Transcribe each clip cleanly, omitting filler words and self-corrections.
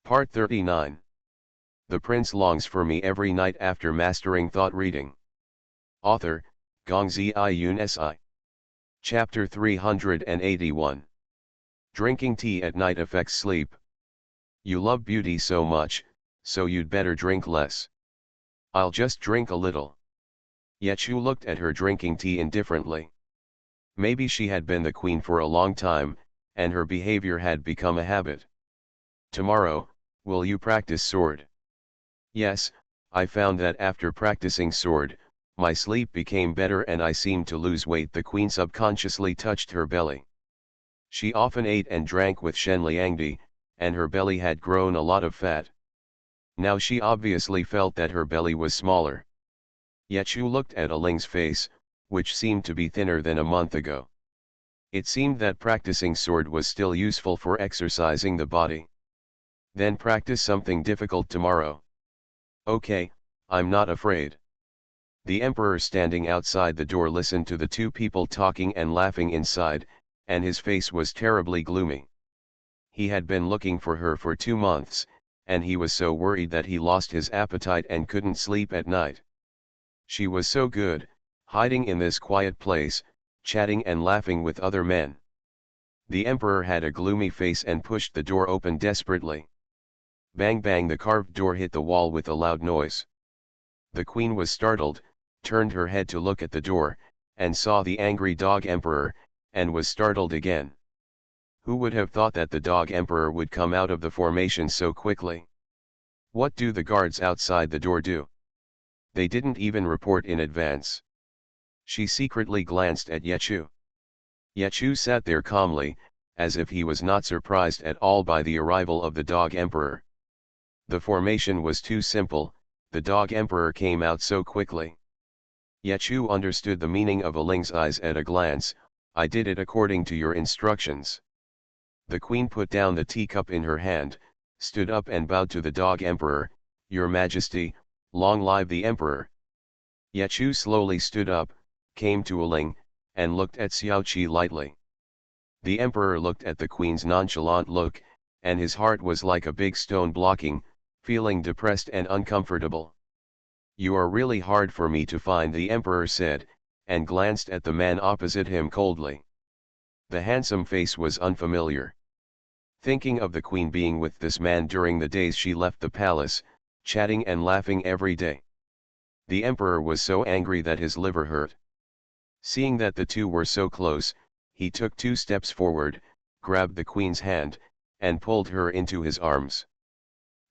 Part 39. The Prince longs for me every night after mastering thought reading. Author, Gongzi Yun Si. Chapter 381. Drinking tea at night affects sleep. You love beauty so much, so you'd better drink less. I'll just drink a little. Yechu looked at her drinking tea indifferently. Maybe she had been the queen for a long time, and her behavior had become a habit. Tomorrow, will you practice sword? Yes, I found that after practicing sword, my sleep became better and I seemed to lose weight. The queen subconsciously touched her belly. She often ate and drank with Shen Liangdi, and her belly had grown a lot of fat. Now she obviously felt that her belly was smaller. Yechu looked at Aling's face, which seemed to be thinner than a month ago. It seemed that practicing sword was still useful for exercising the body. Then practice something difficult tomorrow. Okay, I'm not afraid. The emperor standing outside the door listened to the two people talking and laughing inside, and his face was terribly gloomy. He had been looking for her for 2 months, and he was so worried that he lost his appetite and couldn't sleep at night. She was so good, hiding in this quiet place, chatting and laughing with other men. The emperor had a gloomy face and pushed the door open desperately. Bang bang, the carved door hit the wall with a loud noise. The queen was startled, turned her head to look at the door, and saw the angry dog emperor, and was startled again. Who would have thought that the dog emperor would come out of the formation so quickly? What do the guards outside the door do? They didn't even report in advance. She secretly glanced at Yechu. Yechu sat there calmly, as if he was not surprised at all by the arrival of the dog emperor. The formation was too simple, the dog emperor came out so quickly. Yechu understood the meaning of Aling's eyes at a glance. I did it according to your instructions. The queen put down the teacup in her hand, stood up and bowed to the dog emperor. Your Majesty, long live the emperor. Yechu slowly stood up, came to Aling, and looked at Xiaoqi lightly. The emperor looked at the queen's nonchalant look, and his heart was like a big stone blocking, feeling depressed and uncomfortable. You are really hard for me to find, the emperor said, and glanced at the man opposite him coldly. The handsome face was unfamiliar. Thinking of the queen being with this man during the days she left the palace, chatting and laughing every day. The emperor was so angry that his liver hurt. Seeing that the two were so close, he took 2 steps forward, grabbed the queen's hand, and pulled her into his arms.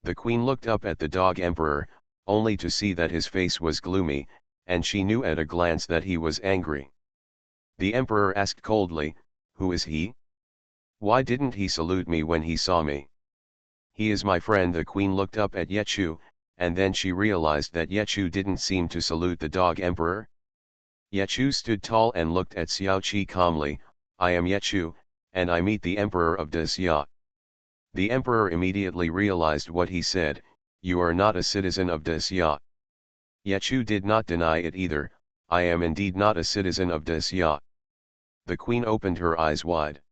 The queen looked up at the dog emperor, only to see that his face was gloomy, and she knew at a glance that he was angry. The emperor asked coldly, who is he? Why didn't he salute me when he saw me? He is my friend. The queen looked up at Yechu, and then she realized that Yechu didn't seem to salute the dog emperor. Yechu stood tall and looked at Xiaoqi calmly. I am Yechu, and I meet the emperor of Xia. The emperor immediately realized what he said, you are not a citizen of Xia. Yechu did not deny it either, I am indeed not a citizen of Xia. The queen opened her eyes wide.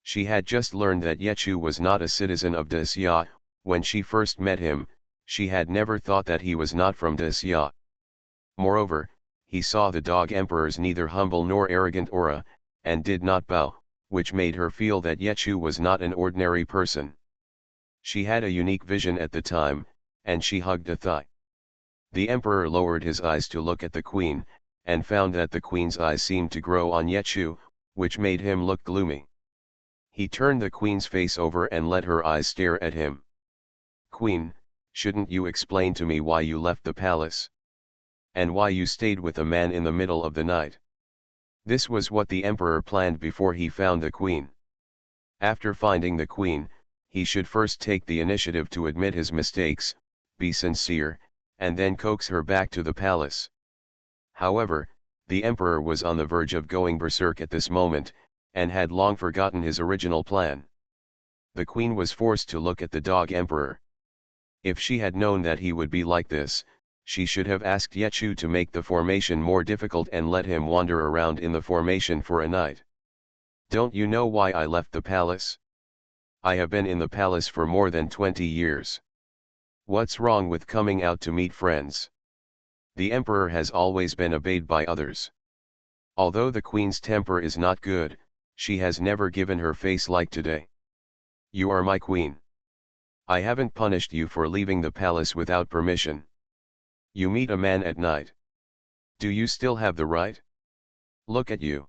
She had just learned that Yechu was not a citizen of Xia. When she first met him, she had never thought that he was not from Xia. Moreover, he saw the dog emperor's neither humble nor arrogant aura, and did not bow, which made her feel that Yechu was not an ordinary person. She had a unique vision at the time, and she hugged a thigh. The emperor lowered his eyes to look at the queen, and found that the queen's eyes seemed to grow on Yechu, which made him look gloomy. He turned the queen's face over and let her eyes stare at him. Queen, shouldn't you explain to me why you left the palace? And why you stayed with a man in the middle of the night? This was what the emperor planned before he found the queen. After finding the queen, he should first take the initiative to admit his mistakes, be sincere, and then coax her back to the palace. However, the emperor was on the verge of going berserk at this moment, and had long forgotten his original plan. The queen was forced to look at the dog emperor. If she had known that he would be like this, she should have asked Yechu to make the formation more difficult and let him wander around in the formation for a night. Don't you know why I left the palace? I have been in the palace for more than 20 years. What's wrong with coming out to meet friends? The emperor has always been obeyed by others. Although the queen's temper is not good, she has never given her face like today. You are my queen. I haven't punished you for leaving the palace without permission. You meet a man at night. Do you still have the right? Look at you.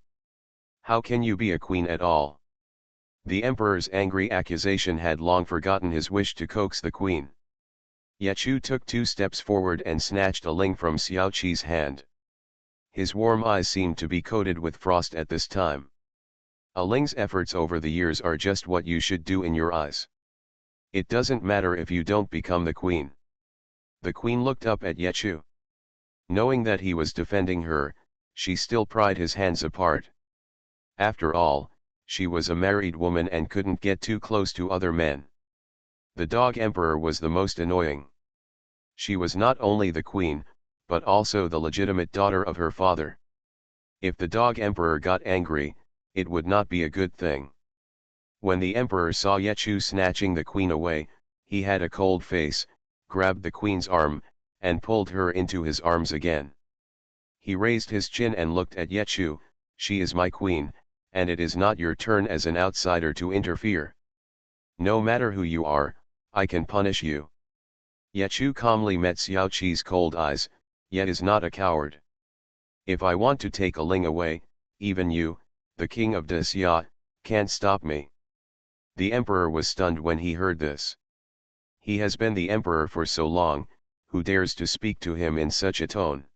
How can you be a queen at all? The emperor's angry accusation had long forgotten his wish to coax the queen. Yechu took 2 steps forward and snatched a ling from Xiao Qi's hand. His warm eyes seemed to be coated with frost at this time. A ling's efforts over the years are just what you should do in your eyes. It doesn't matter if you don't become the queen. The queen looked up at Yechu. Knowing that he was defending her, she still pried his hands apart. After all, she was a married woman and couldn't get too close to other men. The dog emperor was the most annoying. She was not only the queen, but also the legitimate daughter of her father. If the dog emperor got angry, it would not be a good thing. When the emperor saw Yechu snatching the queen away, he had a cold face, grabbed the queen's arm, and pulled her into his arms again. He raised his chin and looked at Yechu. She is my queen, and it is not your turn as an outsider to interfere. No matter who you are, I can punish you. Yechu calmly met Xiao Qi's cold eyes, yet is not a coward. If I want to take a ling away, even you, the king of Xia, can't stop me. The emperor was stunned when he heard this. He has been the emperor for so long, who dares to speak to him in such a tone?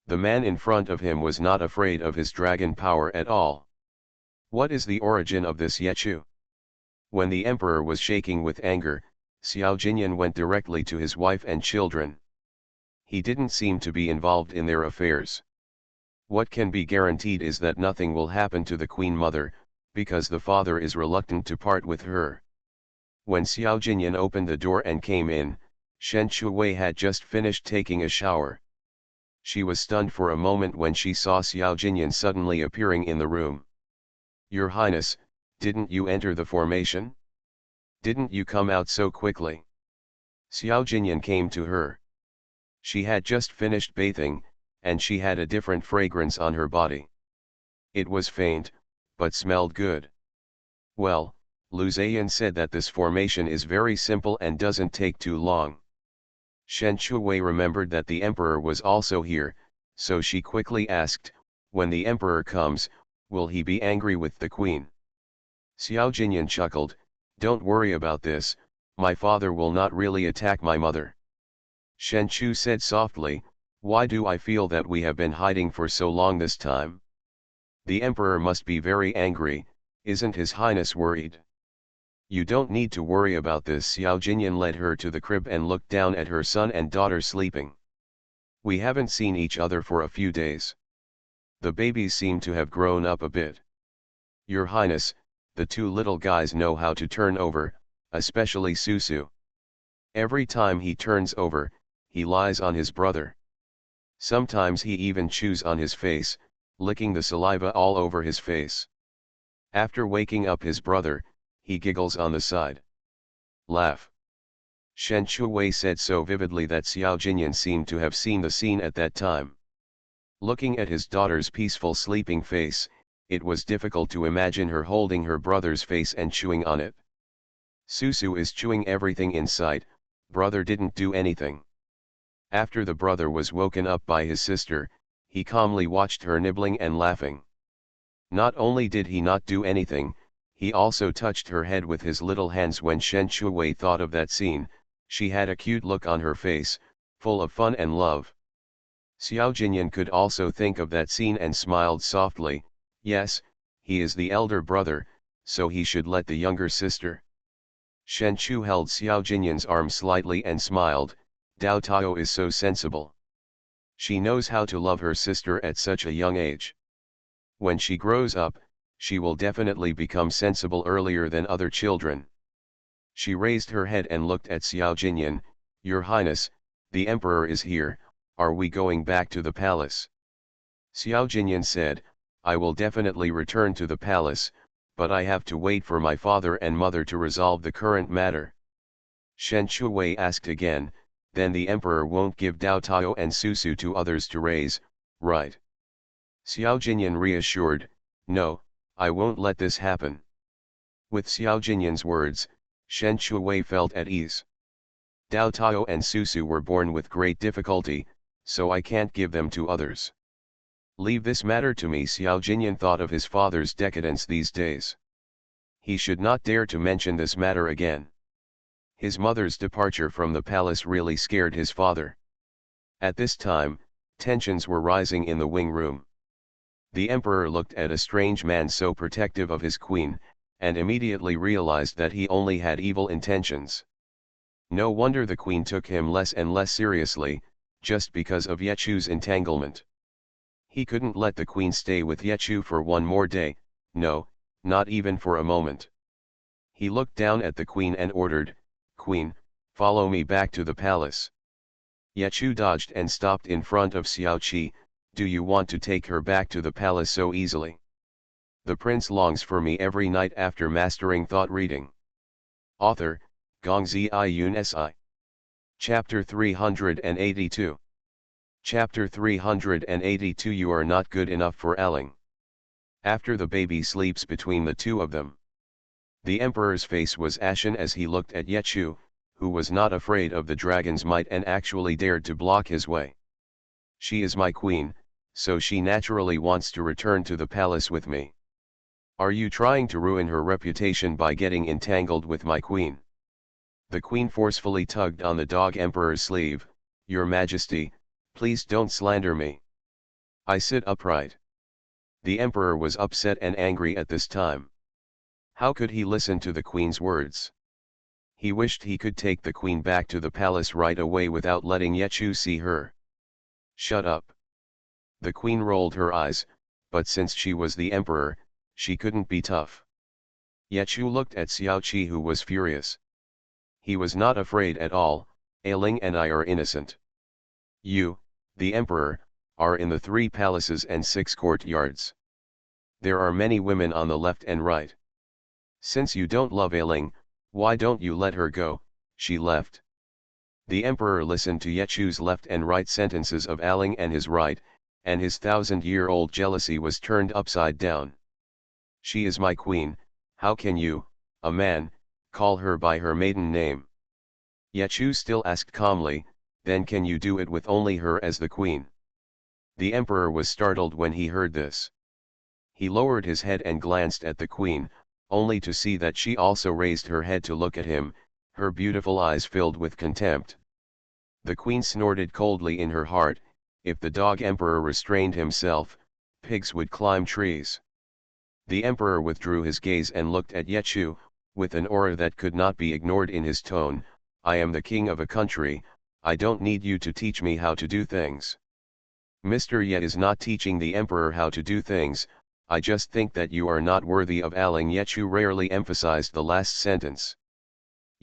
The man in front of him was not afraid of his dragon power at all. What is the origin of this Yechu? When the emperor was shaking with anger, Xiao Jinyan went directly to his wife and children. He didn't seem to be involved in their affairs. What can be guaranteed is that nothing will happen to the queen mother, because the father is reluctant to part with her. When Xiao Jinyan opened the door and came in, Shen Chuwei had just finished taking a shower. She was stunned for a moment when she saw Xiao Jinyan suddenly appearing in the room. Your Highness, didn't you enter the formation? Didn't you come out so quickly? Xiao Jinyan came to her. She had just finished bathing, and she had a different fragrance on her body. It was faint, but smelled good. Well, Lu Zheyan said that this formation is very simple and doesn't take too long. Shen Chuwei remembered that the emperor was also here, so she quickly asked, when the emperor comes, will he be angry with the queen? Xiao Jinyan chuckled, don't worry about this, my father will not really attack my mother. Shen Chu said softly, why do I feel that we have been hiding for so long this time? The emperor must be very angry, isn't his highness worried? You don't need to worry about this. Xiao Jinyan led her to the crib and looked down at her son and daughter sleeping. We haven't seen each other for a few days. The babies seem to have grown up a bit. Your Highness, the 2 little guys know how to turn over, especially Susu. Every time he turns over, he lies on his brother. Sometimes he even chews on his face, licking the saliva all over his face. After waking up his brother, he giggles on the side. Laugh. Shen Chuwei said so vividly that Xiao Jinyan seemed to have seen the scene at that time. Looking at his daughter's peaceful sleeping face, it was difficult to imagine her holding her brother's face and chewing on it. Susu is chewing everything in sight, brother didn't do anything. After the brother was woken up by his sister, he calmly watched her nibbling and laughing. Not only did he not do anything, he also touched her head with his little hands. When Shen Chuwei thought of that scene, she had a cute look on her face, full of fun and love. Xiao Jinyan could also think of that scene and smiled softly, yes, he is the elder brother, so he should let the younger sister. Shen Chu held Xiao Jinyan's arm slightly and smiled, Dao Tao is so sensible. She knows how to love her sister at such a young age. When she grows up, she will definitely become sensible earlier than other children. She raised her head and looked at Xiao Jinyan, Your Highness, the emperor is here, are we going back to the palace? Xiao Jinyan said, I will definitely return to the palace, but I have to wait for my father and mother to resolve the current matter. Shen Shuwei asked again, then the emperor won't give Dao Tao and Susu to others to raise, right? Xiao Jinyan reassured, no, I won't let this happen. With Xiao Jinyan's words, Shen Shuwei felt at ease. Dao Tao and Susu were born with great difficulty, so I can't give them to others. Leave this matter to me. Xiao Jinyan thought of his father's decadence these days. He should not dare to mention this matter again. His mother's departure from the palace really scared his father. At this time, tensions were rising in the wing room. The emperor looked at a strange man so protective of his queen, and immediately realized that he only had evil intentions. No wonder the queen took him less and less seriously, just because of Yechu's entanglement. He couldn't let the queen stay with Yechu for one more day, no, not even for a moment. He looked down at the queen and ordered, "Queen, follow me back to the palace." Yechu dodged and stopped in front of Xiao Qi. Do you want to take her back to the palace so easily? The prince longs for me every night after mastering thought reading. Author, Gongzi Yun Si. Chapter 382. Chapter 382. You are not good enough for Aling. After the baby sleeps between the two of them. The emperor's face was ashen as he looked at Yechu, who was not afraid of the dragon's might and actually dared to block his way. She is my queen, so she naturally wants to return to the palace with me. Are you trying to ruin her reputation by getting entangled with my queen? The queen forcefully tugged on the dog emperor's sleeve. Your Majesty, please don't slander me. I sit upright. The emperor was upset and angry at this time. How could he listen to the queen's words? He wished he could take the queen back to the palace right away without letting Yechu see her. Shut up. The queen rolled her eyes, but since she was the emperor, she couldn't be tough. Yechu looked at Xiao Qi, who was furious. He was not afraid at all. Ailing and I are innocent. You, the emperor, are in the 3 palaces and 6 courtyards. There are many women on the left and right. Since you don't love Ailing, why don't you let her go? She left. The emperor listened to Yechu's left and right sentences of Ailing and his right, and his 1,000-year-old jealousy was turned upside down. She is my queen, how can you, a man, call her by her maiden name? Yechu still asked calmly, then can you do it with only her as the queen? The emperor was startled when he heard this. He lowered his head and glanced at the queen, only to see that she also raised her head to look at him, her beautiful eyes filled with contempt. The queen snorted coldly in her heart, if the dog emperor restrained himself, pigs would climb trees. The emperor withdrew his gaze and looked at Yechu, with an aura that could not be ignored in his tone. I am the king of a country, I don't need you to teach me how to do things. Mr. Ye is not teaching the emperor how to do things, I just think that you are not worthy of Aling. Yechu rarely emphasized the last sentence.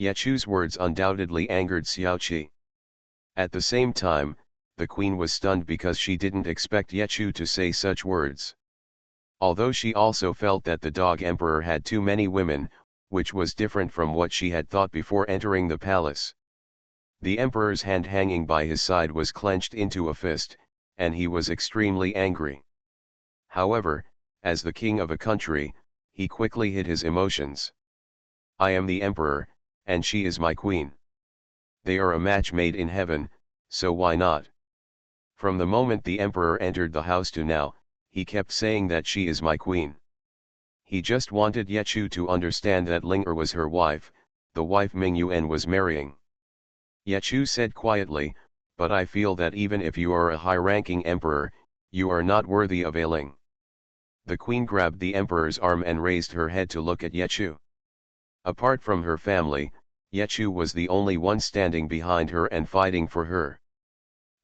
Yechu's words undoubtedly angered Xiao Qi. At the same time, the queen was stunned because she didn't expect Yechu to say such words. Although she also felt that the dog emperor had too many women, which was different from what she had thought before entering the palace. The emperor's hand hanging by his side was clenched into a fist, and he was extremely angry. However, as the king of a country, he quickly hid his emotions. I am the emperor, and she is my queen. They are a match made in heaven, so why not? From the moment the emperor entered the house to now, he kept saying that she is my queen. He just wanted Yechu to understand that Ling was her wife, the wife Ming Yuan was marrying. Yechu said quietly, but I feel that even if you are a high-ranking emperor, you are not worthy of Ling. The queen grabbed the emperor's arm and raised her head to look at Yechu. Apart from her family, Yechu was the only one standing behind her and fighting for her.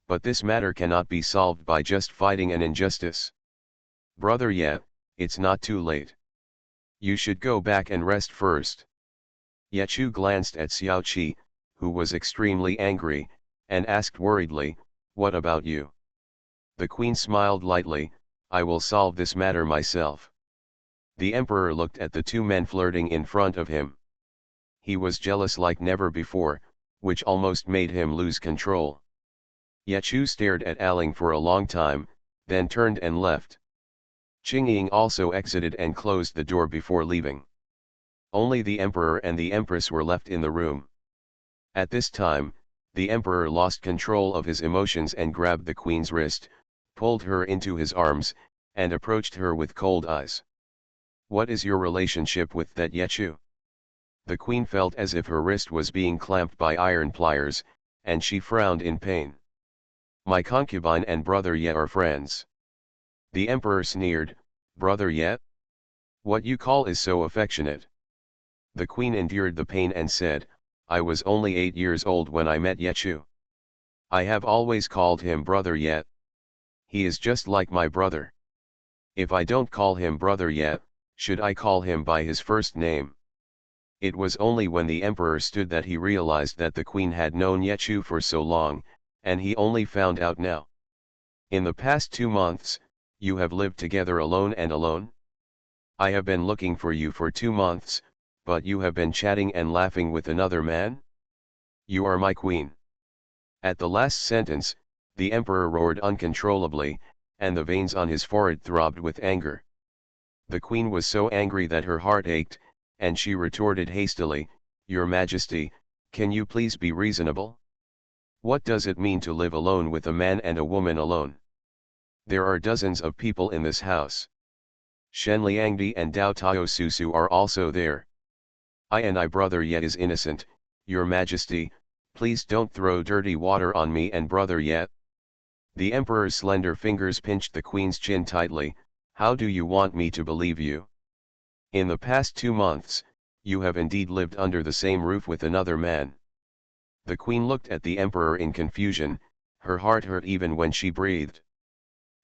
But this matter cannot be solved by just fighting an injustice. Brother Ye, it's not too late. You should go back and rest first. Yechu glanced at Xiao Qi, who was extremely angry, and asked worriedly, what about you? The queen smiled lightly, I will solve this matter myself. The emperor looked at the two men flirting in front of him. He was jealous like never before, which almost made him lose control. Yechu stared at Aling for a long time, then turned and left. Qingying also exited and closed the door before leaving. Only the emperor and the empress were left in the room. At this time, the emperor lost control of his emotions and grabbed the queen's wrist, pulled her into his arms, and approached her with cold eyes. "What is your relationship with that Yechu?" The queen felt as if her wrist was being clamped by iron pliers, and she frowned in pain. "My concubine and brother Ye are friends." The emperor sneered, "Brother Ye? What you call is so affectionate." The queen endured the pain and said, "I was only 8 years old when I met Yechu. I have always called him brother Ye. He is just like my brother. If I don't call him brother Ye, should I call him by his first name?" It was only when the emperor stood that he realized that the queen had known Yechu for so long, and he only found out now. "In the past 2 months, you have lived together alone and alone? I have been looking for you for 2 months, but you have been chatting and laughing with another man? You are my queen." At the last sentence, the emperor roared uncontrollably, and the veins on his forehead throbbed with anger. The queen was so angry that her heart ached, and she retorted hastily, "Your Majesty, can you please be reasonable? What does it mean to live alone with a man and a woman alone? There are dozens of people in this house. Shen Liangdi and Dao Tao Susu are also there. I brother Ye is innocent. Your Majesty, please don't throw dirty water on me and brother Ye." The emperor's slender fingers pinched the queen's chin tightly. "How do you want me to believe you? In the past 2 months, you have indeed lived under the same roof with another man." The queen looked at the emperor in confusion, her heart hurt even when she breathed.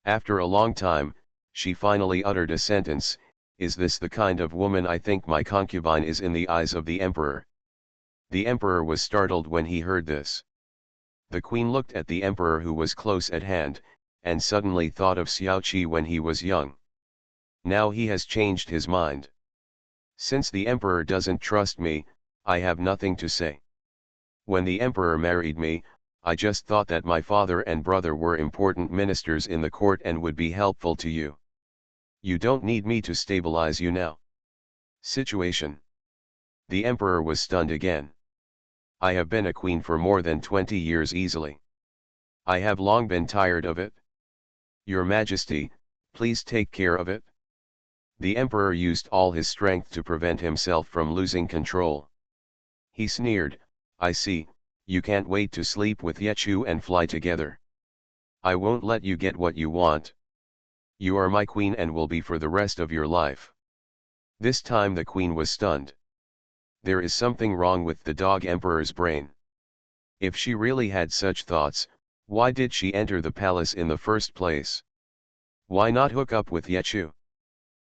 After a long time, she finally uttered a sentence, "Is this the kind of woman I think my concubine is in the eyes of the emperor?" The emperor was startled when he heard this. The queen looked at the emperor who was close at hand, and suddenly thought of Xiaoqi when he was young. Now he has changed his mind. "Since the emperor doesn't trust me, I have nothing to say. When the emperor married me, I just thought that my father and brother were important ministers in the court and would be helpful to you. You don't need me to stabilize you now." Situation. The emperor was stunned again. "I have been a queen for more than 20 years easily. I have long been tired of it. Your Majesty, please take care of it." The emperor used all his strength to prevent himself from losing control. He sneered, "I see, you can't wait to sleep with Yechu and fly together. I won't let you get what you want. You are my queen and will be for the rest of your life." This time the queen was stunned. There is something wrong with the dog emperor's brain. If she really had such thoughts, why did she enter the palace in the first place? Why not hook up with Yechu?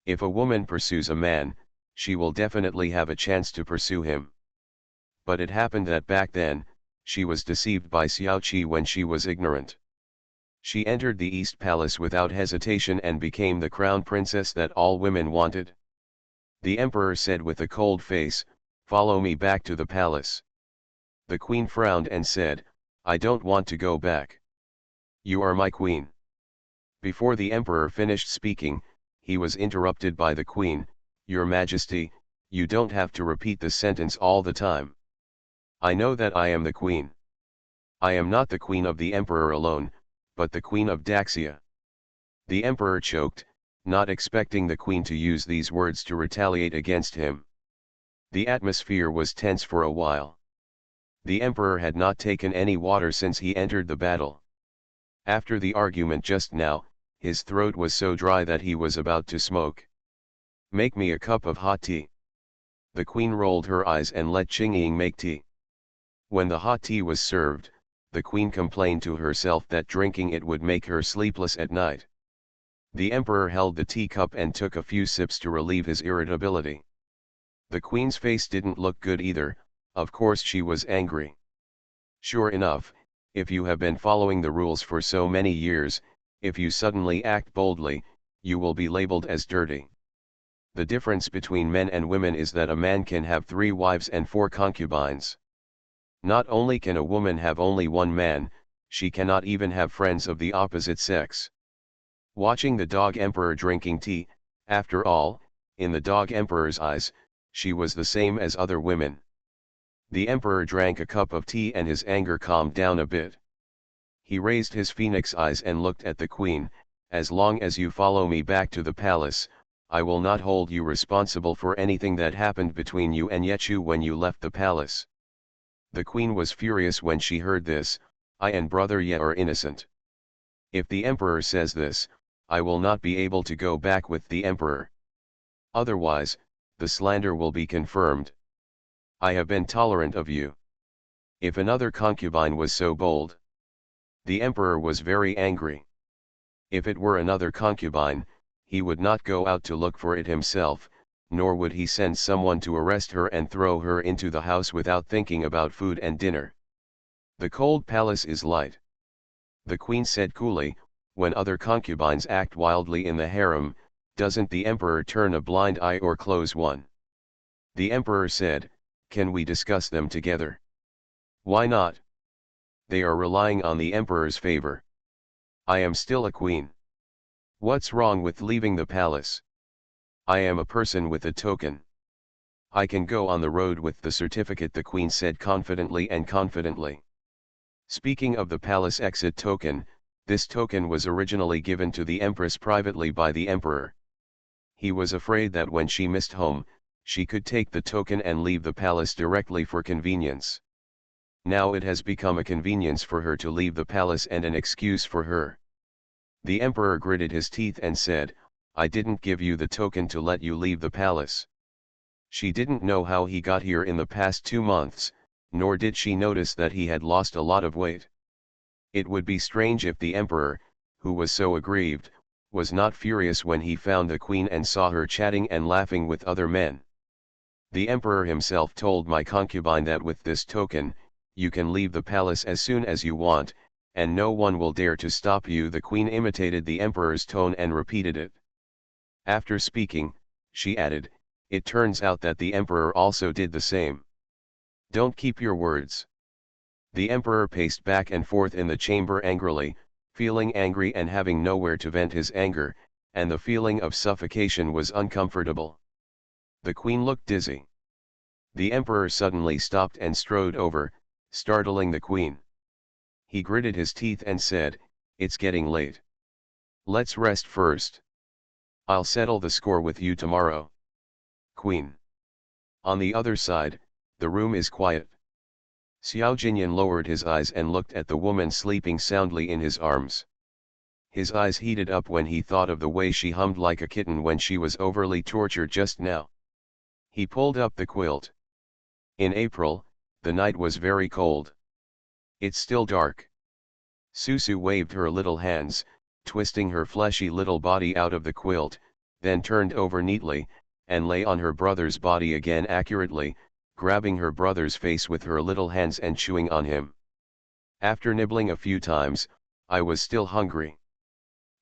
If a woman pursues a man, she will definitely have a chance to pursue him. But it happened that back then, she was deceived by Xiaoqi when she was ignorant. She entered the East Palace without hesitation and became the crown princess that all women wanted. The emperor said with a cold face, "Follow me back to the palace." The queen frowned and said, "I don't want to go back. You are my queen." Before the emperor finished speaking, he was interrupted by the queen, "Your Majesty, you don't have to repeat the sentence all the time. I know that I am the queen. I am not the queen of the emperor alone, but the queen of Daxia." The emperor choked, not expecting the queen to use these words to retaliate against him. The atmosphere was tense for a while. The emperor had not taken any water since he entered the battle. After the argument just now, his throat was so dry that he was about to smoke. "Make me a cup of hot tea." The queen rolled her eyes and let Qingying make tea. When the hot tea was served, the queen complained to herself that drinking it would make her sleepless at night. The emperor held the teacup and took a few sips to relieve his irritability. The queen's face didn't look good either. Of course she was angry. Sure enough, if you have been following the rules for so many years, if you suddenly act boldly, you will be labeled as dirty. The difference between men and women is that a man can have 3 wives and 4 concubines. Not only can a woman have only one man, she cannot even have friends of the opposite sex. Watching the dog emperor drinking tea, after all, in the dog emperor's eyes, she was the same as other women. The emperor drank a cup of tea and his anger calmed down a bit. He raised his phoenix eyes and looked at the queen. As long as you follow me back to the palace, I will not hold you responsible for anything that happened between you and Yechu when you left the palace. The queen was furious when she heard this. I and brother Ye are innocent. If the emperor says this, I will not be able to go back with the emperor. Otherwise, the slander will be confirmed. I have been tolerant of you. If another concubine was so bold. The emperor was very angry. If it were another concubine, he would not go out to look for it himself, nor would he send someone to arrest her and throw her into the house without thinking about food and dinner. The cold palace is light. The queen said coolly, when other concubines act wildly in the harem, doesn't the emperor turn a blind eye or close one? The emperor said, can we discuss them together? Why not? They are relying on the emperor's favor. I am still a queen. What's wrong with leaving the palace? I am a person with a token. I can go on the road with the certificate, the queen said confidently and confidently. Speaking of the palace exit token, this token was originally given to the empress privately by the emperor. He was afraid that when she missed home, she could take the token and leave the palace directly for convenience. Now it has become a convenience for her to leave the palace and an excuse for her. The emperor gritted his teeth and said, I didn't give you the token to let you leave the palace. She didn't know how he got here in the past 2 months, nor did she notice that he had lost a lot of weight. It would be strange if the emperor, who was so aggrieved, was not furious when he found the queen and saw her chatting and laughing with other men. The emperor himself told my concubine that with this token, you can leave the palace as soon as you want, and no one will dare to stop you. The queen imitated the emperor's tone and repeated it. After speaking, she added, it turns out that the emperor also did the same. Don't keep your words. The emperor paced back and forth in the chamber angrily, feeling angry and having nowhere to vent his anger, and the feeling of suffocation was uncomfortable. The queen looked dizzy. The emperor suddenly stopped and strode over, startling the queen. He gritted his teeth and said, it's getting late. Let's rest first. I'll settle the score with you tomorrow. Queen. On the other side, the room is quiet. Xiao Jinyan lowered his eyes and looked at the woman sleeping soundly in his arms. His eyes heated up when he thought of the way she hummed like a kitten when she was overly tortured just now. He pulled up the quilt. In April, the night was very cold. It's still dark. Susu waved her little hands, twisting her fleshy little body out of the quilt, then turned over neatly, and lay on her brother's body again accurately, grabbing her brother's face with her little hands and chewing on him. After nibbling a few times, I was still hungry.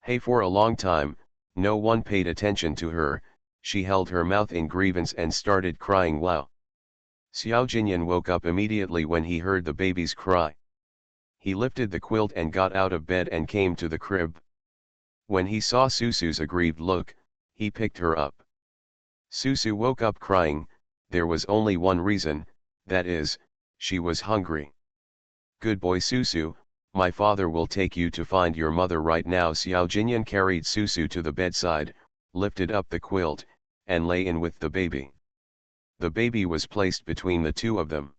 Hey, for a long time, no one paid attention to her. She held her mouth in grievance and started crying. Wow. Xiao Jinyan woke up immediately when he heard the baby's cry. He lifted the quilt and got out of bed and came to the crib. When he saw Susu's aggrieved look, he picked her up. Susu woke up crying. There was only one reason, that is, she was hungry. Good boy Susu, my father will take you to find your mother right now. Xiao Jinyan carried Susu to the bedside, lifted up the quilt, and lay in with the baby. The baby was placed between the two of them.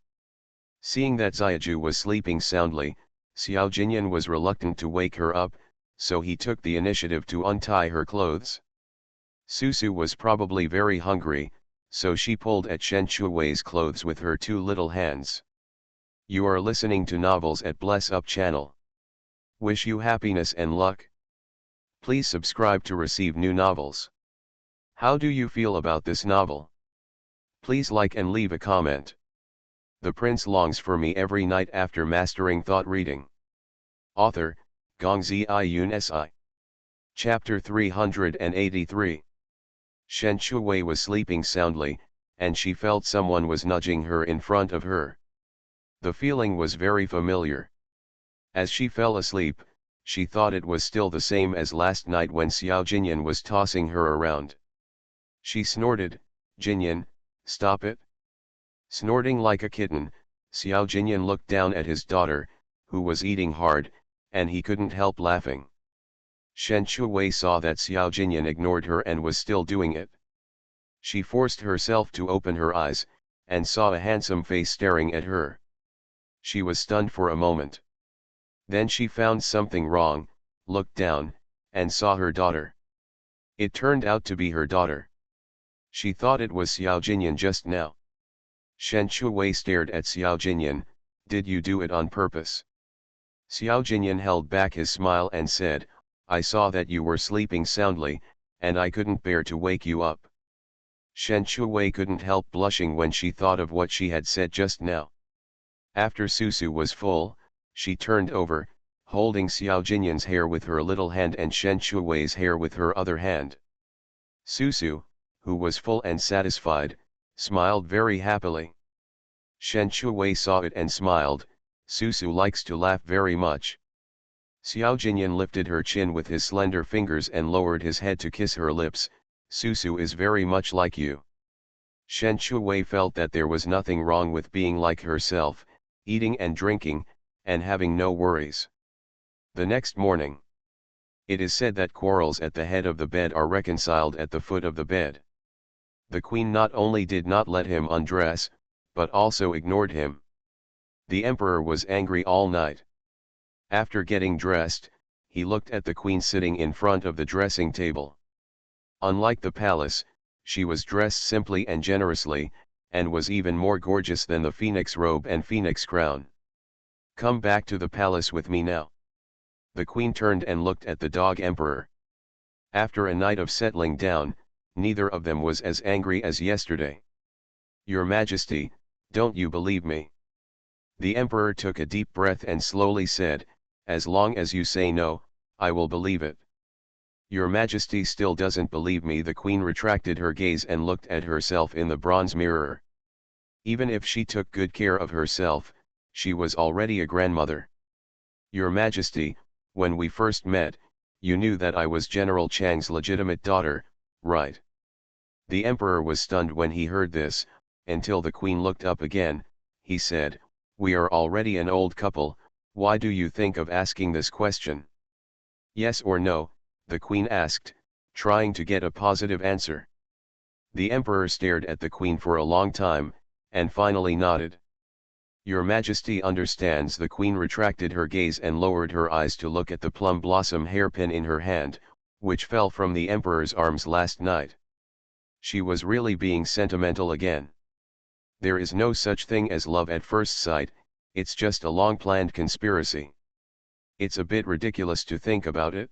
Seeing that Xiaju was sleeping soundly, Xiao Jinyan was reluctant to wake her up, so he took the initiative to untie her clothes. Susu was probably very hungry, so she pulled at Shen Chuwei's clothes with her 2 little hands. You are listening to Novels at Bless Up channel. Wish you happiness and luck. Please subscribe to receive new novels. How do you feel about this novel? Please like and leave a comment. The prince longs for me every night after mastering thought reading. Author, Gongzi Yun Si. Chapter 383. Shen Shuwei was sleeping soundly, and she felt someone was nudging her in front of her. The feeling was very familiar. As she fell asleep, she thought it was still the same as last night when Xiao Jinyan was tossing her around. She snorted, "Jinyan, stop it." Snorting like a kitten, Xiao Jinyan looked down at his daughter, who was eating hard, and he couldn't help laughing. Shen Shuwei saw that Xiao Jinyan ignored her and was still doing it. She forced herself to open her eyes, and saw a handsome face staring at her. She was stunned for a moment. Then she found something wrong, looked down, and saw her daughter. It turned out to be her daughter. She thought it was Xiao Jinyan just now. Shen Shuwei stared at Xiao Jinyan. "Did you do it on purpose?" Xiao Jinyan held back his smile and said, "I saw that you were sleeping soundly, and I couldn't bear to wake you up." Shen Shuwei couldn't help blushing when she thought of what she had said just now. After Susu was full, she turned over, holding Xiao Jinyan's hair with her little hand and Shen Shuwei's hair with her other hand. Susu, who was full and satisfied, smiled very happily. Shen Shuwei saw it and smiled. Susu likes to laugh very much. Xiao Jinyan lifted her chin with his slender fingers and lowered his head to kiss her lips. "Susu is very much like you." Shen Shuwei felt that there was nothing wrong with being like herself, eating and drinking, and having no worries. The next morning. It is said that quarrels at the head of the bed are reconciled at the foot of the bed. The queen not only did not let him undress, but also ignored him. The emperor was angry all night. After getting dressed, he looked at the queen sitting in front of the dressing table. Unlike the palace, she was dressed simply and generously, and was even more gorgeous than the phoenix robe and phoenix crown. "Come back to the palace with me now." The queen turned and looked at the dog emperor. After a night of settling down, neither of them was as angry as yesterday. "Your Majesty, don't you believe me?" The emperor took a deep breath and slowly said, "As long as you say no, I will believe it." "Your Majesty still doesn't believe me." The queen retracted her gaze and looked at herself in the bronze mirror. Even if she took good care of herself, she was already a grandmother. "Your Majesty, when we first met, you knew that I was General Chang's legitimate daughter, right?" The emperor was stunned when he heard this. Until the queen looked up again, he said, "We are already an old couple, why do you think of asking this question?" "Yes or no?" the queen asked, trying to get a positive answer. The emperor stared at the queen for a long time, and finally nodded. "Your Majesty understands." The queen retracted her gaze and lowered her eyes to look at the plum blossom hairpin in her hand, which fell from the emperor's arms last night. She was really being sentimental again. There is no such thing as love at first sight, it's just a long-planned conspiracy. It's a bit ridiculous to think about it.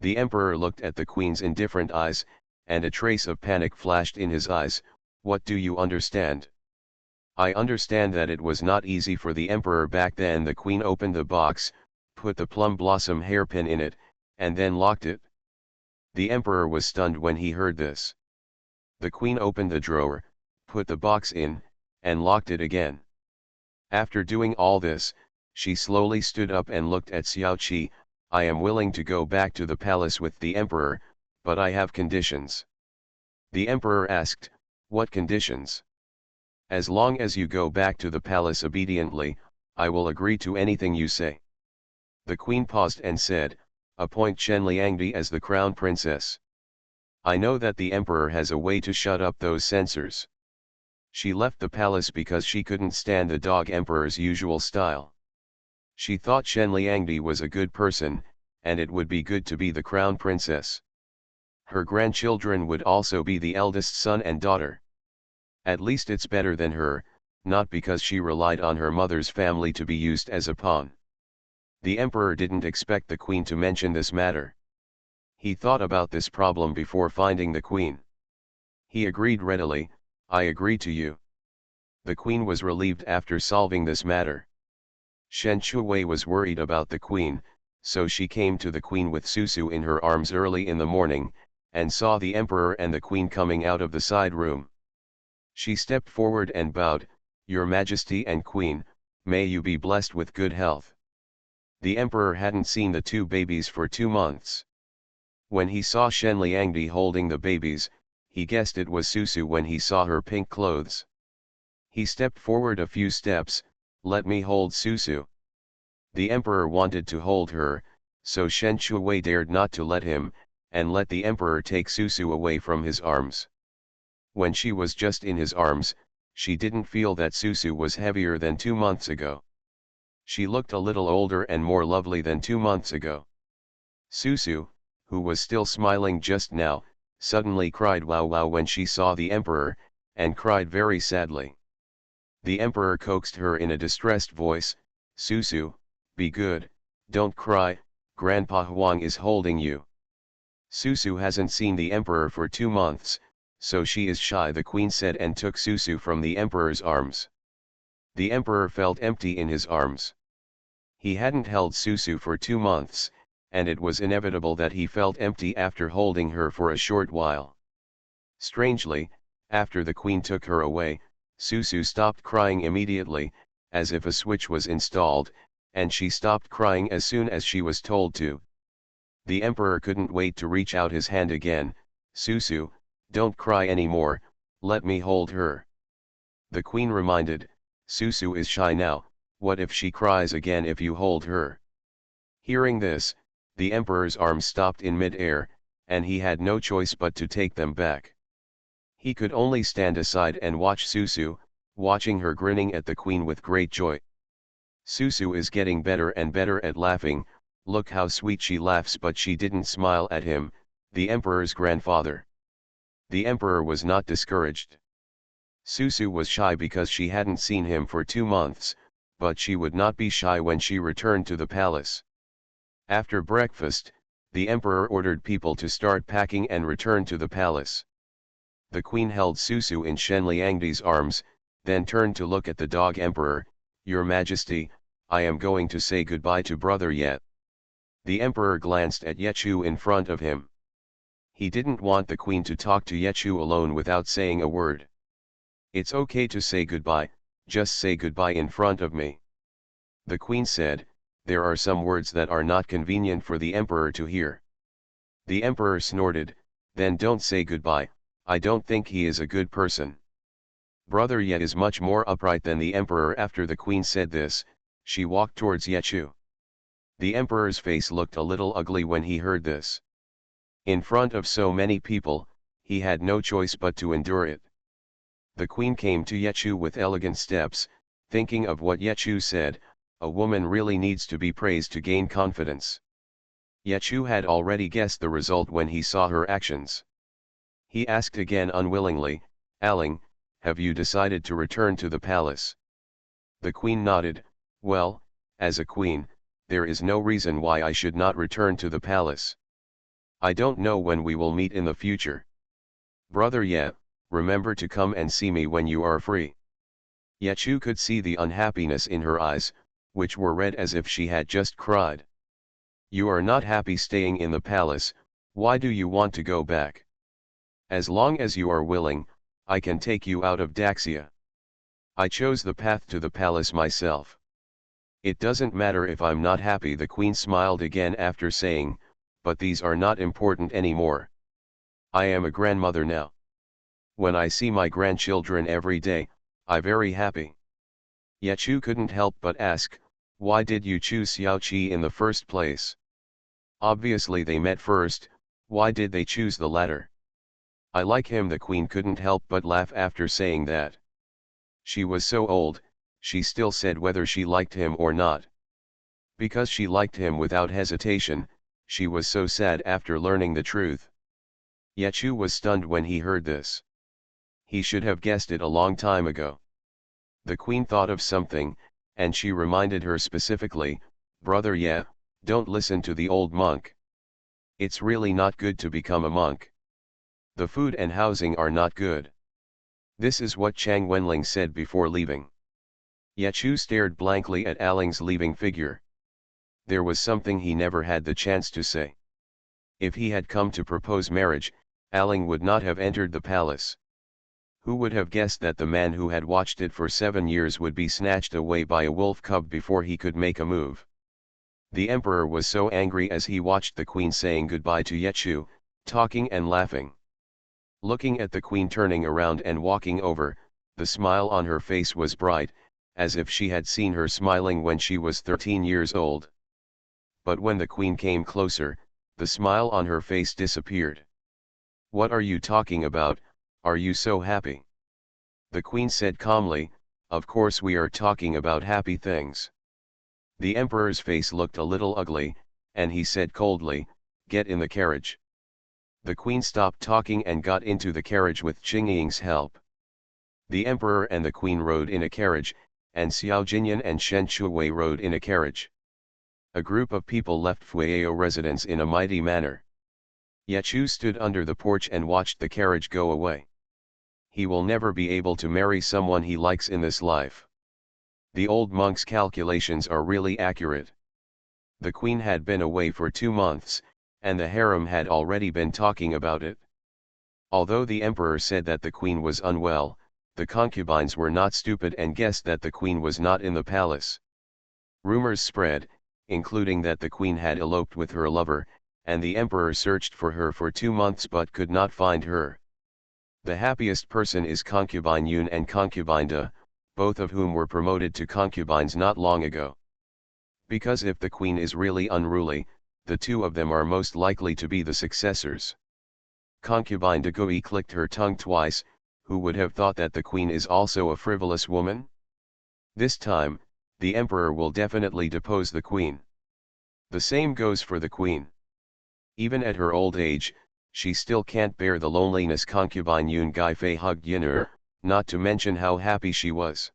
The emperor looked at the queen's indifferent eyes, and a trace of panic flashed in his eyes. "What do you understand?" "I understand that it was not easy for the emperor back then." The queen opened the box, put the plum blossom hairpin in it, and then locked it. The emperor was stunned when he heard this. The queen opened the drawer, put the box in, and locked it again. After doing all this, she slowly stood up and looked at Xiao Qi. "I am willing to go back to the palace with the emperor, but I have conditions." The emperor asked, "What conditions?" "As long as you go back to the palace obediently, I will agree to anything you say." The queen paused and said, "Appoint Chen Liangdi as the crown princess." "I know that the emperor has a way to shut up those censors." She left the palace because she couldn't stand the dog emperor's usual style. She thought Chen Liangdi was a good person, and it would be good to be the crown princess. Her grandchildren would also be the eldest son and daughter. At least it's better than her, not because she relied on her mother's family to be used as a pawn. The emperor didn't expect the queen to mention this matter. He thought about this problem before finding the queen. He agreed readily, "I agree to you." The queen was relieved after solving this matter. Shen Shuwei was worried about the queen, so she came to the queen with Susu in her arms early in the morning, and saw the emperor and the queen coming out of the side room. She stepped forward and bowed, "Your Majesty and Queen, may you be blessed with good health." The emperor hadn't seen the two babies for 2 months. When he saw Shen Liangdi holding the babies, he guessed it was Susu when he saw her pink clothes. He stepped forward a few steps, "Let me hold Susu." The emperor wanted to hold her, so Shen Shuwei dared not to let him, and let the emperor take Susu away from his arms. When she was just in his arms, she didn't feel that Susu was heavier than 2 months ago. She looked a little older and more lovely than 2 months ago. Susu, who was still smiling just now, suddenly cried wow wow when she saw the emperor, and cried very sadly. The emperor coaxed her in a distressed voice, "Susu, be good, don't cry, Grandpa Huang is holding you." Susu hasn't seen the emperor for 2 months, so she is shy, the queen said, and took Susu from the emperor's arms. The emperor felt empty in his arms. He hadn't held Susu for 2 months, and it was inevitable that he felt empty after holding her for a short while. Strangely, after the queen took her away, Susu stopped crying immediately, as if a switch was installed, and she stopped crying as soon as she was told to. The emperor couldn't wait to reach out his hand again. "Susu, don't cry anymore, let me hold her." The queen reminded, "Susu is shy now, what if she cries again if you hold her?" Hearing this, the emperor's arms stopped in mid-air, and he had no choice but to take them back. He could only stand aside and watch Susu, watching her grinning at the queen with great joy. Susu is getting better and better at laughing, look how sweet she laughs, but she didn't smile at him, the emperor's grandfather. The emperor was not discouraged. Susu was shy because she hadn't seen him for 2 months, but she would not be shy when she returned to the palace. After breakfast, the emperor ordered people to start packing and return to the palace. The queen held Susu in Shen Liangdi's arms, then turned to look at the dog emperor. "Your Majesty, I am going to say goodbye to brother Ye." The emperor glanced at Yechu in front of him. He didn't want the queen to talk to Yechu alone without saying a word. "It's okay to say goodbye, just say goodbye in front of me." The queen said, "There are some words that are not convenient for the emperor to hear." The emperor snorted, "Then don't say goodbye, I don't think he is a good person." Brother Ye is much more upright than the emperor. After the queen said this, she walked towards Yechu. The emperor's face looked a little ugly when he heard this. In front of so many people, he had no choice but to endure it. The queen came to Yechu with elegant steps, thinking of what Yechu said, "A woman really needs to be praised to gain confidence." Yechu had already guessed the result when he saw her actions. He asked again unwillingly, "Aling, have you decided to return to the palace?" The queen nodded, "Well, as a queen, there is no reason why I should not return to the palace. I don't know when we will meet in the future. Brother Ye, remember to come and see me when you are free." Yechu could see the unhappiness in her eyes, which were red as if she had just cried. "You are not happy staying in the palace, why do you want to go back? As long as you are willing, I can take you out of Daxia. I chose the path to the palace myself. It doesn't matter if I'm not happy." The queen smiled again after saying, "But these are not important anymore. I am a grandmother now. When I see my grandchildren every day, I very happy." Yechu couldn't help but ask, "Why did you choose Xiao Qi in the first place? Obviously they met first, why did they choose the latter?" "I like him." The queen couldn't help but laugh after saying that. She was so old, she still said whether she liked him or not. Because she liked him without hesitation, she was so sad after learning the truth. Yechu was stunned when he heard this. He should have guessed it a long time ago. The queen thought of something, and she reminded her specifically, "Brother Ye, don't listen to the old monk. It's really not good to become a monk. The food and housing are not good." This is what Chang Wenling said before leaving. Yechu stared blankly at Aling's leaving figure. There was something he never had the chance to say. If he had come to propose marriage, Aling would not have entered the palace. Who would have guessed that the man who had watched it for 7 years would be snatched away by a wolf cub before he could make a move? The emperor was so angry as he watched the queen saying goodbye to Yechu, talking and laughing. Looking at the queen turning around and walking over, the smile on her face was bright, as if she had seen her smiling when she was 13 years old. But when the queen came closer, the smile on her face disappeared. "What are you talking about? Are you so happy?" The queen said calmly, "Of course we are talking about happy things." The emperor's face looked a little ugly, and he said coldly, "Get in the carriage." The queen stopped talking and got into the carriage with Qingying's help. The emperor and the queen rode in a carriage, and Xiao Jinyan and Shen Shuwei rode in a carriage. A group of people left Fueyao residence in a mighty manner. Yechu stood under the porch and watched the carriage go away. He will never be able to marry someone he likes in this life. The old monk's calculations are really accurate. The queen had been away for 2 months, and the harem had already been talking about it. Although the emperor said that the queen was unwell, the concubines were not stupid and guessed that the queen was not in the palace. Rumors spread, including that the queen had eloped with her lover, and the emperor searched for her for 2 months but could not find her. The happiest person is concubine Yun and concubine Da, both of whom were promoted to concubines not long ago. Because if the queen is really unruly, the two of them are most likely to be the successors. Concubine Da Gui clicked her tongue twice. Who would have thought that the queen is also a frivolous woman? This time, the emperor will definitely depose the queen. The same goes for the queen. Even at her old age, she still can't bear the loneliness. Concubine Yun Gai Fei hugged Yin'er, not to mention how happy she was.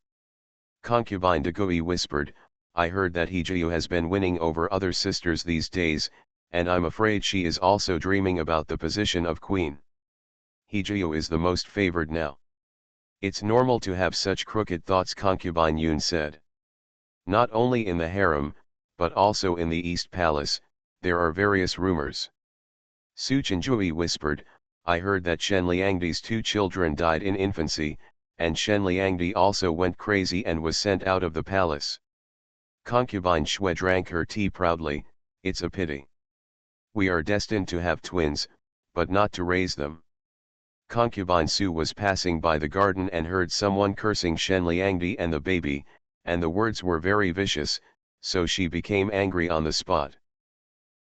Concubine De Gui whispered, "I heard that Hejiu has been winning over other sisters these days, and I'm afraid she is also dreaming about the position of queen. Hejiu is the most favored now." "It's normal to have such crooked thoughts," concubine Yun said. "Not only in the harem, but also in the East Palace, there are various rumors." Su Chenjui whispered, "I heard that Shen Liangdi's 2 children died in infancy, and Shen Liangdi also went crazy and was sent out of the palace." Concubine Shui drank her tea proudly, "It's a pity. We are destined to have twins, but not to raise them." Concubine Su was passing by the garden and heard someone cursing Shen Liangdi and the baby, and the words were very vicious, so she became angry on the spot.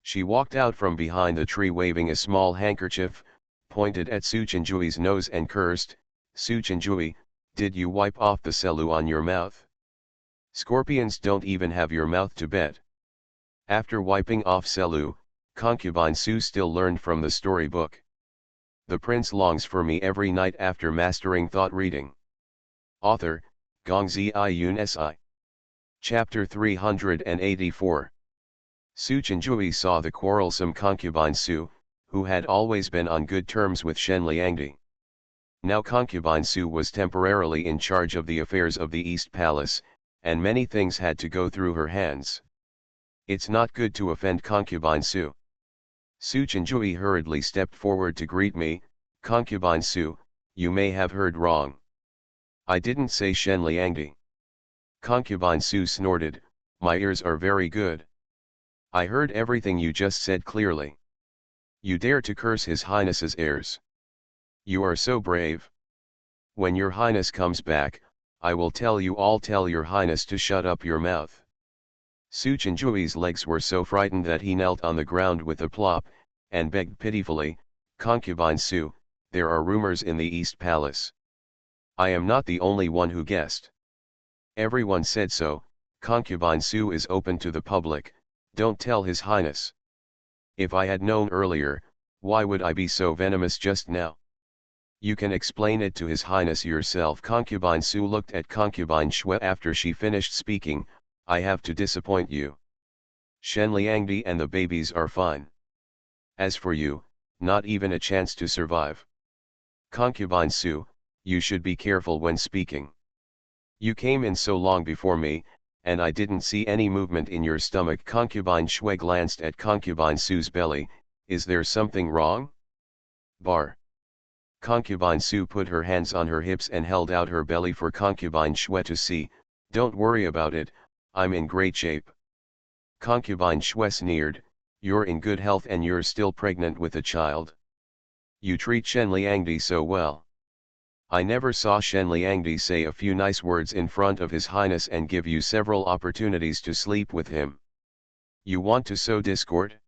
She walked out from behind the tree waving a small handkerchief, pointed at Su Chenjui's nose and cursed, "Su Chenjui, did you wipe off the selu on your mouth? Scorpions don't even have your mouth to bet." After wiping off selu, concubine Su still learned from the storybook. "The prince longs for me every night after mastering thought reading." Author, Gongzi Yun Si. Chapter 384. Su Chenjui saw the quarrelsome concubine Su, who had always been on good terms with Shen Liangdi. Now concubine Su was temporarily in charge of the affairs of the East Palace, and many things had to go through her hands. "It's not good to offend concubine Su." Su Chenjui hurriedly stepped forward to greet me. "Concubine Su, you may have heard wrong. I didn't say Shen Liangdi." Concubine Su snorted, "My ears are very good. I heard everything you just said clearly. You dare to curse His Highness's heirs. You are so brave. When your Highness comes back, I will tell you all. Tell your Highness to shut up your mouth." Su Chenjui's legs were so frightened that he knelt on the ground with a plop, and begged pitifully, "Concubine Su, there are rumors in the East Palace. I am not the only one who guessed. Everyone said so. Concubine Su is open to the public, don't tell His Highness. If I had known earlier, why would I be so venomous just now? You can explain it to His Highness yourself." Concubine Su looked at concubine Shui after she finished speaking. "I have to disappoint you. Shen Liangdi and the babies are fine. As for you, not even a chance to survive. Concubine Su, you should be careful when speaking. You came in so long before me, and I didn't see any movement in your stomach." Concubine Shui glanced at concubine Su's belly. "Is there something wrong?" "Bar. Concubine Su put her hands on her hips and held out her belly for Concubine Shue to see. Don't worry about it, I'm in great shape. Concubine Shue sneered, you're in good health and you're still pregnant with a child. You treat Shen Liangdi so well. I never saw Shen Liangdi say a few nice words in front of His Highness and give you several opportunities to sleep with him. You want to sow discord?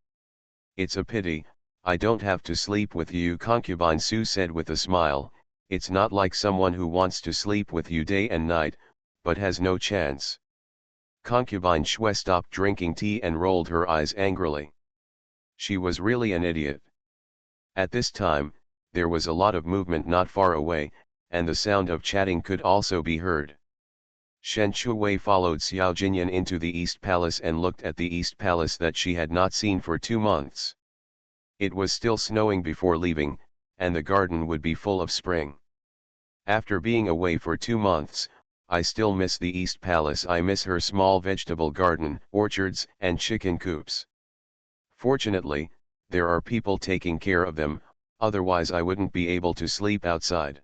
It's a pity, I don't have to sleep with you, Concubine Su said with a smile. It's not like someone who wants to sleep with you day and night, but has no chance. Concubine Shue stopped drinking tea and rolled her eyes angrily. She was really an idiot. At this time, there was a lot of movement not far away, and the sound of chatting could also be heard. Shen Shuwei followed Xiao Jinyan into the East Palace and looked at the East Palace that she had not seen for 2 months. It was still snowing before leaving, and the garden would be full of spring. After being away for 2 months, I still miss the East Palace. I miss her small vegetable garden, orchards, and chicken coops. Fortunately, there are people taking care of them, otherwise I wouldn't be able to sleep outside.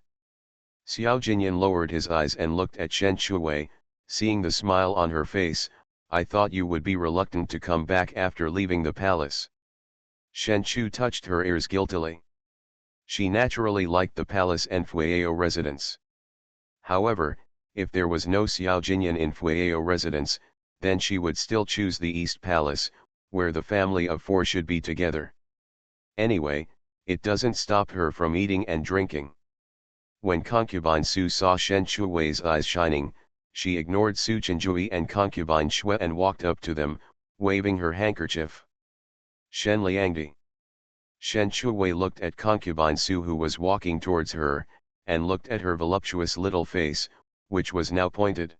Xiao Jinyan lowered his eyes and looked at Shen Shuwei, seeing the smile on her face. I thought you would be reluctant to come back after leaving the palace. Shen Chu touched her ears guiltily. She naturally liked the palace and Fueyao residence. However, if there was no Xiao Jinyan in Fueyao residence, then she would still choose the East Palace, where the family of 4 should be together. Anyway, it doesn't stop her from eating and drinking. When Concubine Su saw Shen Shuwei's eyes shining, she ignored Su Chenjui and Concubine Shue and walked up to them, waving her handkerchief. Shen Liangdi. Shen Shuwei looked at Concubine Su who was walking towards her, and looked at her voluptuous little face, which was now pointed.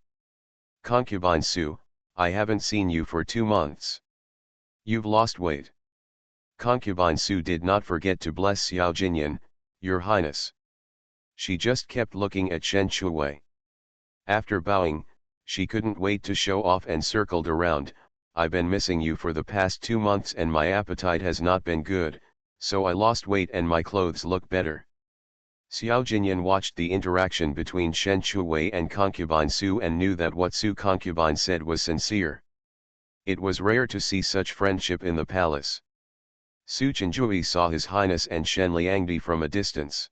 Concubine Su, I haven't seen you for 2 months. You've lost weight. Concubine Su did not forget to bless Xiao Jinyan, Your Highness. She just kept looking at Shen Shuwei. After bowing, she couldn't wait to show off and circled around. I've been missing you for the past 2 months and my appetite has not been good, so I lost weight and my clothes look better. Xiao Jinyan watched the interaction between Shen Shuwei and Concubine Su and knew that what Su Concubine said was sincere. It was rare to see such friendship in the palace. Su Chenjui saw His Highness and Shen Liangdi from a distance.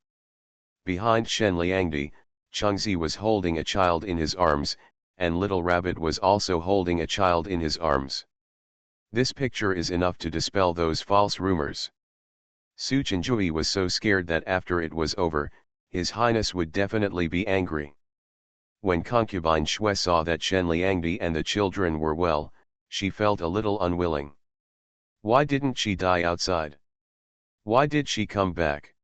Behind Shen Liangdi, Chengzi was holding a child in his arms, and Little Rabbit was also holding a child in his arms. This picture is enough to dispel those false rumors. Su Chenjui was so scared that after it was over, His Highness would definitely be angry. When Concubine Shue saw that Shen Liangdi and the children were well, she felt a little unwilling. Why didn't she die outside? Why did she come back?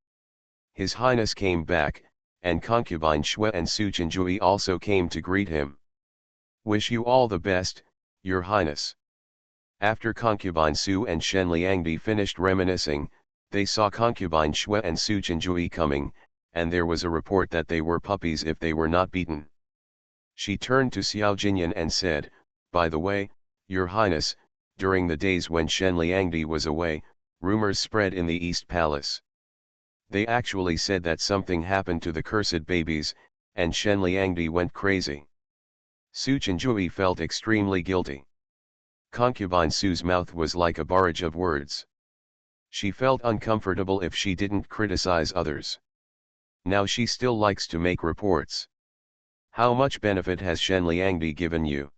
His Highness came back, and Concubine Shue and Su Chenjui also came to greet him. Wish you all the best, Your Highness. After Concubine Su and Shen Liangdi finished reminiscing, they saw Concubine Shue and Su Chenjui coming, and there was a report that they were puppies if they were not beaten. She turned to Xiao Jinyan and said, By the way, Your Highness, during the days when Shen Liangdi was away, rumors spread in the East Palace. They actually said that something happened to the cursed babies, and Shen Liangdi went crazy. Su Chenjui felt extremely guilty. Concubine Su's mouth was like a barrage of words. She felt uncomfortable if she didn't criticize others. Now she still likes to make reports. How much benefit has Shen Liangdi given you?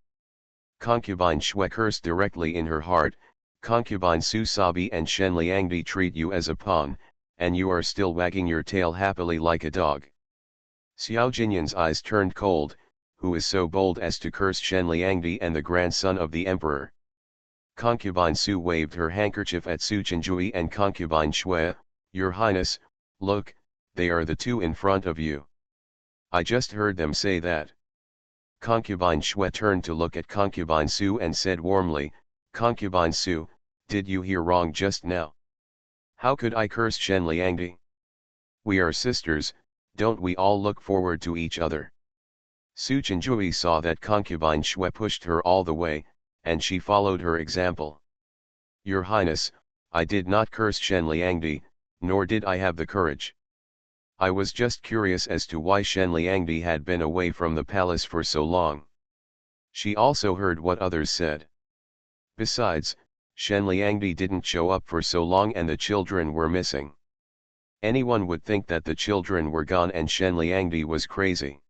Concubine Shue cursed directly in her heart. Concubine Su Sabi and Shen Liangdi treat you as a pawn, and you are still wagging your tail happily like a dog. Xiao Jinyan's eyes turned cold. Who is so bold as to curse Shen Liangdi and the grandson of the emperor? Concubine Su waved her handkerchief at Su Chenjui and Concubine Shue. Your Highness, look, they are the 2 in front of you. I just heard them say that. Concubine Shue turned to look at Concubine Su and said warmly, Concubine Su, did you hear wrong just now? How could I curse Shen Liangdi? We are sisters, don't we all look forward to each other? Su Chenjui saw that Concubine Shue pushed her all the way, and she followed her example. Your Highness, I did not curse Shen Liangdi, nor did I have the courage. I was just curious as to why Shen Liangdi had been away from the palace for so long. She also heard what others said. Besides, Shen Liangdi didn't show up for so long and the children were missing. Anyone would think that the children were gone and Shen Liangdi was crazy.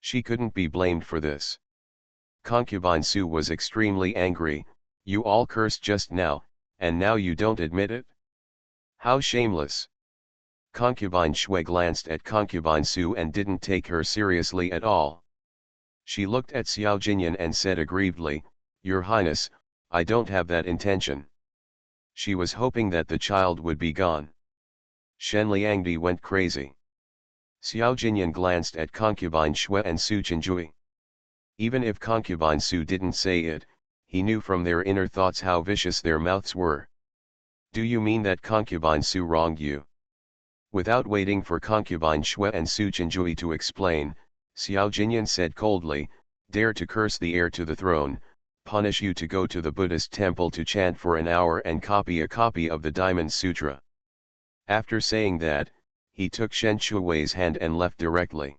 She couldn't be blamed for this. Concubine Su was extremely angry. You all cursed just now, and now you don't admit it? How shameless. Concubine Shui glanced at Concubine Su and didn't take her seriously at all. She looked at Xiao Jinyan and said aggrievedly, Your Highness, I don't have that intention. She was hoping that the child would be gone. Shen Liangdi went crazy. Xiao Jinyan glanced at Concubine Shui and Su Chenjui. Even if Concubine Su didn't say it, he knew from their inner thoughts how vicious their mouths were. Do you mean that Concubine Su wronged you? Without waiting for Concubine Shui and Su Chenjui to explain, Xiao Jinyan said coldly, Dare to curse the heir to the throne, punish you to go to the Buddhist temple to chant for an hour and copy a copy of the Diamond Sutra. After saying that, he took Shen Shui's hand and left directly.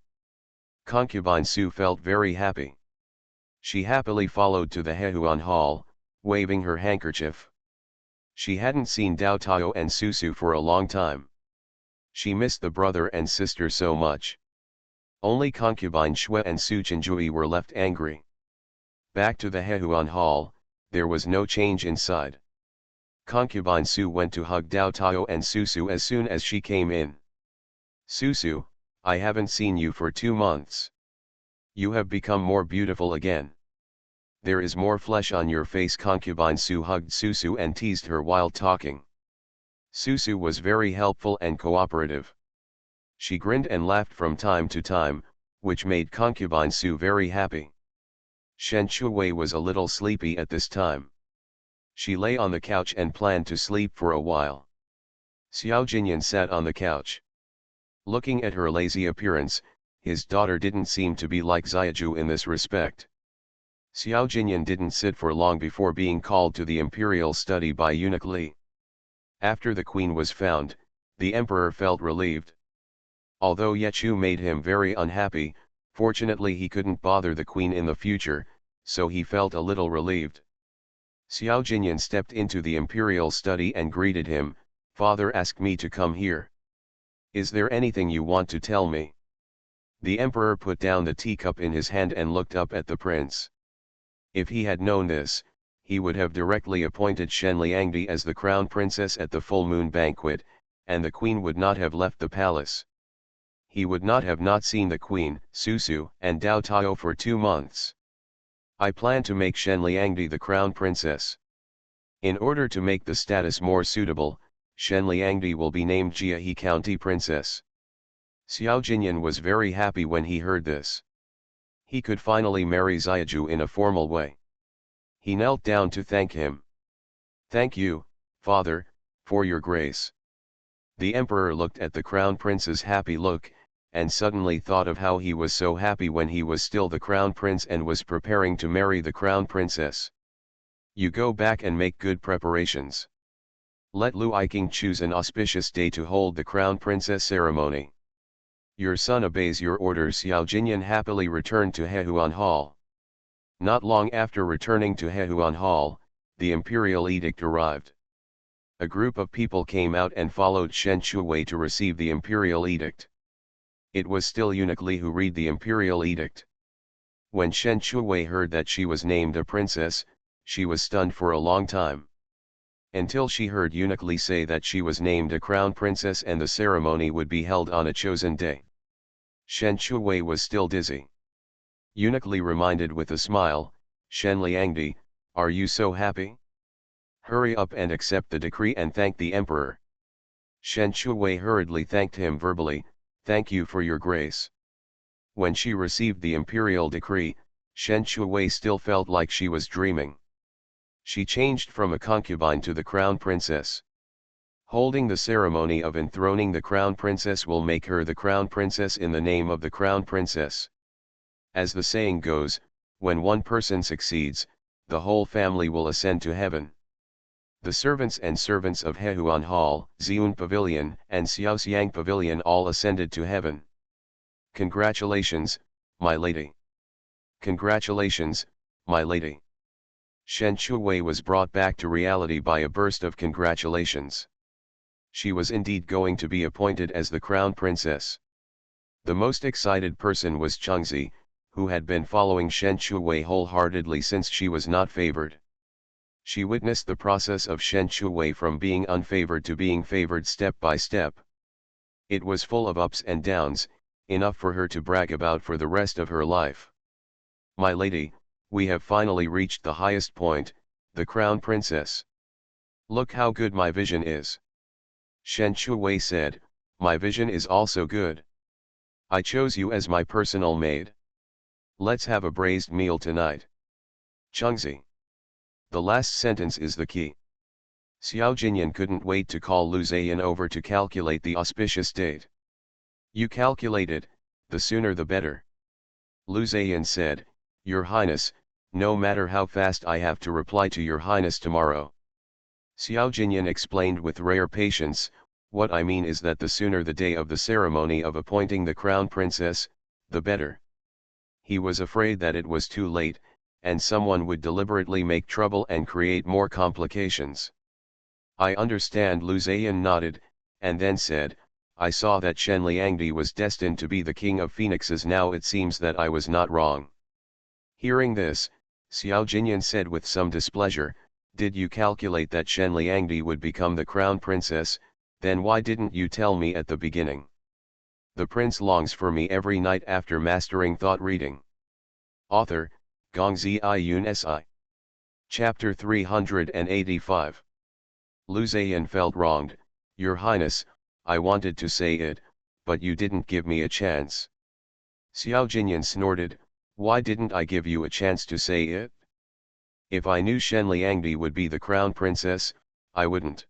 Concubine Su felt very happy. She happily followed to the Hehuan Hall, waving her handkerchief. She hadn't seen Dao Tao and Susu for a long time. She missed the brother and sister so much. Only Concubine Shui and Su Chenjui were left angry. Back to the Hehuan Hall, there was no change inside. Concubine Su went to hug Dao Tao and Susu as soon as she came in. Susu, I haven't seen you for 2 months. You have become more beautiful again. There is more flesh on your face. Concubine Su hugged Susu and teased her while talking. Susu was very helpful and cooperative. She grinned and laughed from time to time, which made Concubine Su very happy. Shen Shui was a little sleepy at this time. She lay on the couch and planned to sleep for a while. Xiao Jinyan sat on the couch. Looking at her lazy appearance, his daughter didn't seem to be like Xiaju in this respect. Xiao Jinyan didn't sit for long before being called to the imperial study by eunuch Li. After the queen was found, the emperor felt relieved. Although Yechu made him very unhappy, fortunately he couldn't bother the queen in the future, so he felt a little relieved. Xiao Jinyan stepped into the imperial study and greeted him, Father asked me to come here. Is there anything you want to tell me? The emperor put down the teacup in his hand and looked up at the prince. If he had known this, he would have directly appointed Shen Liangdi as the crown princess at the full moon banquet, and the queen would not have left the palace. He would not have not seen the queen, Susu, and Dao Tao for 2 months. I plan to make Shen Liangdi the crown princess. In order to make the status more suitable, Shen Liangdi will be named Jiahe County Princess. Xiao Jinyan was very happy when he heard this. He could finally marry Xiaju in a formal way. He knelt down to thank him. Thank you, Father, for your grace. The emperor looked at the crown prince's happy look, and suddenly thought of how he was so happy when he was still the crown prince and was preparing to marry the crown princess. You go back and make good preparations. Let Lu Iking choose an auspicious day to hold the crown princess ceremony. Your son obeys your orders. Xiao Jinyan happily returned to Hehuan Hall. Not long after returning to Hehuan Hall, the imperial edict arrived. A group of people came out and followed Shen Shui to receive the imperial edict. It was still eunuch Li who read the imperial edict. When Shen Shui heard that she was named a princess, she was stunned for a long time. Until she heard eunuch Li say that she was named a crown princess and the ceremony would be held on a chosen day. Shen Shui was still dizzy. Eunuch Li reminded with a smile, Shen Liangdi, are you so happy? Hurry up and accept the decree and thank the emperor. Shen Shui hurriedly thanked him verbally, thank you for your grace. When she received the imperial decree, Shen Shui still felt like she was dreaming. She changed from a concubine to the crown princess. Holding the ceremony of enthroning the crown princess will make her the crown princess in the name of the crown princess. As the saying goes, when one person succeeds, the whole family will ascend to heaven. The servants of Hehuan Hall, Xiun Pavilion, and Xiaoxiang Pavilion all ascended to heaven. Congratulations, my lady. Congratulations, my lady. Shen Shuwei was brought back to reality by a burst of congratulations. She was indeed going to be appointed as the crown princess. The most excited person was Chengzi, who had been following Shen Shuwei wholeheartedly since she was not favored. She witnessed the process of Shen Shuwei from being unfavored to being favored step by step. It was full of ups and downs, enough for her to brag about for the rest of her life. My lady, we have finally reached the highest point, the crown princess. Look how good my vision is. Shen Shuwei said, my vision is also good. I chose you as my personal maid. Let's have a braised meal tonight. Chengzi. The last sentence is the key. Xiao Jinyan couldn't wait to call Lu Zaiyan over to calculate the auspicious date. You calculate it, the sooner the better. Lu Zaiyan said, Your Highness, no matter how fast I have to reply to Your Highness tomorrow. Xiao Jinyan explained with rare patience, what I mean is that the sooner the day of the ceremony of appointing the crown princess, the better. He was afraid that it was too late, and someone would deliberately make trouble and create more complications. I understand. Lu Zaiyan nodded, and then said, I saw that Shen Liangdi was destined to be the king of phoenixes. Now it seems that I was not wrong. Hearing this, Xiao Jinyan said with some displeasure, did you calculate that Shen Liangdi would become the crown princess? Then why didn't you tell me at the beginning? The prince longs for me every night after mastering thought reading. Author, Gongzi Yun Si. Chapter 385. Lu Zaiyan felt wronged. Your Highness, I wanted to say it, but you didn't give me a chance. Xiao Jinyan snorted, why didn't I give you a chance to say it? If I knew Shen Liangdi would be the crown princess, I wouldn't.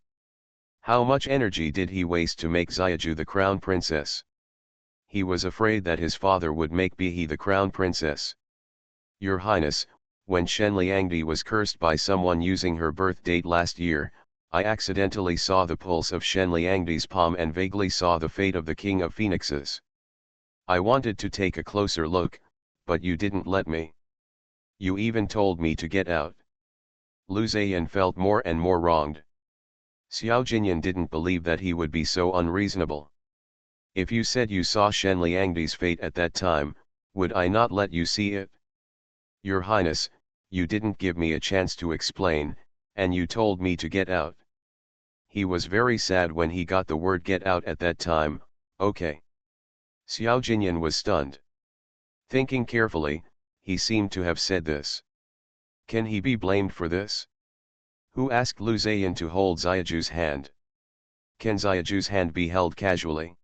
How much energy did he waste to make Xiaju the crown princess? He was afraid that his father would make Bihe the crown princess. Your Highness, when Shen Liangdi was cursed by someone using her birth date last year, I accidentally saw the pulse of Shen Liangdi's palm and vaguely saw the fate of the king of phoenixes. I wanted to take a closer look, but you didn't let me. You even told me to get out. Lu Zaiyan felt more and more wronged. Xiao Jinyan didn't believe that he would be so unreasonable. If you said you saw Shen Liangdi's fate at that time, would I not let you see it? Your Highness, you didn't give me a chance to explain, and you told me to get out. He was very sad when he got the word get out at that time. Okay. Xiao Jinyan was stunned. Thinking carefully, he seemed to have said this. Can he be blamed for this? Who asked Lu Zaiyan to hold Xiaju's hand? Can Xiaju's hand be held casually?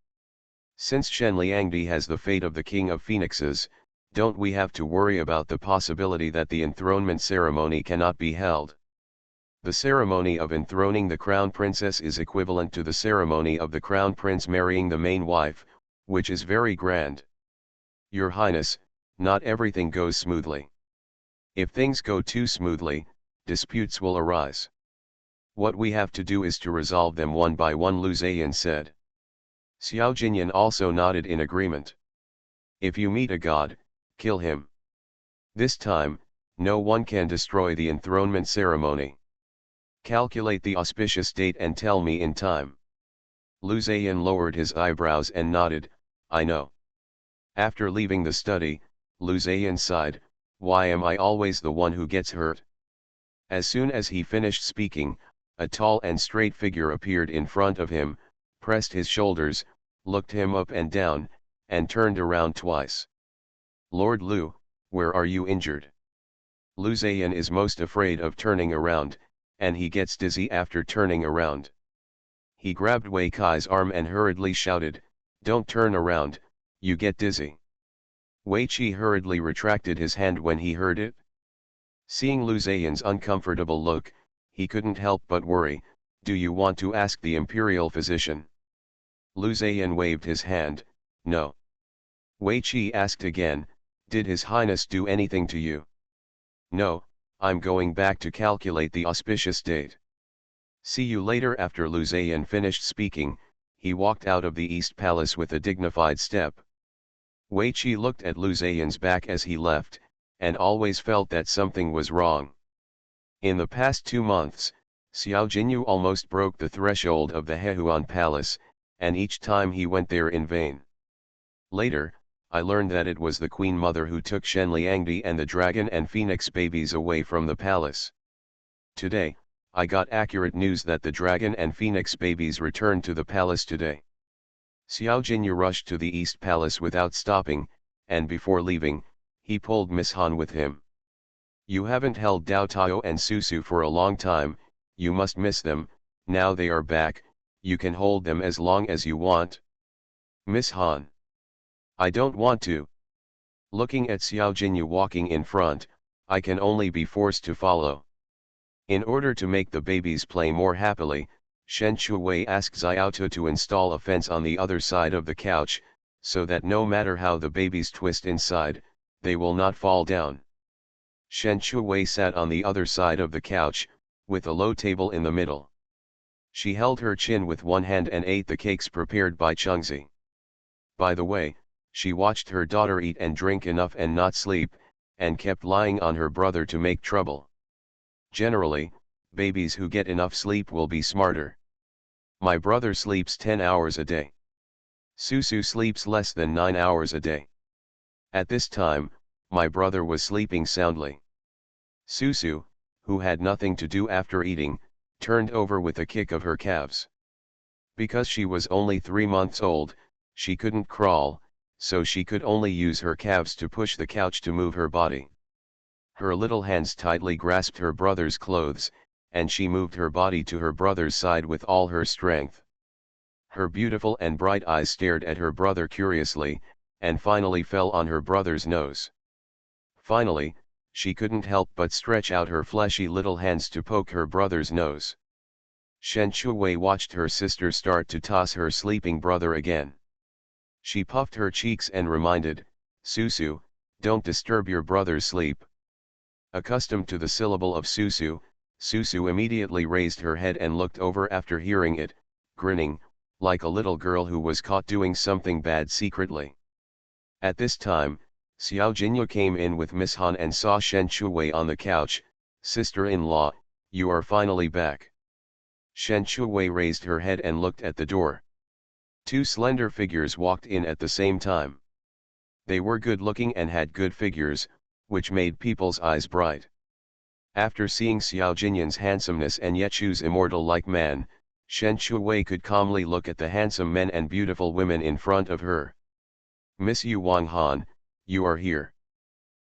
Since Shen Liangdi has the fate of the king of phoenixes, don't we have to worry about the possibility that the enthronement ceremony cannot be held? The ceremony of enthroning the crown princess is equivalent to the ceremony of the crown prince marrying the main wife, which is very grand. Your Highness, not everything goes smoothly. If things go too smoothly, disputes will arise. What we have to do is to resolve them one by one, Lu Zaiyan said. Xiao Jinyan also nodded in agreement. If you meet a god, kill him. This time, no one can destroy the enthronement ceremony. Calculate the auspicious date and tell me in time. Lu Zaiyan lowered his eyebrows and nodded, I know. After leaving the study, Lu Zaiyan sighed, why am I always the one who gets hurt? As soon as he finished speaking, a tall and straight figure appeared in front of him, pressed his shoulders, looked him up and down, and turned around twice. Lord Lu, where are you injured? Lu Zaiyan is most afraid of turning around, and he gets dizzy after turning around. He grabbed Wei Kai's arm and hurriedly shouted, don't turn around, you get dizzy. Wei Qi hurriedly retracted his hand when he heard it. Seeing Lu Zaiyan's uncomfortable look, he couldn't help but worry, do you want to ask the imperial physician? Lu Zaiyan waved his hand, no. Wei Qi asked again, did His Highness do anything to you? No, I'm going back to calculate the auspicious date. See you later. After Lu Zheyan finished speaking, he walked out of the East Palace with a dignified step. Wei Qi looked at Lu Zheyan's back as he left, and always felt that something was wrong. In the past 2 months, Xiao Jinyu almost broke the threshold of the Hehuan Palace, and each time he went there in vain. Later, I learned that it was the Queen Mother who took Shen Liangdi and the dragon and phoenix babies away from the palace. Today, I got accurate news that the dragon and phoenix babies returned to the palace today. Xiao Jinyu rushed to the East Palace without stopping, and before leaving, he pulled Miss Han with him. You haven't held Dao Tao and Susu for a long time, you must miss them. Now they are back, you can hold them as long as you want. Miss Han. I don't want to. Looking at Xiao Jinyu walking in front, I can only be forced to follow. In order to make the babies play more happily, Shen Shuwei asked Xiaotu to install a fence on the other side of the couch, so that no matter how the babies twist inside, they will not fall down. Shen Shuwei sat on the other side of the couch, with a low table in the middle. She held her chin with one hand and ate the cakes prepared by Chengzi. By the way, she watched her daughter eat and drink enough and not sleep, and kept lying on her brother to make trouble. Generally, babies who get enough sleep will be smarter. My brother sleeps 10 hours a day. Susu sleeps less than 9 hours a day. At this time, my brother was sleeping soundly. Susu, who had nothing to do after eating, turned over with a kick of her calves. Because she was only 3 months old, she couldn't crawl, so she could only use her calves to push the couch to move her body. Her little hands tightly grasped her brother's clothes, and she moved her body to her brother's side with all her strength. Her beautiful and bright eyes stared at her brother curiously, and finally fell on her brother's nose. Finally, she couldn't help but stretch out her fleshy little hands to poke her brother's nose. Shen Shuwei watched her sister start to toss her sleeping brother again. She puffed her cheeks and reminded, Susu, don't disturb your brother's sleep. Accustomed to the syllable of Susu, Susu immediately raised her head and looked over after hearing it, grinning, like a little girl who was caught doing something bad secretly. At this time, Xiao Jinyu came in with Miss Han and saw Shen Shuwei on the couch. Sister-in-law, you are finally back. Shen Shuwei raised her head and looked at the door. 2 slender figures walked in at the same time. They were good-looking and had good figures, which made people's eyes bright. After seeing Xiao Jinyu's handsomeness and Yechu's immortal-like man, Shen Shuwei could calmly look at the handsome men and beautiful women in front of her. Miss Yu Wang Han, you are here.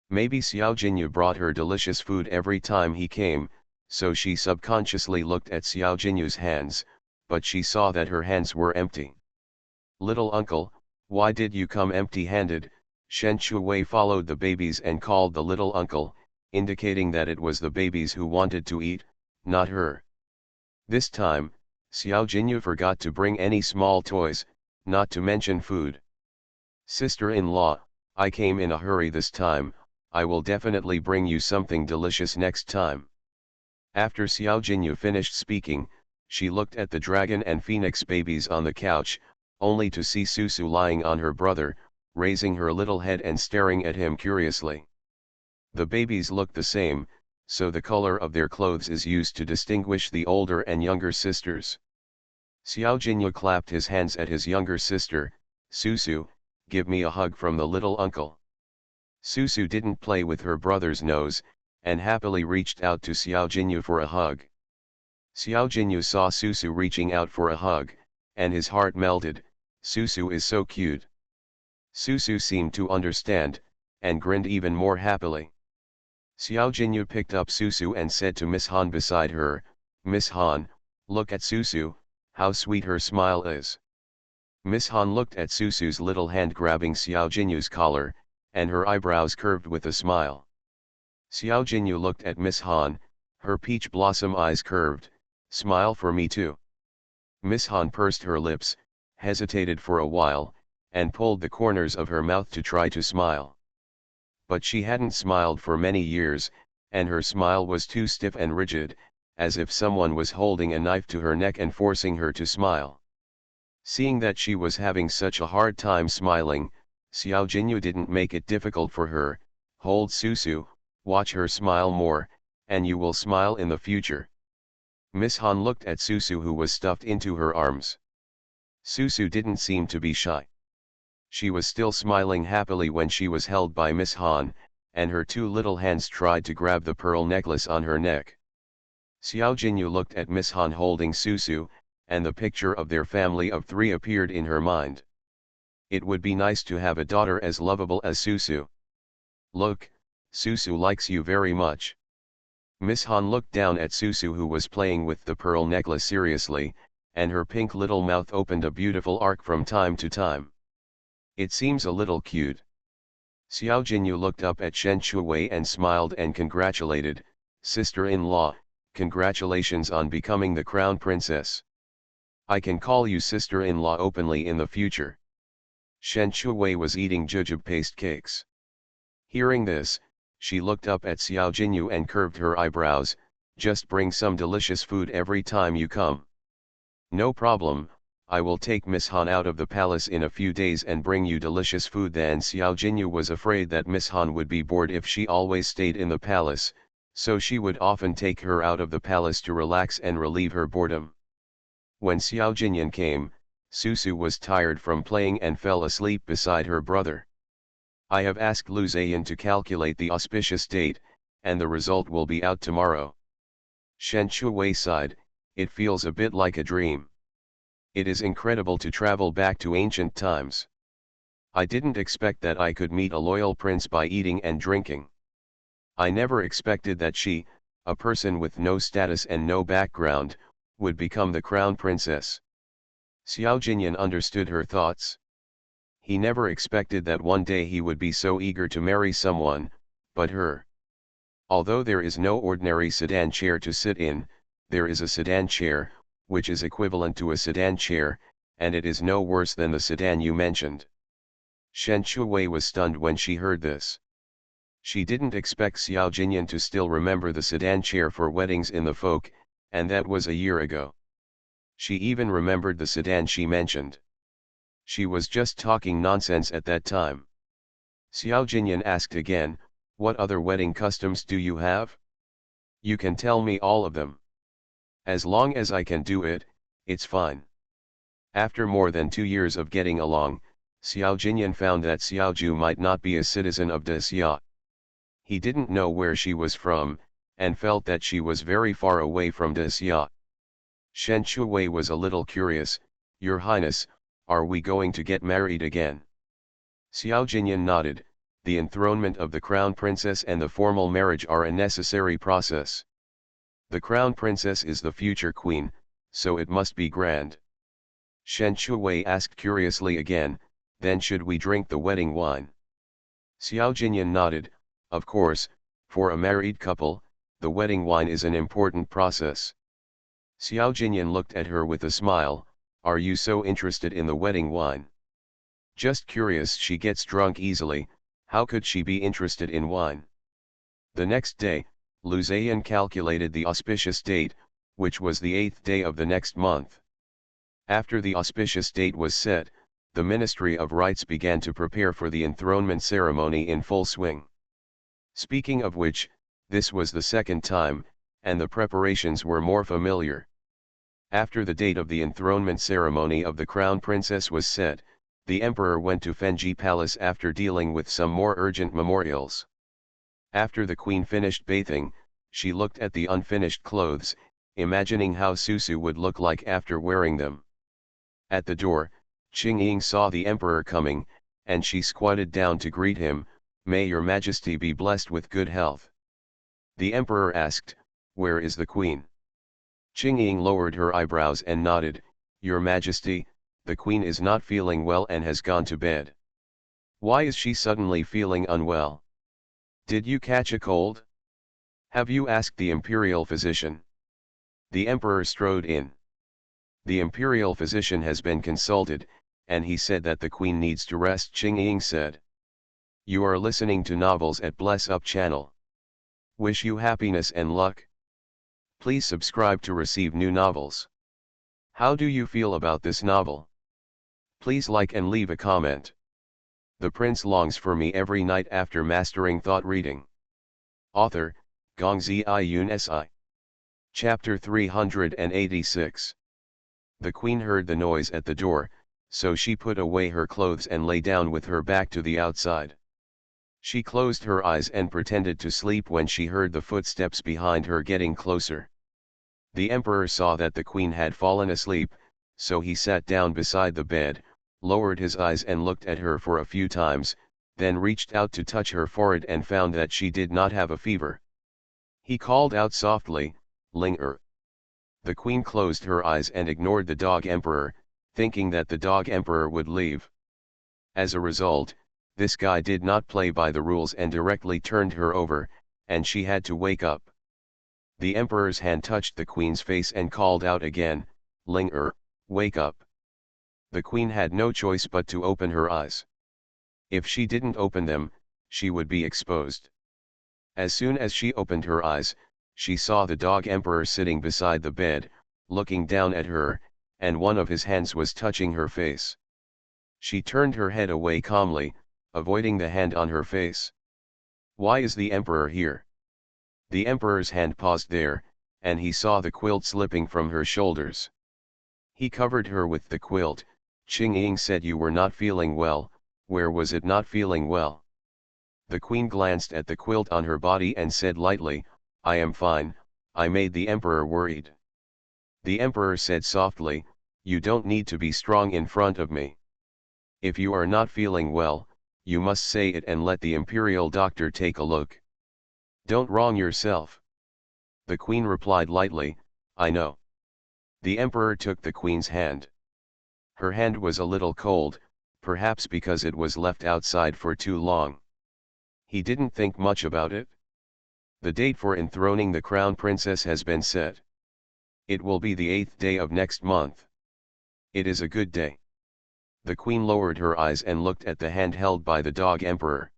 Maybe Xiao Jinyu brought her delicious food every time he came, so she subconsciously looked at Xiao Jinyu's hands, but she saw that her hands were empty. Little uncle, why did you come empty-handed? Shen Shuwei followed the babies and called the little uncle, indicating that it was the babies who wanted to eat, not her. This time, Xiao Jinyu forgot to bring any small toys, not to mention food. Sister-in-law, I came in a hurry this time, I will definitely bring you something delicious next time. After Xiao Jinyu finished speaking, she looked at the dragon and phoenix babies on the couch, only to see Susu lying on her brother, raising her little head and staring at him curiously. The babies look the same, so the color of their clothes is used to distinguish the older and younger sisters. Xiao Jinyu clapped his hands at his younger sister. Susu, give me a hug from the little uncle. Susu didn't play with her brother's nose, and happily reached out to Xiao Jinyu for a hug. Xiao Jinyu saw Susu reaching out for a hug, and his heart melted. Susu is so cute. Susu seemed to understand, and grinned even more happily. Xiao Jinyu picked up Susu and said to Miss Han beside her, Miss Han, look at Susu, how sweet her smile is. Miss Han looked at Susu's little hand grabbing Xiao Jinyu's collar, and her eyebrows curved with a smile. Xiao Jinyu looked at Miss Han, her peach blossom eyes curved, smile for me too. Miss Han pursed her lips, hesitated for a while, and pulled the corners of her mouth to try to smile. But she hadn't smiled for many years, and her smile was too stiff and rigid, as if someone was holding a knife to her neck and forcing her to smile. Seeing that she was having such a hard time smiling, Xiao Jinyu didn't make it difficult for her. Hold Susu, watch her smile more, and you will smile in the future. Miss Han looked at Susu, who was stuffed into her arms. Susu didn't seem to be shy. She was still smiling happily when she was held by Miss Han, and her two little hands tried to grab the pearl necklace on her neck. Xiao Jinyu looked at Miss Han holding Susu, and the picture of their family of 3 appeared in her mind. It would be nice to have a daughter as lovable as Susu. Look, Susu likes you very much. Miss Han looked down at Susu, who was playing with the pearl necklace seriously, and her pink little mouth opened a beautiful arc from time to time. It seems a little cute. Xiao Jinyu looked up at Shen Shuwei and smiled and congratulated, sister-in-law, congratulations on becoming the crown princess. I can call you sister-in-law openly in the future. Shen Shuwei was eating jujube paste cakes. Hearing this, she looked up at Xiao Jinyu and curved her eyebrows. Just bring some delicious food every time you come. No problem, I will take Miss Han out of the palace in a few days and bring you delicious food. Then Xiao Jinyu was afraid that Miss Han would be bored if she always stayed in the palace, so she would often take her out of the palace to relax and relieve her boredom. When Xiao Jinyan came, Susu was tired from playing and fell asleep beside her brother. I have asked Lu Zayan to calculate the auspicious date, and the result will be out tomorrow. Shen Shuwei sighed, it feels a bit like a dream. It is incredible to travel back to ancient times. I didn't expect that I could meet a loyal prince by eating and drinking. I never expected that she, a person with no status and no background, would become the crown princess. Xiao Jinyan understood her thoughts. He never expected that one day he would be so eager to marry someone, but her. Although there is no ordinary sedan chair to sit in, there is a sedan chair, which is equivalent to a sedan chair, and it is no worse than the sedan you mentioned. Shen Shuwei was stunned when she heard this. She didn't expect Xiao Jinyan to still remember the sedan chair for weddings in the folk, and that was a year ago. She even remembered the sedan she mentioned. She was just talking nonsense at that time. Xiao Jinyan asked again, what other wedding customs do you have? You can tell me all of them. As long as I can do it, it's fine. After more than 2 years of getting along, Xiao Jinyan found that Xiaoju might not be a citizen of Xia. He didn't know where she was from, and felt that she was very far away from Xia. Shen Shuwei was a little curious, Your Highness, are we going to get married again? Xiao Jinyan nodded, the enthronement of the crown princess and the formal marriage are a necessary process. The crown princess is the future queen, so it must be grand. Shen Shuwei asked curiously again, then should we drink the wedding wine? Xiao Jinyan nodded, of course, for a married couple, the wedding wine is an important process. Xiao Jinyan looked at her with a smile, are you so interested in the wedding wine? Just curious, she gets drunk easily, how could she be interested in wine? The next day, Lu Zayan calculated the auspicious date, which was the 8th day of the next month. After the auspicious date was set, the Ministry of Rites began to prepare for the enthronement ceremony in full swing. Speaking of which, this was the second time, and the preparations were more familiar. After the date of the enthronement ceremony of the crown princess was set, the emperor went to Fenji Palace after dealing with some more urgent memorials. After the queen finished bathing, she looked at the unfinished clothes, imagining how Susu would look like after wearing them. At the door, Qing Ying saw the emperor coming, and she squatted down to greet him, May your majesty be blessed with good health. The emperor asked, where is the queen? Qing Ying lowered her eyebrows and nodded, Your Majesty, the queen is not feeling well and has gone to bed. Why is she suddenly feeling unwell? Did you catch a cold? Have you asked the imperial physician? The emperor strode in. The imperial physician has been consulted, and he said that the queen needs to rest, Qing Ying said. You are listening to novels at Bless Up channel. Wish you happiness and luck. Please subscribe to receive new novels. How do you feel about this novel? Please like and leave a comment. The prince longs for me every night after mastering thought reading. Author, Gongzi Iyun Si. Chapter 386. The queen heard the noise at the door, so she put away her clothes and lay down with her back to the outside. She closed her eyes and pretended to sleep when she heard the footsteps behind her getting closer. The emperor saw that the queen had fallen asleep, so he sat down beside the bed, lowered his eyes and looked at her for a few times, then reached out to touch her forehead and found that she did not have a fever. He called out softly, "Ling-er." The queen closed her eyes and ignored the dog emperor, thinking that the dog emperor would leave. As a result, this guy did not play by the rules and directly turned her over, and she had to wake up. The emperor's hand touched the queen's face and called out again, "Ling-er, wake up." The queen had no choice but to open her eyes. If she didn't open them, she would be exposed. As soon as she opened her eyes, she saw the dog emperor sitting beside the bed, looking down at her, and one of his hands was touching her face. She turned her head away calmly, avoiding the hand on her face. "Why is the emperor here?" The emperor's hand paused there, and he saw the quilt slipping from her shoulders. He covered her with the quilt. Qing Ying said, "You were not feeling well. Where was it not feeling well?" The queen glanced at the quilt on her body and said lightly, "I am fine." I made the emperor worried. The emperor said softly, "You don't need to be strong in front of me. If you are not feeling well, you must say it and let the imperial doctor take a look. Don't wrong yourself." The queen replied lightly, "I know." The emperor took the queen's hand. Her hand was a little cold, perhaps because it was left outside for too long. He didn't think much about it. The date for enthroning the crown princess has been set. It will be the 8th day of next month. It is a good day. The queen lowered her eyes and looked at the hand held by the dog emperor.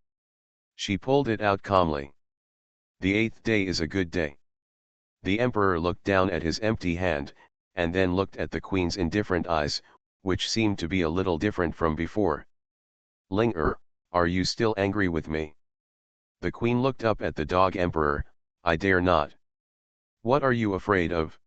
She pulled it out calmly. "The 8th day is a good day." The emperor looked down at his empty hand, and then looked at the queen's indifferent eyes, which seemed to be a little different from before. "Ling-er, are you still angry with me?" The queen looked up at the dog emperor. "I dare not." "What are you afraid of?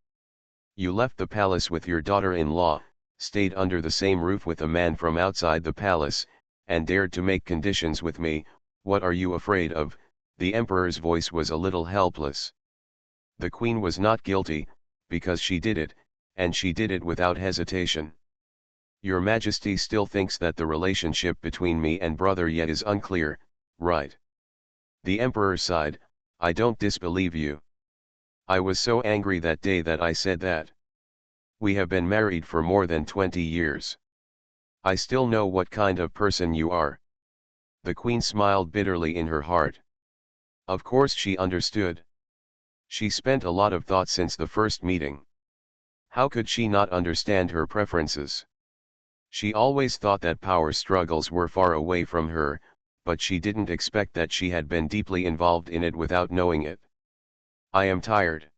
You left the palace with your daughter-in-law, stayed under the same roof with a man from outside the palace, and dared to make conditions with me. What are you afraid of?" The emperor's voice was a little helpless. The queen was not guilty, because she did it, and she did it without hesitation. "Your Majesty still thinks that the relationship between me and Brother Yet is unclear, right?" The emperor sighed, "I don't disbelieve you. I was so angry that day that I said that. We have been married for more than 20 years. I still know what kind of person you are." The queen smiled bitterly in her heart. Of course she understood. She spent a lot of thought since the first meeting. How could she not understand her preferences? She always thought that power struggles were far away from her, but she didn't expect that she had been deeply involved in it without knowing it. "I am tired.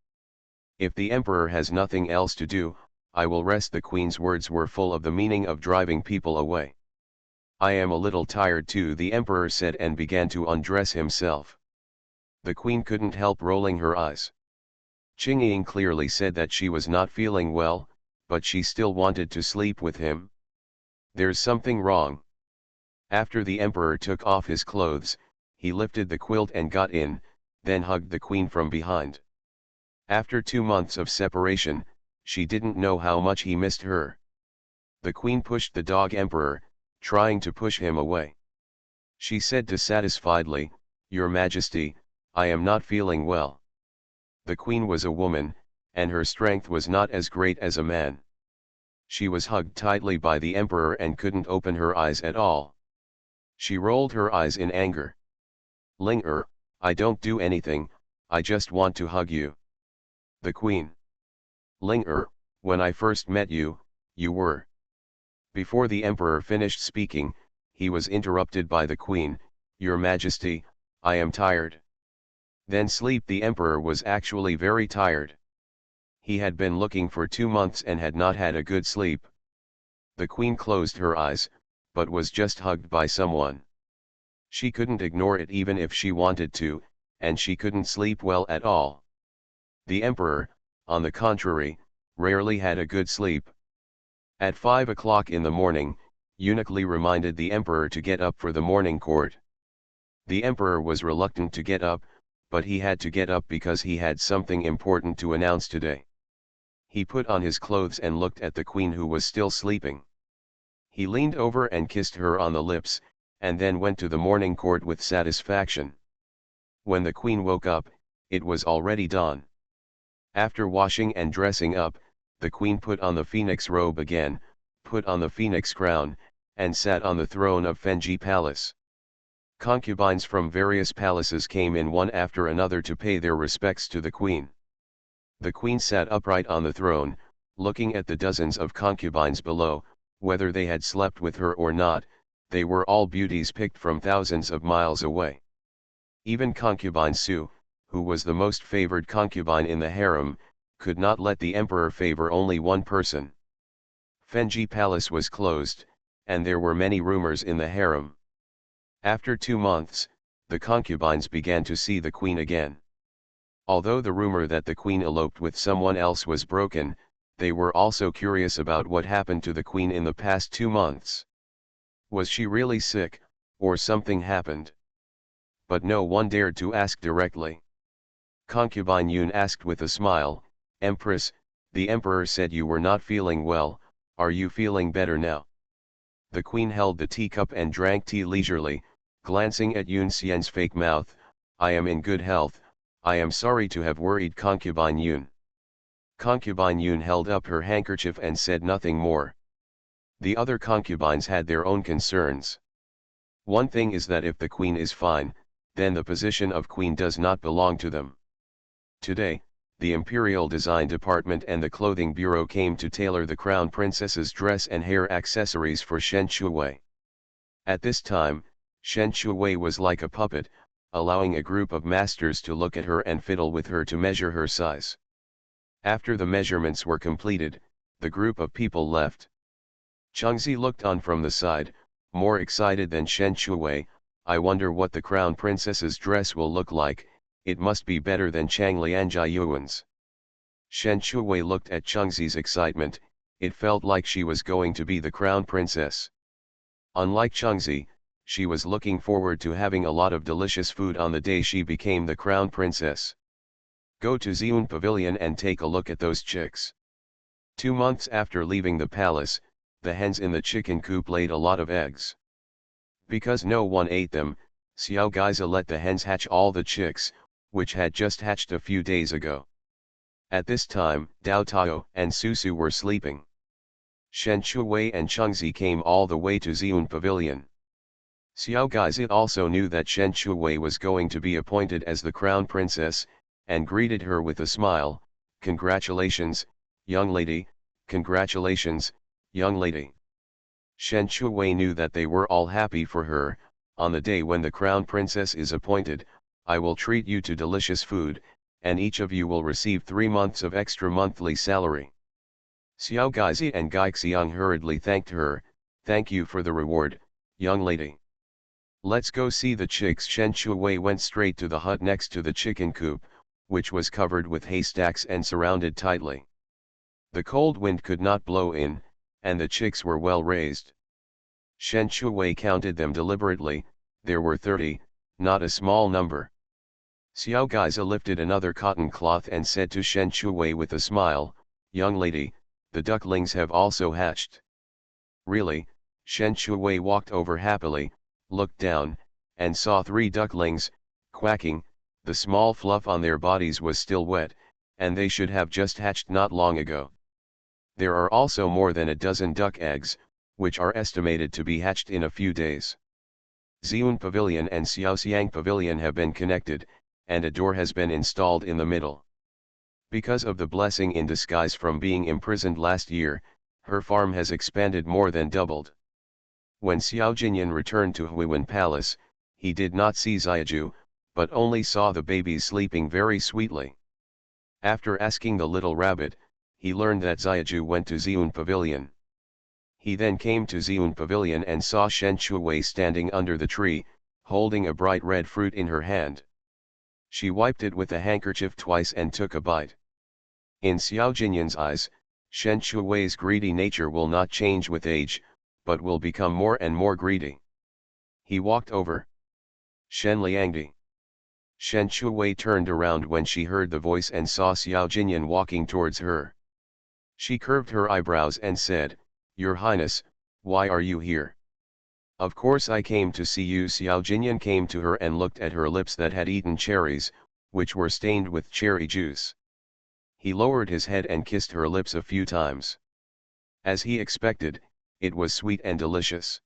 If the emperor has nothing else to do, I will rest." The queen's words were full of the meaning of driving people away. "I am a little tired too," the emperor said, and began to undress himself. The queen couldn't help rolling her eyes. Qing Ying clearly said that she was not feeling well, but she still wanted to sleep with him. There's something wrong. After the emperor took off his clothes, he lifted the quilt and got in, then hugged the queen from behind. After 2 months of separation, she didn't know how much he missed her. The queen pushed the dog emperor, trying to push him away. She said dissatisfiedly, "Your Majesty, I am not feeling well." The queen was a woman, and her strength was not as great as a man. She was hugged tightly by the emperor and couldn't open her eyes at all. She rolled her eyes in anger. "Ling-er, I don't do anything, I just want to hug you." The queen. "Ling-er, when I first met you, you were..." Before the emperor finished speaking, he was interrupted by the queen, "Your Majesty, I am tired." Then sleep. The emperor was actually very tired. He had been looking for 2 months and had not had a good sleep. The queen closed her eyes, but was just hugged by someone. She couldn't ignore it even if she wanted to, and she couldn't sleep well at all. The emperor, on the contrary, rarely had a good sleep. At 5 o'clock in the morning, Eunuch Li reminded the emperor to get up for the morning court. The emperor was reluctant to get up, but he had to get up because he had something important to announce today. He put on his clothes and looked at the queen who was still sleeping. He leaned over and kissed her on the lips, and then went to the morning court with satisfaction. When the queen woke up, it was already dawn. After washing and dressing up, the queen put on the phoenix robe again, put on the phoenix crown, and sat on the throne of Fenji Palace. Concubines from various palaces came in one after another to pay their respects to the queen. The queen sat upright on the throne, looking at the dozens of concubines below. Whether they had slept with her or not, they were all beauties picked from thousands of miles away. Even concubine Su, who was the most favored concubine in the harem, could not let the emperor favor only one person. Fenji Palace was closed, and there were many rumors in the harem. After 2 months, the concubines began to see the queen again. Although the rumor that the queen eloped with someone else was broken, they were also curious about what happened to the queen in the past 2 months. Was she really sick, or something happened? But no one dared to ask directly. Concubine Yun asked with a smile, "Empress, the emperor said you were not feeling well, are you feeling better now?" The queen held the teacup and drank tea leisurely, glancing at Yun Xian's fake mouth. "I am in good health, I am sorry to have worried Concubine Yun." Concubine Yun held up her handkerchief and said nothing more. The other concubines had their own concerns. One thing is that if the queen is fine, then the position of queen does not belong to them. Today, the Imperial Design Department and the Clothing Bureau came to tailor the Crown Princess's dress and hair accessories for Shen Shuwei. At this time, Shen Shuwei was like a puppet, allowing a group of masters to look at her and fiddle with her to measure her size. After the measurements were completed, the group of people left. Chengzi looked on from the side, more excited than Shen Shuwei. "I wonder what the Crown Princess's dress will look like, it must be better than Chang Lianjia Yuan's." Shen Shuwei looked at Chengzi's excitement, it felt like she was going to be the Crown Princess. Unlike Chengzi, she was looking forward to having a lot of delicious food on the day she became the Crown Princess. "Go to Xiun Pavilion and take a look at those chicks." 2 months after leaving the palace, the hens in the chicken coop laid a lot of eggs. Because no one ate them, Xiao Gaiza let the hens hatch all the chicks, which had just hatched a few days ago. At this time, Dao Tao and Susu were sleeping. Shen Shuwei and Chengzi came all the way to Xiun Pavilion. Xiao Gaiza also knew that Shen Shuwei was going to be appointed as the Crown Princess, and greeted her with a smile. "Congratulations, young lady, congratulations, young lady." Shen Shuwei knew that they were all happy for her. "On the day when the Crown Princess is appointed, I will treat you to delicious food, and each of you will receive 3 months of extra monthly salary." Xiao Gaizi and Gai Xiang hurriedly thanked her. "Thank you for the reward, young lady. Let's go see the chicks." Shen Shuwei went straight to the hut next to the chicken coop, which was covered with haystacks and surrounded tightly. The cold wind could not blow in, and the chicks were well raised. Shen Shuwei counted them deliberately, there were 30, not a small number. Xiao Gaiza lifted another cotton cloth and said to Shen Shuwei with a smile, "Young lady, the ducklings have also hatched." "Really?" Shen Shuwei walked over happily, looked down, and saw 3 ducklings, quacking. The small fluff on their bodies was still wet, and they should have just hatched not long ago. There are also more than a dozen duck eggs, which are estimated to be hatched in a few days. Xiun Pavilion and Xiaoxiang Pavilion have been connected, and a door has been installed in the middle. Because of the blessing in disguise from being imprisoned last year, her farm has expanded more than doubled. When Xiao Jinyan returned to Huiwen Palace, he did not see Xiaju, but only saw the babies sleeping very sweetly. After asking the little rabbit, he learned that Xiaju went to Xiun Pavilion. He then came to Xiun Pavilion and saw Shen Shuwei standing under the tree, holding a bright red fruit in her hand. She wiped it with a handkerchief twice and took a bite. In Xiao Jinyan's eyes, Shen Shuwei's greedy nature will not change with age, but will become more and more greedy. He walked over. Shen Liangdi. Shen Shuwei turned around when she heard the voice and saw Xiao Jinyan walking towards her. She curved her eyebrows and said, "Your Highness, why are you here?" "Of course I came to see you." Xiao Jinyan came to her and looked at her lips that had eaten cherries, which were stained with cherry juice. He lowered his head and kissed her lips a few times. As he expected, it was sweet and delicious.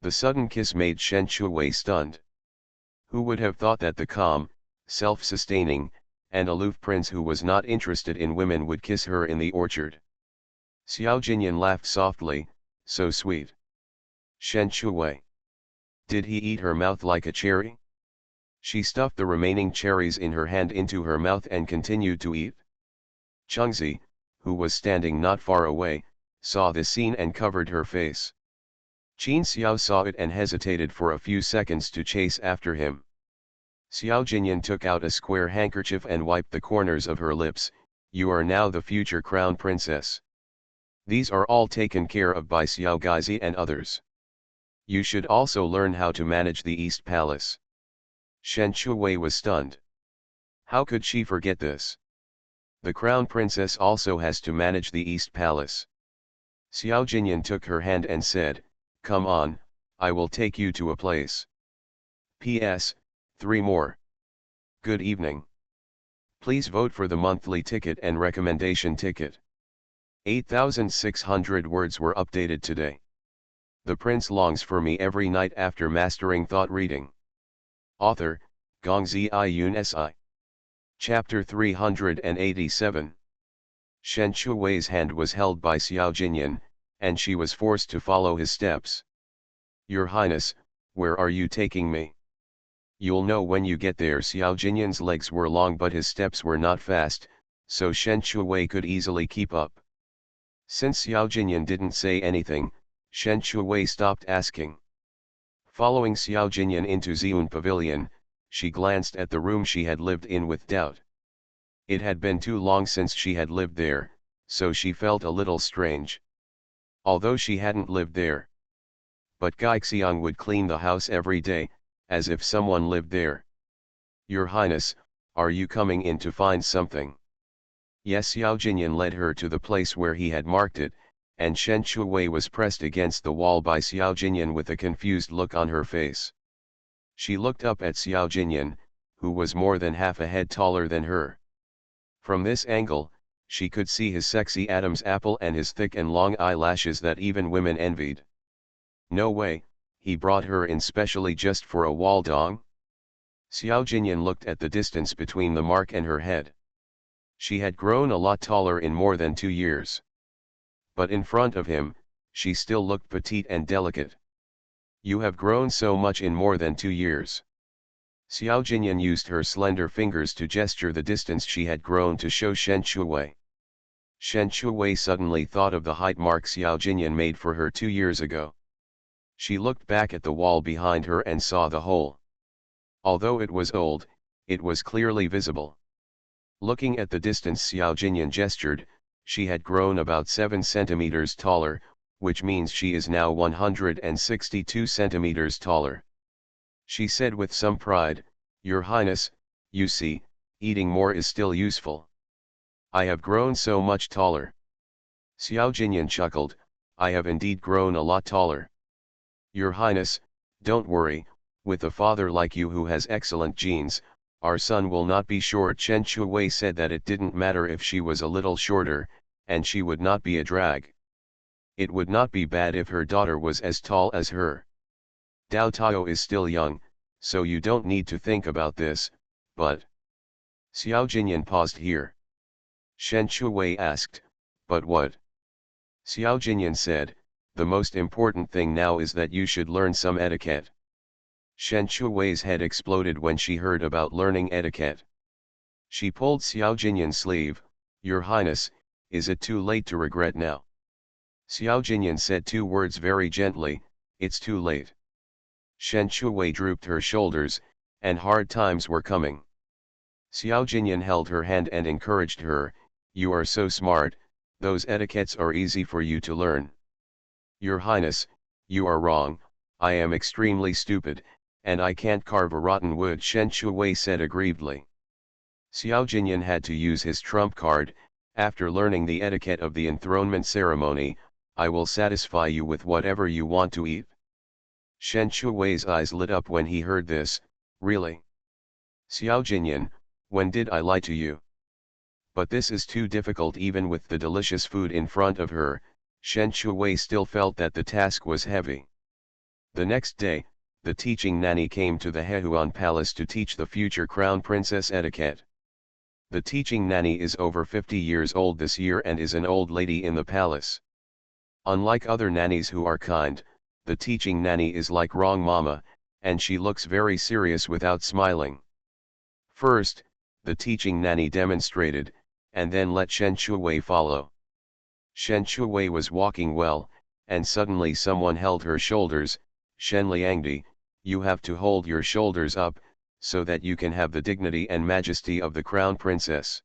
The sudden kiss made Shen Shuwei stunned. Who would have thought that the calm, self-sustaining, and aloof prince who was not interested in women would kiss her in the orchard? Xiao Jinyan laughed softly, "So sweet." Shen Shuwei. Did he eat her mouth like a cherry? She stuffed the remaining cherries in her hand into her mouth and continued to eat. Chengzi, who was standing not far away, saw this scene and covered her face. Qin Xiao saw it and hesitated for a few seconds to chase after him. Xiao Jinyan took out a square handkerchief and wiped the corners of her lips. "You are now the future crown princess. These are all taken care of by Xiao Gaizi and others. You should also learn how to manage the East Palace." Shen Shuwei was stunned. How could she forget this? The crown princess also has to manage the East Palace. Xiao Jinyan took her hand and said, "Come on, I will take you to a place. P.S. 3 more. Good evening. Please vote for the monthly ticket and recommendation ticket." 8,600 words were updated today. The prince longs for me every night after mastering thought reading. Author, Gongzi Yun Si. Chapter 387. Shen Shuwei's hand was held by Xiao Jinyan, and she was forced to follow his steps. "Your Highness, where are you taking me?" "You'll know when you get there." Xiao Jinyan's legs were long but his steps were not fast, so Shen Shuwei could easily keep up. Since Xiao Jinyan didn't say anything, Shen Shuwei stopped asking. Following Xiao Jinyan into Xiun Pavilion, she glanced at the room she had lived in with doubt. It had been too long since she had lived there, so she felt a little strange. Although she hadn't lived there. But Gai Xiang would clean the house every day, as if someone lived there. "Your Highness, are you coming in to find something?" Yes. Xiao Jinyan led her to the place where he had marked it, and Shen Shuwei was pressed against the wall by Xiao Jinyan with a confused look on her face. She looked up at Xiao Jinyan, who was more than half a head taller than her. From this angle, she could see his sexy Adam's apple and his thick and long eyelashes that even women envied. No way, he brought her in specially just for a wall dong? Xiao Jinyan looked at the distance between the mark and her head. She had grown a lot taller in more than 2 years. But in front of him, she still looked petite and delicate. "You have grown so much in more than 2 years." Xiao Jinyan used her slender fingers to gesture the distance she had grown to show Shen Shuwei. Shen Shuwei suddenly thought of the height mark Xiao Jinyan made for her 2 years ago. She looked back at the wall behind her and saw the hole. Although it was old, it was clearly visible. Looking at the distance Xiao Jinyan gestured, she had grown about 7 centimeters taller, which means she is now 162 centimeters taller. She said with some pride, "Your Highness, you see, eating more is still useful. I have grown so much taller." Xiao Jinyan chuckled, "I have indeed grown a lot taller." "Your Highness, don't worry, with a father like you who has excellent genes, our son will not be short." Shen Shuwei said that it didn't matter if she was a little shorter, and she would not be a drag. It would not be bad if her daughter was as tall as her. "Dao Tao is still young, so you don't need to think about this, but..." Xiao Jinyan paused here. Shen Shuwei asked, "But what?" Xiao Jinyan said, "The most important thing now is that you should learn some etiquette." Shen Shuwei's head exploded when she heard about learning etiquette. She pulled Xiao Jinyan's sleeve. "Your Highness, is it too late to regret now?" Xiao Jinyan said two words very gently, "It's too late." Shen Shuwei drooped her shoulders, and hard times were coming. Xiao Jinyan held her hand and encouraged her, "You are so smart, those etiquettes are easy for you to learn." "Your Highness, you are wrong, I am extremely stupid, and I can't carve a rotten wood," Shen Shuwei said aggrievedly. Xiao Jinyan had to use his trump card. "After learning the etiquette of the enthronement ceremony, I will satisfy you with whatever you want to eat." Shen Shuwei's eyes lit up when he heard this. "Really? Xiao Jinyan, when did I lie to you?" But this is too difficult. Even with the delicious food in front of her, Shen Shuwei still felt that the task was heavy. The next day, the teaching nanny came to the Hehuan Palace to teach the future crown princess etiquette. The teaching nanny is over 50 years old this year and is an old lady in the palace. Unlike other nannies who are kind, the teaching nanny is like wrong mama, and she looks very serious without smiling. First, the teaching nanny demonstrated, and then let Shen Shuwei follow. Shen Shuwei was walking well, and suddenly someone held her shoulders. "Shen Liangdi, you have to hold your shoulders up, so that you can have the dignity and majesty of the crown princess."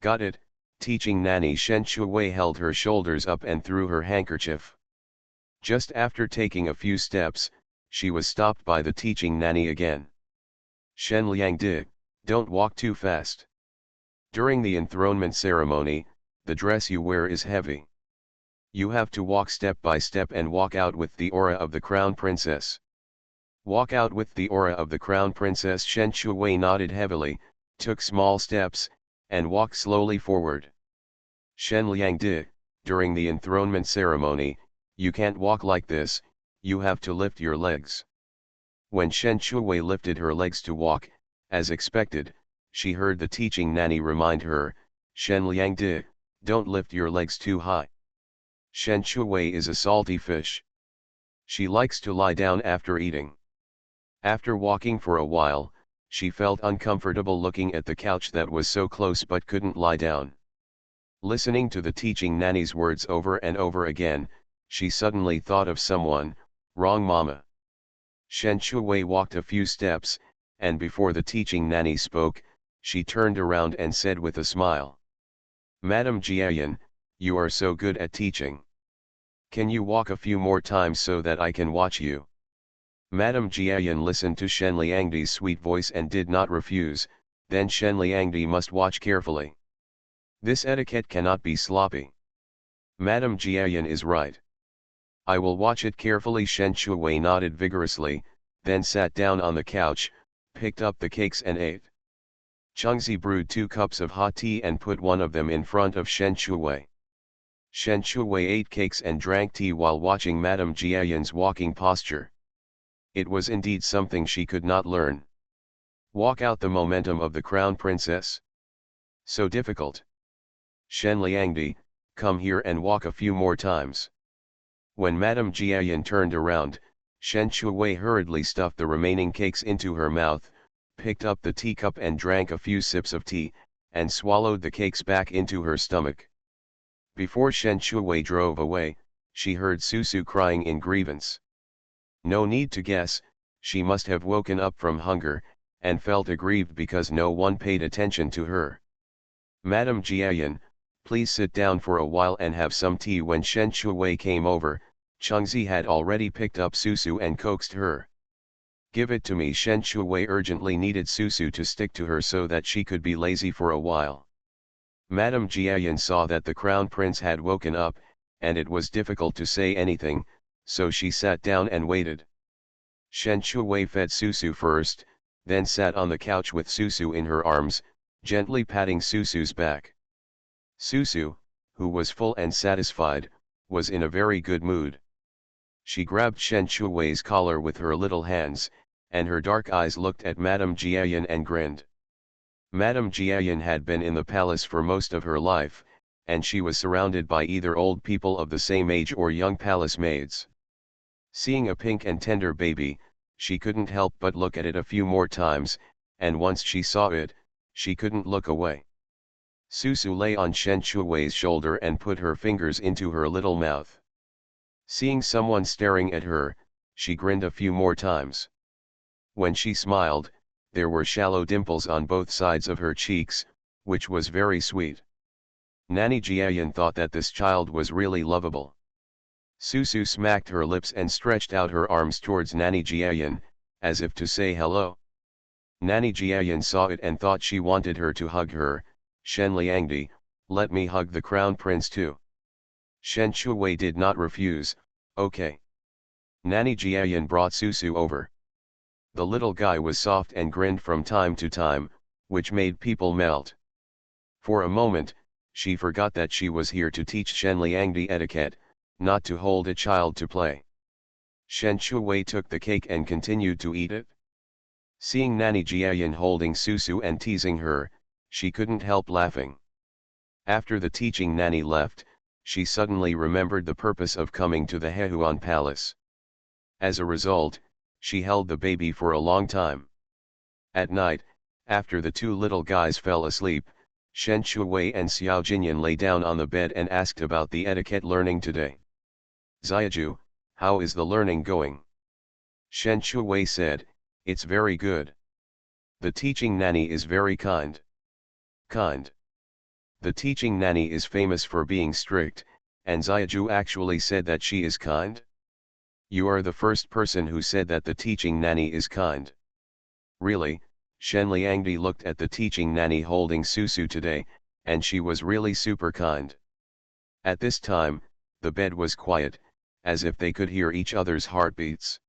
"Got it." Teaching nanny Shen Shuwei held her shoulders up and threw her handkerchief. Just after taking a few steps, she was stopped by the teaching nanny again. "Shen Liangdi, don't walk too fast. During the enthronement ceremony, the dress you wear is heavy. You have to walk step by step and walk out with the aura of the crown princess." "Walk out with the aura of the crown princess." Shen Shuwei nodded heavily, took small steps, and walked slowly forward. "Shen Liangdi, during the enthronement ceremony, you can't walk like this, you have to lift your legs." When Shen Shuwei lifted her legs to walk, as expected, she heard the teaching nanny remind her, "Shen Liangdi, don't lift your legs too high. Shen Shuwei is a salty fish. She likes to lie down after eating." After walking for a while, she felt uncomfortable looking at the couch that was so close but couldn't lie down. Listening to the teaching nanny's words over and over again, she suddenly thought of someone, wrong mama. Shen Shuwei walked a few steps, and before the teaching nanny spoke, she turned around and said with a smile, "Madam Jiayan, you are so good at teaching. Can you walk a few more times so that I can watch you?" Madam Jiayan listened to Shen Liangdi's sweet voice and did not refuse. Then Shen Liangdi must watch carefully. This etiquette cannot be sloppy. Madam Jiayan is right. I will watch it carefully. Shen Shuwei nodded vigorously, then sat down on the couch, picked up the cakes and ate. Chengzi brewed 2 cups of hot tea and put one of them in front of Shen Shuwei. Shen Shuwei ate cakes and drank tea while watching Madam Jiayan's walking posture. It was indeed something she could not learn. Walk out the momentum of the crown princess? So difficult. "Shen Liangdi, come here and walk a few more times." When Madame Jiayan turned around, Shen Shuwei hurriedly stuffed the remaining cakes into her mouth, picked up the teacup and drank a few sips of tea, and swallowed the cakes back into her stomach. Before Shen Shuwei drove away, she heard Susu crying in grievance. No need to guess, she must have woken up from hunger, and felt aggrieved because no one paid attention to her. "Madam Jiayan, please sit down for a while and have some tea." When Shen Shuwei came over, Chengzi had already picked up Susu and coaxed her. "Give it to me." Shen Shuwei urgently needed Susu to stick to her so that she could be lazy for a while. Madame Jiayan saw that the crown prince had woken up, and it was difficult to say anything, so she sat down and waited. Shen Shuwei fed Susu first, then sat on the couch with Susu in her arms, gently patting Susu's back. Susu, who was full and satisfied, was in a very good mood. She grabbed Shen Shuwei's collar with her little hands, and her dark eyes looked at Madame Jiayan and grinned. Madame Jiayan had been in the palace for most of her life, and she was surrounded by either old people of the same age or young palace maids. Seeing a pink and tender baby, she couldn't help but look at it a few more times, and once she saw it, she couldn't look away. Susu lay on Shen Shui's shoulder and put her fingers into her little mouth. Seeing someone staring at her, she grinned a few more times. When she smiled, there were shallow dimples on both sides of her cheeks, which was very sweet. Nanny Jiayan thought that this child was really lovable. Susu smacked her lips and stretched out her arms towards Nanny Jiayan, as if to say hello. Nanny Jiayan saw it and thought she wanted her to hug her. Shen Liangdi, let me hug the crown prince too. Shen Shui did not refuse. Okay. Nanny Jiayan brought Susu over. The little guy was soft and grinned from time to time, which made people melt. For a moment, she forgot that she was here to teach Shen Liangdi etiquette, not to hold a child to play. Shen Shui took the cake and continued to eat it. Seeing Nanny Jiayan holding Susu and teasing her, she couldn't help laughing. After the teaching nanny left, she suddenly remembered the purpose of coming to the Hehuan palace. As a result, she held the baby for a long time. At night, after the two little guys fell asleep, Shen Shui and Xiao Jinyan lay down on the bed and asked about the etiquette learning today. Xiaju, how is the learning going? Shen Shui said, it's very good. The teaching nanny is very kind. Kind. The teaching nanny is famous for being strict, and Xiaju actually said that she is kind? You are the first person who said that the teaching nanny is kind. Really? Shen Liangdi looked at the teaching nanny holding Susu today, and she was really super kind. At this time, the bed was quiet, as if they could hear each other's heartbeats.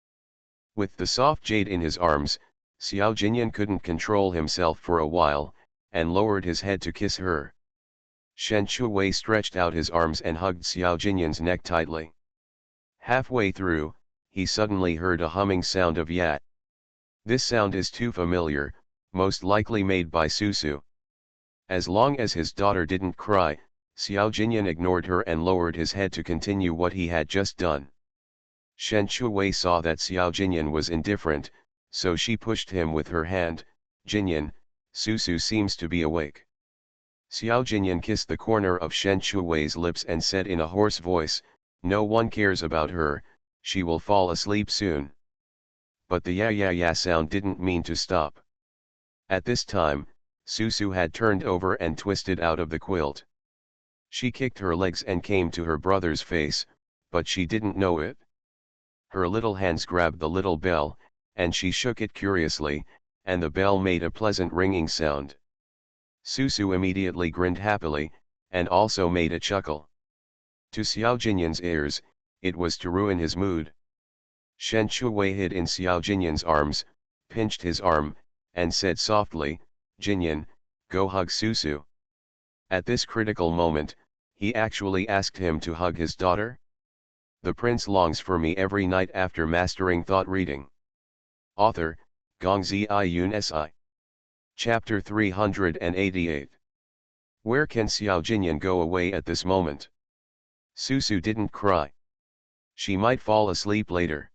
With the soft jade in his arms, Xiao Jinyan couldn't control himself for a while, and lowered his head to kiss her. Shen Shui stretched out his arms and hugged Xiao Jinyan's neck tightly. Halfway through, he suddenly heard a humming sound of yat. This sound is too familiar, most likely made by Susu. As long as his daughter didn't cry, Xiao Jinyan ignored her and lowered his head to continue what he had just done. Shen Shui saw that Xiao Jinyan was indifferent, so she pushed him with her hand. Jinyan, Susu seems to be awake. Xiao Jinyan kissed the corner of Shen Shui's lips and said in a hoarse voice, no one cares about her, she will fall asleep soon. But the ya sound didn't mean to stop. At this time, Susu had turned over and twisted out of the quilt. She kicked her legs and came to her brother's face, but she didn't know it. Her little hands grabbed the little bell, and she shook it curiously, and the bell made a pleasant ringing sound. Susu immediately grinned happily, and also made a chuckle. To Xiao Jinyan's ears, it was to ruin his mood. Shen Shui hid in Xiao Jinyan's arms, pinched his arm, and said softly, Jinyan, go hug Susu. At this critical moment, he actually asked him to hug his daughter? The prince longs for me every night after mastering thought reading. Author, Gongzi Yun Si. Chapter 388. Where can Xiao Jinyan go away at this moment? Susu didn't cry. She might fall asleep later.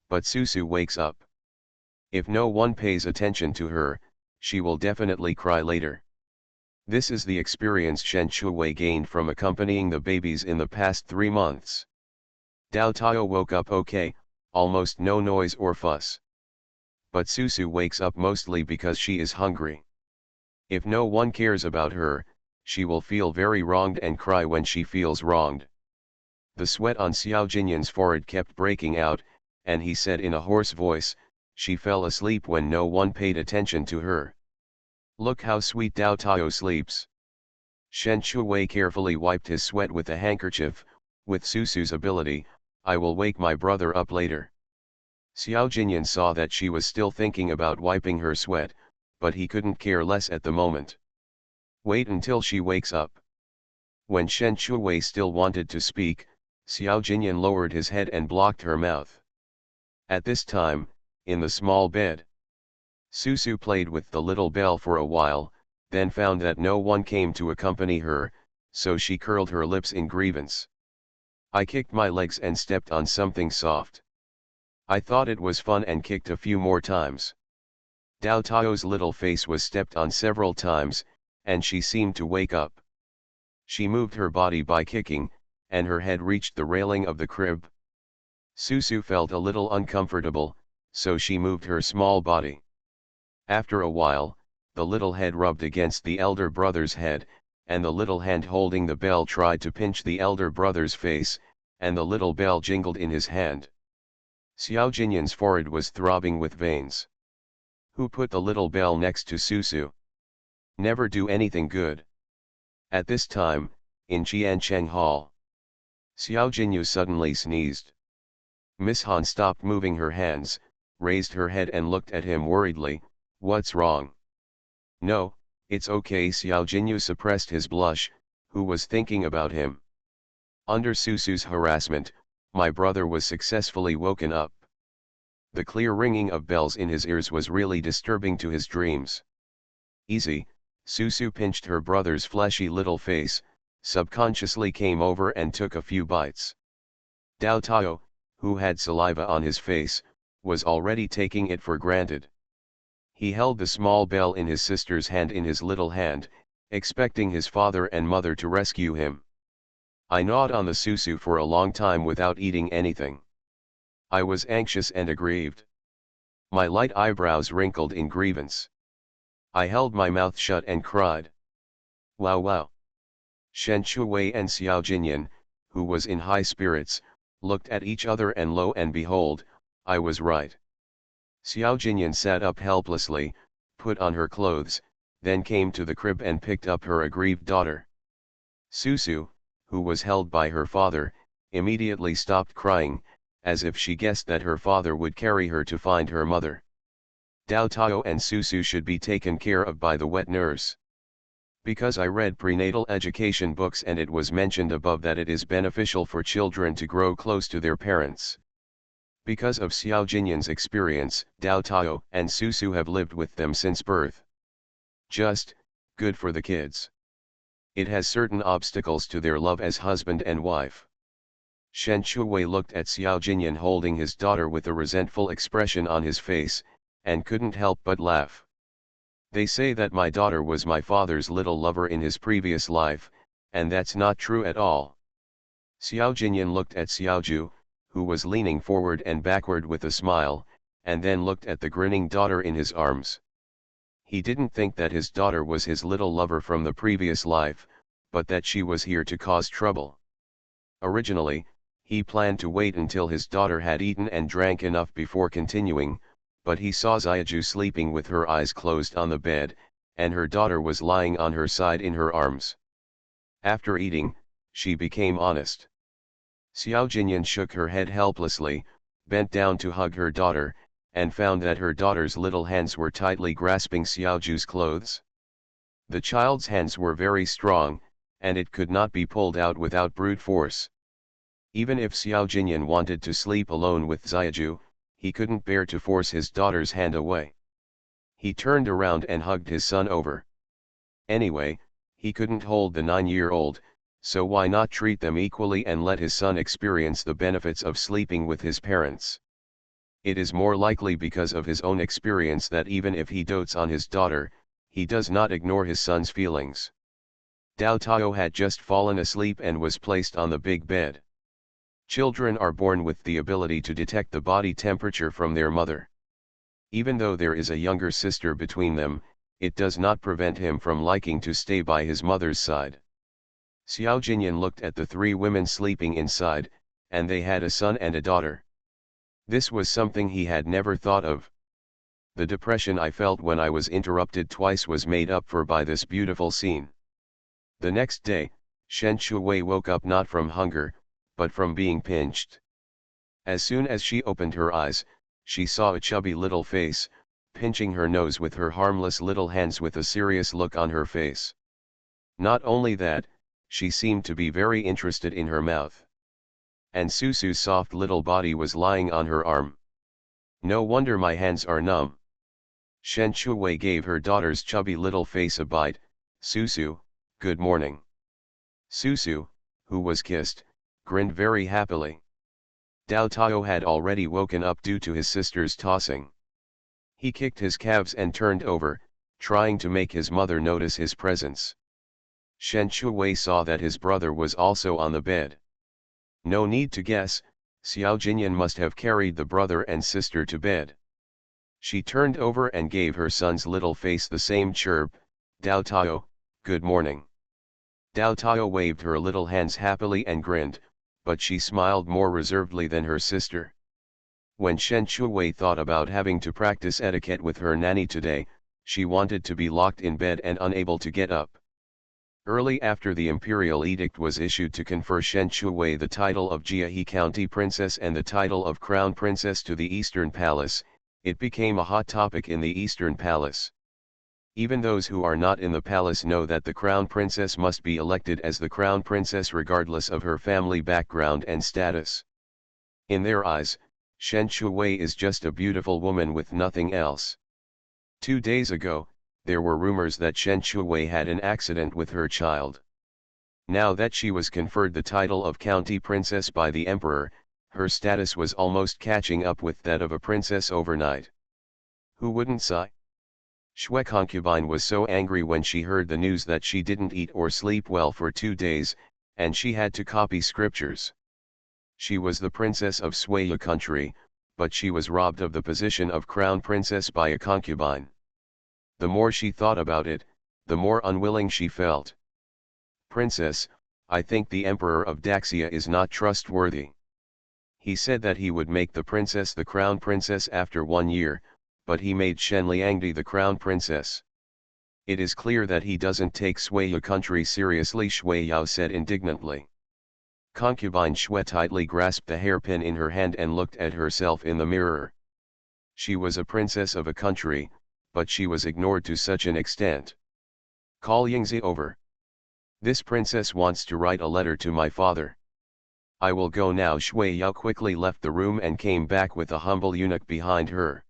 But Susu wakes up. If no one pays attention to her, she will definitely cry later. This is the experience Shen Shui gained from accompanying the babies in the past 3 months. Dao Tao woke up okay, almost no noise or fuss. But Susu wakes up mostly because she is hungry. If no one cares about her, she will feel very wronged and cry when she feels wronged. The sweat on Xiao Jinyan's forehead kept breaking out, and he said in a hoarse voice, she fell asleep when no one paid attention to her. Look how sweet Dao Tao sleeps. Shen Shui carefully wiped his sweat with a handkerchief. With Susu's ability, I will wake my brother up later. Xiao Jinyan saw that she was still thinking about wiping her sweat, but he couldn't care less at the moment. Wait until she wakes up. When Shen Shui still wanted to speak, Xiao Jinyan lowered his head and blocked her mouth. At this time, in the small bed, Susu played with the little bell for a while, then found that no one came to accompany her, so she curled her lips in grievance. I kicked my legs and stepped on something soft. I thought it was fun and kicked a few more times. Dao Tao's little face was stepped on several times, and she seemed to wake up. She moved her body by kicking, and her head reached the railing of the crib. Susu felt a little uncomfortable, so she moved her small body. After a while, the little head rubbed against the elder brother's head, and the little hand holding the bell tried to pinch the elder brother's face, and the little bell jingled in his hand. Xiao Jinyan's forehead was throbbing with veins. Who put the little bell next to Susu? Never do anything good. At this time, in Qiancheng Hall, Xiao Jinyu suddenly sneezed. Miss Han stopped moving her hands, raised her head and looked at him worriedly. What's wrong? No, it's okay. Xiao Jinyu suppressed his blush, who was thinking about him. Under Susu's harassment, my brother was successfully woken up. The clear ringing of bells in his ears was really disturbing to his dreams. Easy, Susu pinched her brother's fleshy little face, subconsciously came over and took a few bites. Dao Tao, who had saliva on his face, was already taking it for granted. He held the small bell in his sister's hand in his little hand, expecting his father and mother to rescue him. I gnawed on the Susu for a long time without eating anything. I was anxious and aggrieved. My light eyebrows wrinkled in grievance. I held my mouth shut and cried. Wow wow. Shen Chuwei and Xiao Jinyan, who was in high spirits, looked at each other and lo and behold, I was right. Xiao Jinyan sat up helplessly, put on her clothes, then came to the crib and picked up her aggrieved daughter. Susu, who was held by her father, immediately stopped crying, as if she guessed that her father would carry her to find her mother. Dao Tao and Susu should be taken care of by the wet nurse. Because I read prenatal education books and it was mentioned above that it is beneficial for children to grow close to their parents. Because of Xiao Jinyan's experience, Dao Tao and Susu have lived with them since birth. Just, good for the kids. It has certain obstacles to their love as husband and wife. Shen Chuwei looked at Xiao Jinyan holding his daughter with a resentful expression on his face, and couldn't help but laugh. They say that my daughter was my father's little lover in his previous life, and that's not true at all. Xiao Jinyan looked at Xiao Ju, who was leaning forward and backward with a smile, and then looked at the grinning daughter in his arms. He didn't think that his daughter was his little lover from the previous life, but that she was here to cause trouble. Originally, he planned to wait until his daughter had eaten and drank enough before continuing, but he saw Xiaju sleeping with her eyes closed on the bed, and her daughter was lying on her side in her arms. After eating, she became honest. Xiao Jinyan shook her head helplessly, bent down to hug her daughter, and found that her daughter's little hands were tightly grasping Xiaoju's clothes. The child's hands were very strong, and it could not be pulled out without brute force. Even if Xiao Jinyan wanted to sleep alone with Xiaju, he couldn't bear to force his daughter's hand away. He turned around and hugged his son over. Anyway, he couldn't hold the 9-year-old, so why not treat them equally and let his son experience the benefits of sleeping with his parents? It is more likely because of his own experience that even if he dotes on his daughter, he does not ignore his son's feelings. Dao Tao had just fallen asleep and was placed on the big bed. Children are born with the ability to detect the body temperature from their mother. Even though there is a younger sister between them, it does not prevent him from liking to stay by his mother's side. Xiao Jinyan looked at the 3 women sleeping inside, and they had a son and a daughter. This was something he had never thought of. The depression I felt when I was interrupted twice was made up for by this beautiful scene. The next day, Shen Chuwei woke up not from hunger, but from being pinched. As soon as she opened her eyes, she saw a chubby little face, pinching her nose with her harmless little hands with a serious look on her face. Not only that, she seemed to be very interested in her mouth. And Susu's soft little body was lying on her arm. No wonder my hands are numb. Shen Chuwei gave her daughter's chubby little face a bite. Susu, good morning. Susu, who was kissed, grinned very happily. Dao Tao had already woken up due to his sister's tossing. He kicked his calves and turned over, trying to make his mother notice his presence. Shen Shuwei saw that his brother was also on the bed. No need to guess, Xiao Jinyan must have carried the brother and sister to bed. She turned over and gave her son's little face the same chirp, "Dao Tao, good morning." Dao Tao waved her little hands happily and grinned, but she smiled more reservedly than her sister. When Shen Shuwei thought about having to practice etiquette with her nanny today, she wanted to be locked in bed and unable to get up. Early after the imperial edict was issued to confer Shen Shuwei the title of Jiahe County Princess and the title of Crown Princess to the Eastern Palace, it became a hot topic in the Eastern Palace. Even those who are not in the palace know that the Crown Princess must be elected as the Crown Princess regardless of her family background and status. In their eyes, Shen Shuwei is just a beautiful woman with nothing else. 2 days ago, there were rumors that Shen Shuwei had an accident with her child. Now that she was conferred the title of County Princess by the Emperor, her status was almost catching up with that of a princess overnight. Who wouldn't sigh? Shui concubine was so angry when she heard the news that she didn't eat or sleep well for 2 days, and she had to copy scriptures. She was the princess of Suya country, but she was robbed of the position of crown princess by a concubine. The more she thought about it, the more unwilling she felt. "Princess, I think the Emperor of Daxia is not trustworthy. He said that he would make the princess the crown princess after 1 year, but he made Shen Liangdi the crown princess. It is clear that he doesn't take Suya country seriously," Shui Yao said indignantly. Concubine Shui tightly grasped the hairpin in her hand and looked at herself in the mirror. She was a princess of a country, but she was ignored to such an extent. "Call Yingzi over. This princess wants to write a letter to my father." "I will go now." Shui Yao quickly left the room and came back with a humble eunuch behind her.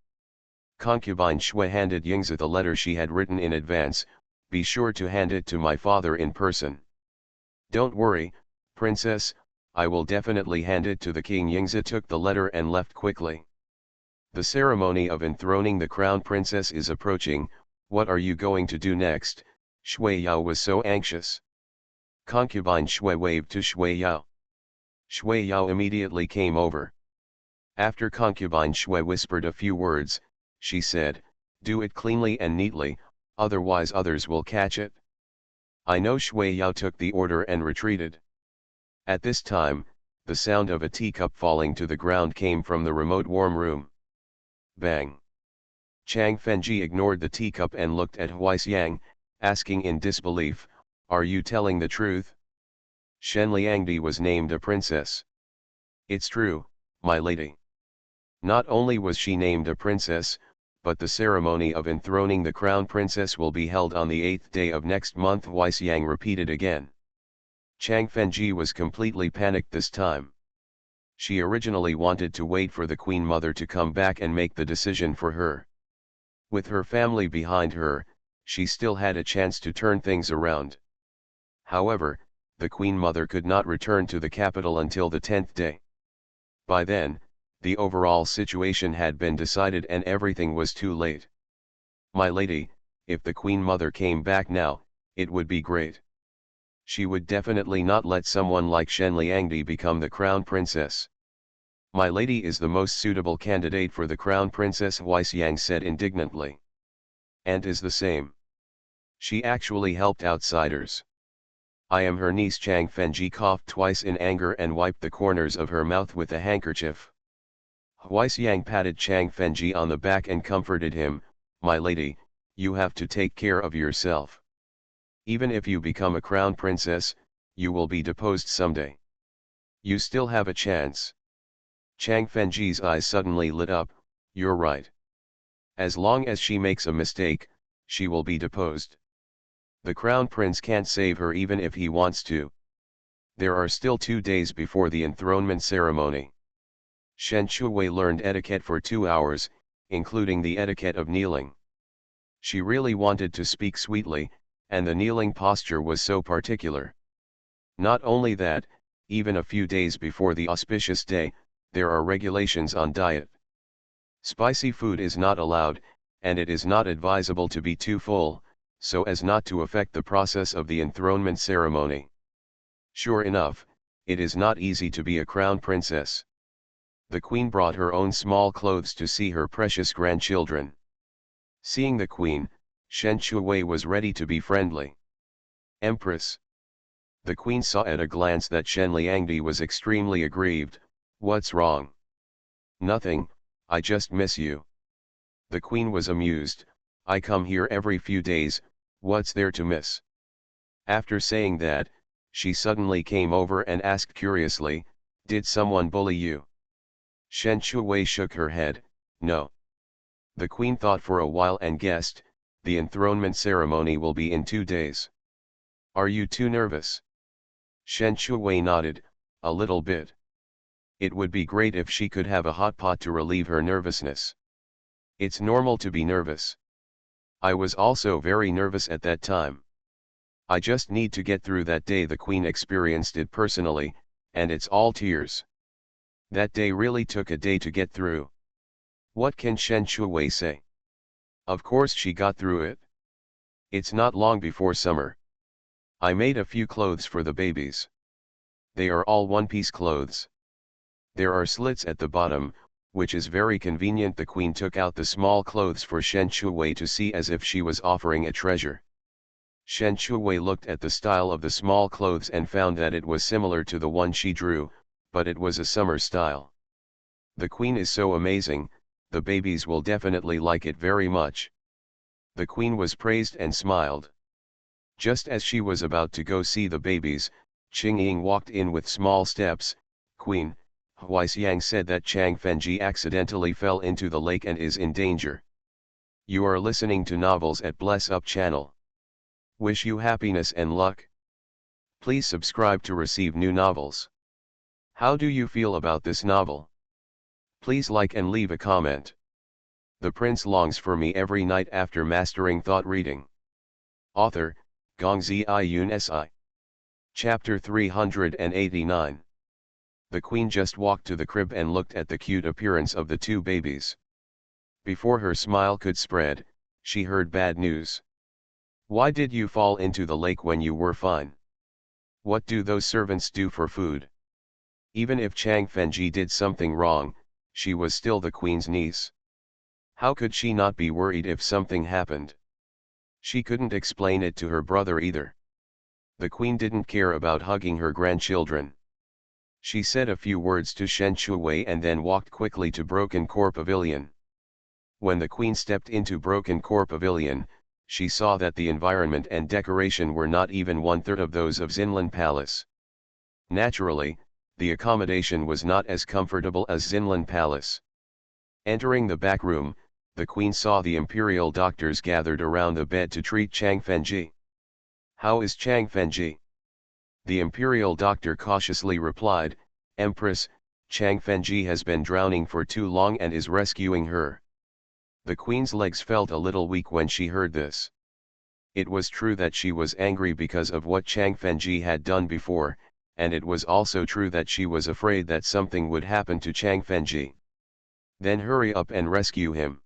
Concubine Shui handed Yingzi the letter she had written in advance. "Be sure to hand it to my father in person." "Don't worry, princess, I will definitely hand it to the king." Yingzi took the letter and left quickly. "The ceremony of enthroning the crown princess is approaching. What are you going to do next?" Shui Yao was so anxious. Concubine Shui waved to Shui Yao. Shui Yao immediately came over. After concubine Shui whispered a few words, she said, "Do it cleanly and neatly, otherwise others will catch it." "I know." Shui Yao took the order and retreated. At this time, the sound of a teacup falling to the ground came from the remote warm room. Bang! Chang Fenji ignored the teacup and looked at Huaixiang, asking in disbelief, "Are you telling the truth? Shen Liangdi was named a princess." "It's true, my lady." "Not only was she named a princess, but the ceremony of enthroning the crown princess will be held on the 8th day of next month," Huaixiang repeated again. Chang Fenji was completely panicked this time. She originally wanted to wait for the Queen Mother to come back and make the decision for her. With her family behind her, she still had a chance to turn things around. However, the Queen Mother could not return to the capital until the 10th day. By then, the overall situation had been decided and everything was too late. "My lady, if the Queen Mother came back now, it would be great. She would definitely not let someone like Shen Liangdi become the crown princess." "My lady is the most suitable candidate for the crown princess," Huaixiang said indignantly. "And is the same. She actually helped outsiders. I am her niece." Chang Fenji coughed twice in anger and wiped the corners of her mouth with a handkerchief. Huaixiang patted Chang Fenji on the back and comforted him, "My lady, you have to take care of yourself. Even if you become a crown princess, you will be deposed someday. You still have a chance." Chang Fenji's eyes suddenly lit up. "You're right. As long as she makes a mistake, she will be deposed. The crown prince can't save her even if he wants to. There are still 2 days before the enthronement ceremony." Shen Shuwei learned etiquette for 2 hours, including the etiquette of kneeling. She really wanted to speak sweetly, and the kneeling posture was so particular. Not only that, even a few days before the auspicious day, there are regulations on diet. Spicy food is not allowed, and it is not advisable to be too full, so as not to affect the process of the enthronement ceremony. Sure enough, it is not easy to be a crown princess. The queen brought her own small clothes to see her precious grandchildren. Seeing the queen, Shen Shuwei was ready to be friendly. Empress. The queen saw at a glance that Shen Liangdi was extremely aggrieved. What's wrong? Nothing, I just miss you. The queen was amused. I come here every few days, what's there to miss? After saying that, she suddenly came over and asked curiously, did someone bully you? Shen Shuwei shook her head, no. The queen thought for a while and guessed, the enthronement ceremony will be in 2 days. Are you too nervous? Shen Shuwei nodded, a little bit. It would be great if she could have a hot pot to relieve her nervousness. It's normal to be nervous. I was also very nervous at that time. I just need to get through that day. The queen experienced it personally, and it's all tears. That day really took a day to get through. What can Shen Shuwei say? Of course she got through it. It's not long before summer. I made a few clothes for the babies. They are all one-piece clothes. There are slits at the bottom, which is very convenient. The queen took out the small clothes for Shen Shuwei to see as if she was offering a treasure. Shen Shuwei looked at the style of the small clothes and found that it was similar to the one she drew, but it was a summer style. The queen is so amazing, the babies will definitely like it very much. The queen was praised and smiled. Just as she was about to go see the babies, Qing Ying walked in with small steps. Queen, Huaixiang said that Chang Fenji accidentally fell into the lake and is in danger. You are listening to novels at Bless Up channel. Wish you happiness and luck. Please subscribe to receive new novels. How do you feel about this novel? Please like and leave a comment. The prince longs for me every night after mastering thought reading. Author, Gongzi Yun Si. Chapter 389. The queen just walked to the crib and looked at the cute appearance of the 2 babies. Before her smile could spread, she heard bad news. Why did you fall into the lake when you were fine? What do those servants do for food? Even if Chang Fenji did something wrong, she was still the queen's niece. How could she not be worried if something happened? She couldn't explain it to her brother either. The queen didn't care about hugging her grandchildren. She said a few words to Shen Shuwei and then walked quickly to Broken Core Pavilion. When the queen stepped into Broken Core Pavilion, she saw that the environment and decoration were not even 1/3 of those of Zinlan Palace. Naturally, the accommodation was not as comfortable as Zinlan Palace. Entering the back room, the queen saw the imperial doctors gathered around the bed to treat Chang Fenji. How is Chang Fenji? The imperial doctor cautiously replied, Empress, Chang Fenji has been drowning for too long and is rescuing her. The queen's legs felt a little weak when she heard this. It was true that she was angry because of what Chang Fenji had done before, and it was also true that she was afraid that something would happen to Chang Fenji. Then hurry up and rescue him.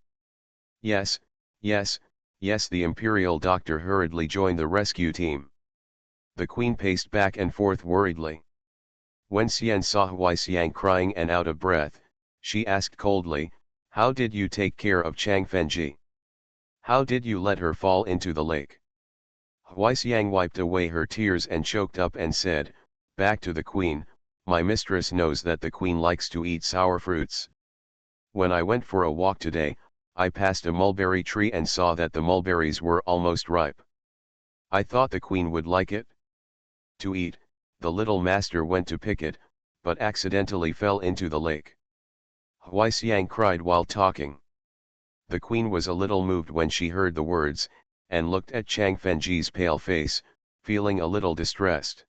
Yes, yes, yes. The imperial doctor hurriedly joined the rescue team. The queen paced back and forth worriedly. When Xian saw Huaixiang crying and out of breath, she asked coldly, how did you take care of Chang Fenji? How did you let her fall into the lake? Huaixiang wiped away her tears and choked up and said, back to the queen, my mistress knows that the queen likes to eat sour fruits. When I went for a walk today, I passed a mulberry tree and saw that the mulberries were almost ripe. I thought the queen would like it to eat. The little master went to pick it, but accidentally fell into the lake. Huaixiang cried while talking. The queen was a little moved when she heard the words, and looked at Chang Fenji's pale face, feeling a little distressed.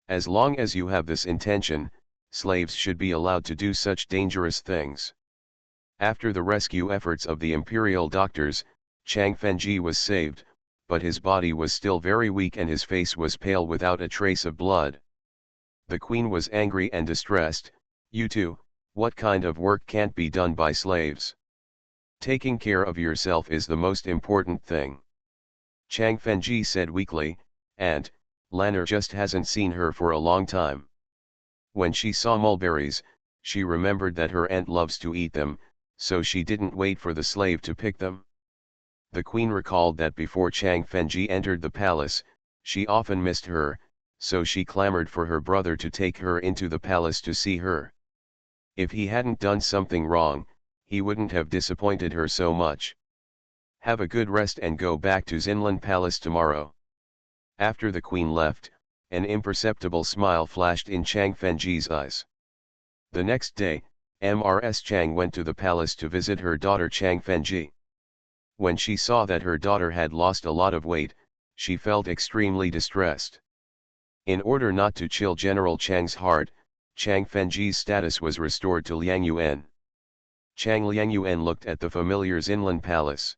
As long as you have this intention, slaves should be allowed to do such dangerous things. After the rescue efforts of the imperial doctors, Chang Fenji was saved, but his body was still very weak and his face was pale without a trace of blood. The queen was angry and distressed. You two, what kind of work can't be done by slaves? Taking care of yourself is the most important thing. Chang Fenji said weakly, and Lanner just hasn't seen her for a long time. When she saw mulberries, she remembered that her aunt loves to eat them, so she didn't wait for the slave to pick them. The queen recalled that before Chang Fenji entered the palace, she often missed her, so she clamored for her brother to take her into the palace to see her. If he hadn't done something wrong, he wouldn't have disappointed her so much. Have a good rest and go back to Zinlan Palace tomorrow. After the queen left, an imperceptible smile flashed in Chang Fenji's eyes. The next day, Mrs. Chang went to the palace to visit her daughter Chang Fenji. When she saw that her daughter had lost a lot of weight, she felt extremely distressed. In order not to chill General Chang's heart, Chang Fenji's status was restored to Liang Yuan. Chang Liang Yuan looked at the familiar Zinlan Palace.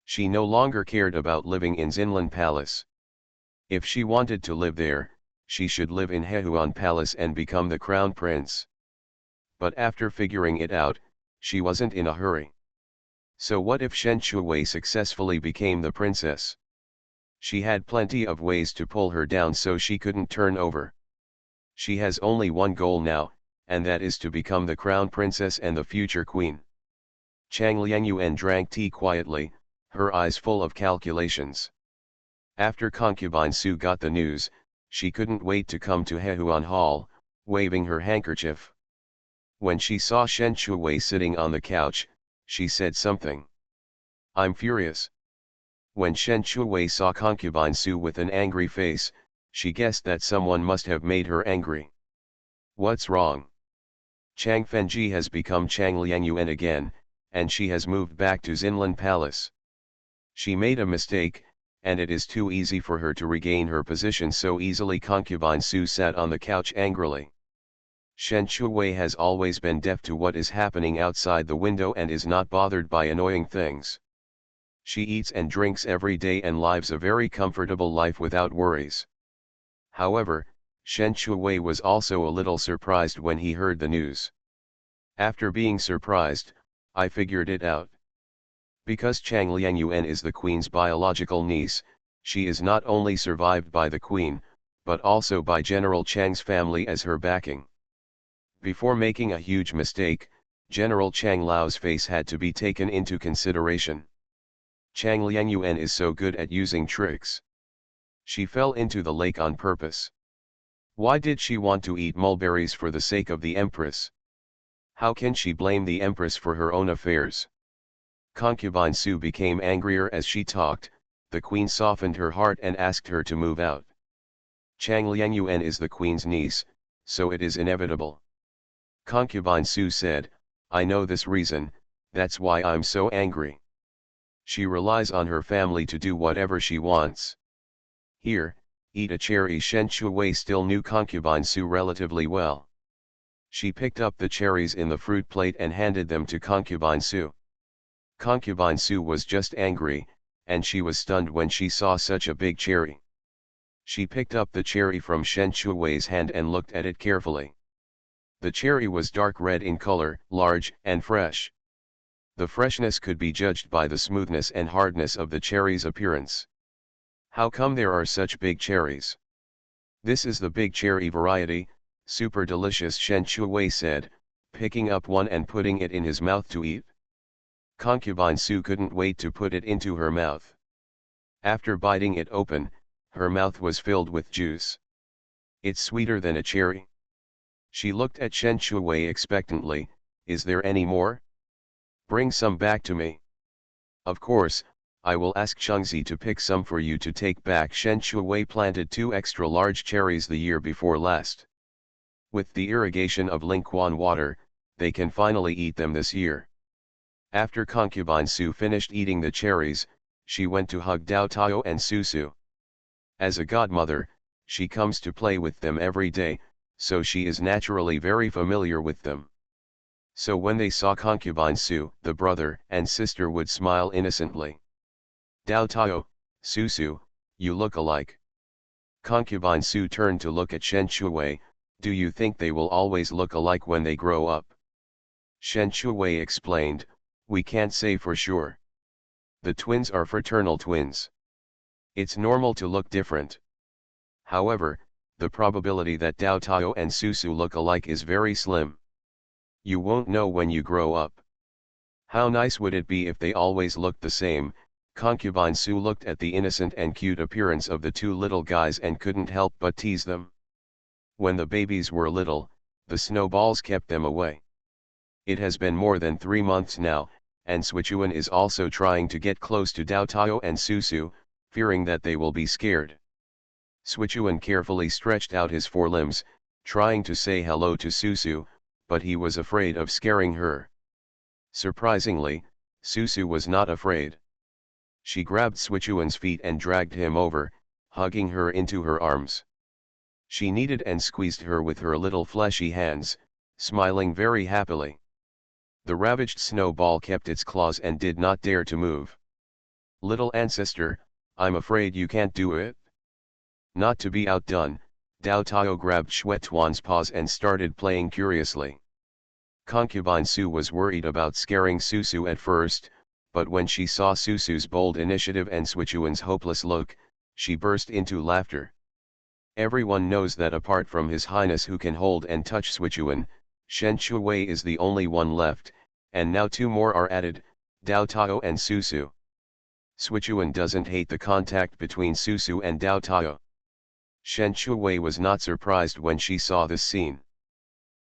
She no longer cared about living in Zinlan Palace. If she wanted to live there, she should live in Hehuan Palace and become the crown prince. But after figuring it out, she wasn't in a hurry. So what if Shen Shuwei successfully became the princess? She had plenty of ways to pull her down so she couldn't turn over. She has only one goal now, and that is to become the crown princess and the future queen. Chang Liangyuan drank tea quietly, her eyes full of calculations. After concubine Su got the news, she couldn't wait to come to Hehuan Hall, waving her handkerchief. When she saw Shen Shuwei sitting on the couch, she said something. I'm furious. When Shen Shuwei saw concubine Su with an angry face, she guessed that someone must have made her angry. What's wrong? Chang Fenji has become Chang Liangyuan again, and she has moved back to Zinlan Palace. She made a mistake, and it is too easy for her to regain her position so easily. Concubine Su sat on the couch angrily. Shen Shuwei has always been deaf to what is happening outside the window and is not bothered by annoying things. She eats and drinks every day and lives a very comfortable life without worries. However, Shen Shuwei was also a little surprised when he heard the news. After being surprised, I figured it out. Because Chang Liangyuan is the queen's biological niece, she is not only survived by the queen, but also by General Chang's family as her backing. Before making a huge mistake, General Chang Lao's face had to be taken into consideration. Chang Liangyuan is so good at using tricks. She fell into the lake on purpose. Why did she want to eat mulberries for the sake of the Empress? How can she blame the Empress for her own affairs? Concubine Su became angrier as she talked. The queen softened her heart and asked her to move out. Chang Liangyuan is the queen's niece, so it is inevitable. Concubine Su said, I know this reason, that's why I'm so angry. She relies on her family to do whatever she wants. Here, eat a cherry. Shen Shuwei still knew concubine Su relatively well. She picked up the cherries in the fruit plate and handed them to concubine Su. Concubine Su was just angry, and she was stunned when she saw such a big cherry. She picked up the cherry from Shen Shuwei's hand and looked at it carefully. The cherry was dark red in color, large and fresh. The freshness could be judged by the smoothness and hardness of the cherry's appearance. How come there are such big cherries? This is the big cherry variety, super delicious, Shen Shuwei said, picking up one and putting it in his mouth to eat. Concubine Su couldn't wait to put it into her mouth. After biting it open, her mouth was filled with juice. It's sweeter than a cherry. She looked at Shen Shuwei expectantly. Is there any more? Bring some back to me. Of course, I will ask Chengzi to pick some for you to take back. Shen Shuwei planted 2 extra large cherries the year before last. With the irrigation of Lingquan water, they can finally eat them this year. After concubine Su finished eating the cherries, she went to hug Dao Tao and Susu. As a godmother, she comes to play with them every day, so she is naturally very familiar with them. So when they saw concubine Su, the brother and sister would smile innocently. Dao Tao, Susu, you look alike. Concubine Su turned to look at Shen Shuwei. Do you think they will always look alike when they grow up? Shen Shuwei explained, We can't say for sure. The twins are fraternal twins. It's normal to look different. However, the probability that Dao Tao and Susu look alike is very slim. You won't know when you grow up. How nice would it be if they always looked the same? Concubine Su looked at the innocent and cute appearance of the two little guys and couldn't help but tease them. When the babies were little, the snowballs kept them away. It has been more than 3 months now, and Swichuan is also trying to get close to Dao Tao and Susu, fearing that they will be scared. Swichuan carefully stretched out his forelimbs, trying to say hello to Susu, but he was afraid of scaring her. Surprisingly, Susu was not afraid. She grabbed Swichuan's feet and dragged him over, hugging her into her arms. She kneaded and squeezed her with her little fleshy hands, smiling very happily. The ravaged snowball kept its claws and did not dare to move. "Little ancestor, I'm afraid you can't do it." Not to be outdone, Dao Tao grabbed Xuetuan's paws and started playing curiously. Concubine Su was worried about scaring Susu at first, but when she saw Susu's bold initiative and Swichuan's hopeless look, she burst into laughter. Everyone knows that apart from His Highness who can hold and touch Swichuan, Shen Shuwei is the only one left, and now 2 more are added, Dao Tao and Susu. Swichuan doesn't hate the contact between Susu and Dao Tao. Shen Shuwei was not surprised when she saw this scene.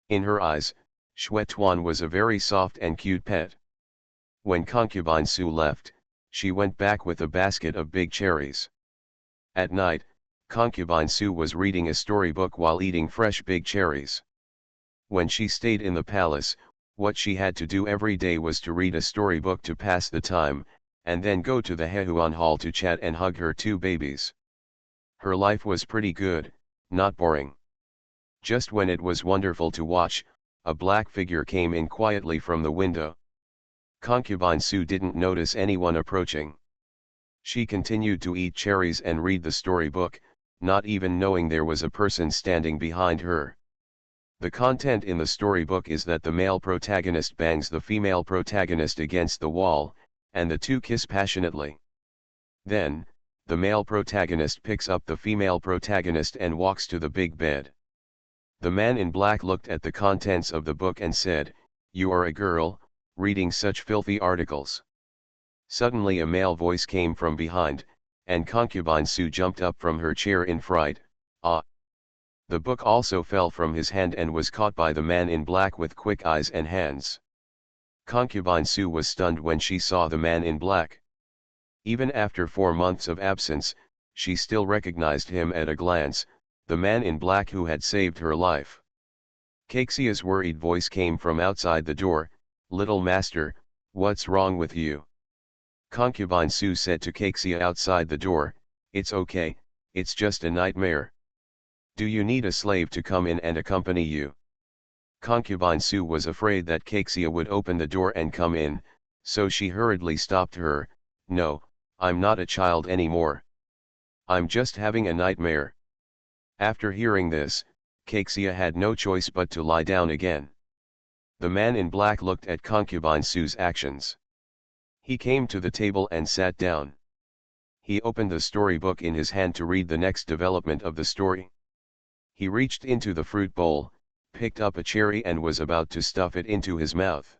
In her eyes, Xuetuan was a very soft and cute pet. When Concubine Su left, she went back with a basket of big cherries. At night, Concubine Su was reading a storybook while eating fresh big cherries. When she stayed in the palace, what she had to do every day was to read a storybook to pass the time, and then go to the Hehuan Hall to chat and hug her 2 babies. Her life was pretty good, not boring. Just when it was wonderful to watch, a black figure came in quietly from the window. Concubine Su didn't notice anyone approaching. She continued to eat cherries and read the storybook, not even knowing there was a person standing behind her. The content in the storybook is that the male protagonist bangs the female protagonist against the wall, and the 2 kiss passionately. Then, the male protagonist picks up the female protagonist and walks to the big bed. The man in black looked at the contents of the book and said, "You are a girl, reading such filthy articles." Suddenly a male voice came from behind, and Concubine Su jumped up from her chair in fright. "Ah!" The book also fell from his hand and was caught by the man in black with quick eyes and hands. Concubine Su was stunned when she saw the man in black. Even after 4 months of absence, she still recognized him at a glance, the man in black who had saved her life. Caxia's worried voice came from outside the door, "Little master, what's wrong with you?" Concubine Su said to Caxia outside the door, "It's okay, it's just a nightmare. Do you need a slave to come in and accompany you?" Concubine Su was afraid that Caxia would open the door and come in, so she hurriedly stopped her. "No, I'm not a child anymore. I'm just having a nightmare." After hearing this, Caxia had no choice but to lie down again. The man in black looked at Concubine Su's actions. He came to the table and sat down. He opened the storybook in his hand to read the next development of the story. He reached into the fruit bowl, picked up a cherry and was about to stuff it into his mouth.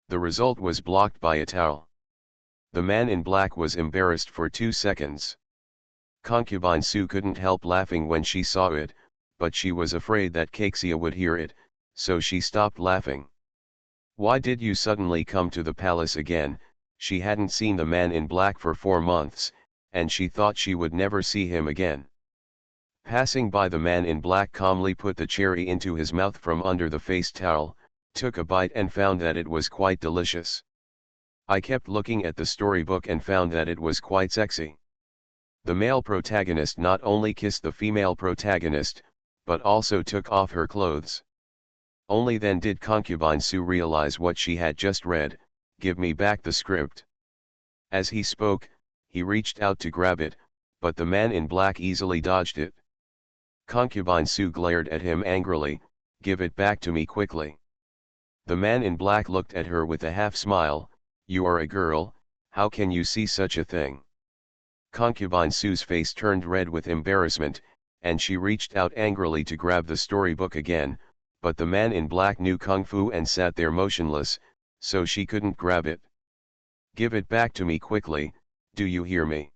The result was blocked by a towel. The man in black was embarrassed for 2 seconds. Concubine Su couldn't help laughing when she saw it, but she was afraid that Caxia would hear it, so she stopped laughing. "Why did you suddenly come to the palace again?" She hadn't seen the man in black for 4 months, and she thought she would never see him again. Passing by, the man in black calmly put the cherry into his mouth from under the face towel, took a bite and found that it was quite delicious. "I kept looking at the storybook and found that it was quite sexy." The male protagonist not only kissed the female protagonist, but also took off her clothes. Only then did Concubine Su realize what she had just read. "Give me back the script." As he spoke, he reached out to grab it, but the man in black easily dodged it. Concubine Su glared at him angrily, "Give it back to me quickly." The man in black looked at her with a half smile, You are a girl, how can you see such a thing? Concubine Sue's face turned red with embarrassment, and she reached out angrily to grab the storybook again, but the man in black knew kung fu and sat there motionless, so she couldn't grab it. Give it back to me quickly, do you hear me?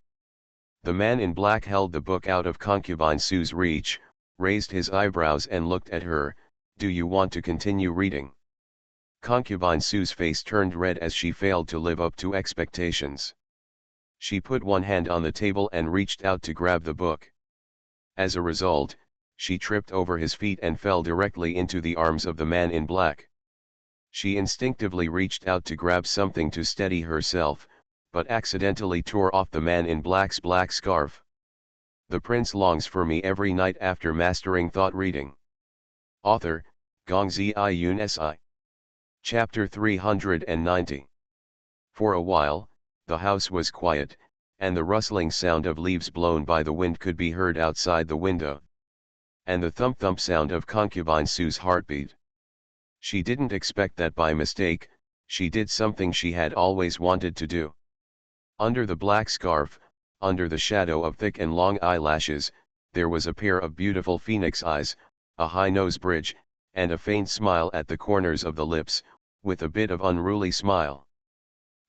The man in black held the book out of Concubine Sue's reach, raised his eyebrows and looked at her. Do you want to continue reading? Concubine Sue's face turned red as she failed to live up to expectations. She put one hand on the table and reached out to grab the book. As a result, she tripped over his feet and fell directly into the arms of the man in black. She instinctively reached out to grab something to steady herself, but accidentally tore off the man in black's black scarf. The prince longs for me every night after mastering thought reading. Author, Gongzi Yun Si. Chapter 390. For a while, the house was quiet, and the rustling sound of leaves blown by the wind could be heard outside the window. And the thump-thump sound of Concubine Sue's heartbeat. She didn't expect that by mistake, she did something she had always wanted to do. Under the black scarf, under the shadow of thick and long eyelashes, there was a pair of beautiful phoenix eyes, a high nose bridge, and a faint smile at the corners of the lips, with a bit of unruly smile.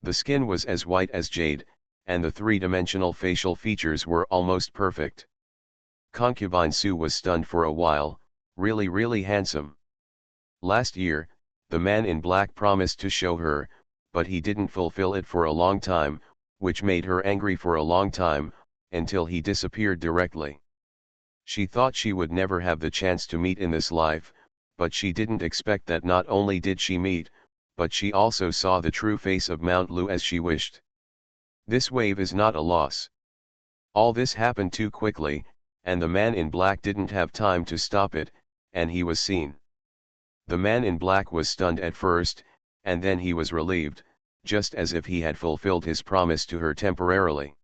The skin was as white as jade, and the three-dimensional facial features were almost perfect. Concubine Sue was stunned for a while, really handsome. Last year, the man in black promised to show her, but he didn't fulfill it for a long time, which made her angry for a long time, until he disappeared directly. She thought she would never have the chance to meet in this life, but she didn't expect that not only did she meet, but she also saw the true face of Mount Lu as she wished. This wave is not a loss. All this happened too quickly, and the man in black didn't have time to stop it, and he was seen. The man in black was stunned at first, and then he was relieved, just as if he had fulfilled his promise to her temporarily.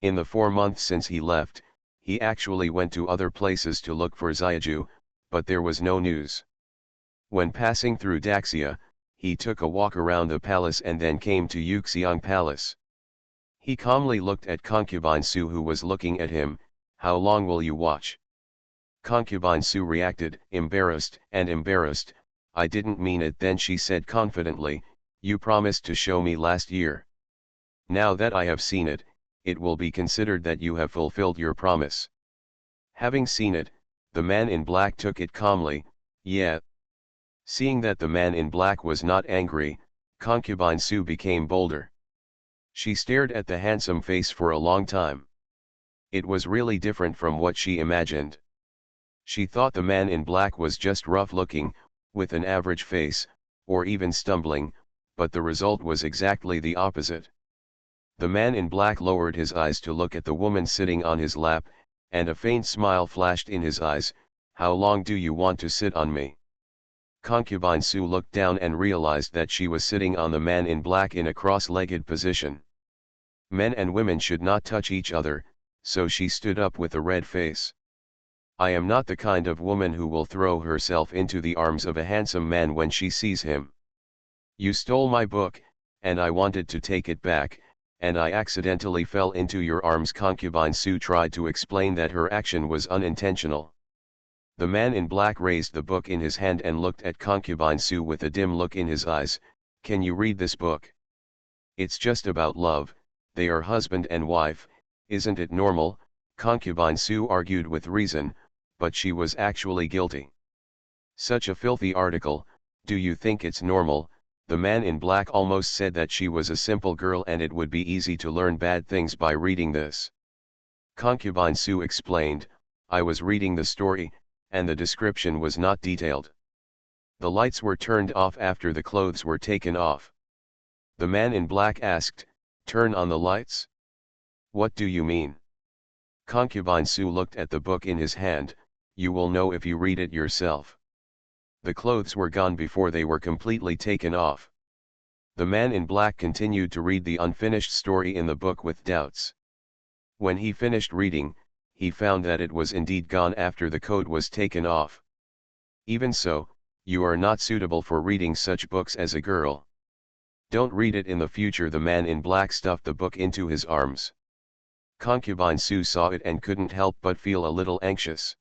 In the 4 months since he left, he actually went to other places to look for Xiaju, but there was no news. When passing through Daxia, he took a walk around the palace and then came to Yuxiang Palace. He calmly looked at Concubine Sue, who was looking at him. How long will you watch? Concubine Sue reacted, embarrassed. I didn't mean it. Then she said confidently, you promised to show me last year. Now that I have seen it, it will be considered that you have fulfilled your promise. Having seen it, the man in black took it calmly. Yeah. Seeing that the man in black was not angry, Concubine Sue became bolder. She stared at the handsome face for a long time. It was really different from what she imagined. She thought the man in black was just rough-looking, with an average face, or even stumbling, but the result was exactly the opposite. The man in black lowered his eyes to look at the woman sitting on his lap, and a faint smile flashed in his eyes. How long do you want to sit on me? Concubine Sue looked down and realized that she was sitting on the man in black in a cross-legged position. Men and women should not touch each other, so she stood up with a red face. I am not the kind of woman who will throw herself into the arms of a handsome man when she sees him. You stole my book, and I wanted to take it back, and I accidentally fell into your arms. Concubine Sue tried to explain that her action was unintentional. The man in black raised the book in his hand and looked at Concubine Sue with a dim look in his eyes. Can you read this book? It's just about love. They are husband and wife, isn't it normal? Concubine Sue argued with reason, but she was actually guilty. Such a filthy article, do you think it's normal? The man in black almost said that she was a simple girl and it would be easy to learn bad things by reading this. Concubine Sue explained, I was reading the story, and the description was not detailed. The lights were turned off after the clothes were taken off. The man in black asked, turn on the lights? What do you mean? Concubine Sue looked at the book in his hand. You will know if you read it yourself. The clothes were gone before they were completely taken off. The man in black continued to read the unfinished story in the book with doubts. When he finished reading, he found that it was indeed gone after the coat was taken off. Even so, you are not suitable for reading such books as a girl. Don't read it in the future. The man in black stuffed the book into his arms. Concubine Su saw it and couldn't help but feel a little anxious.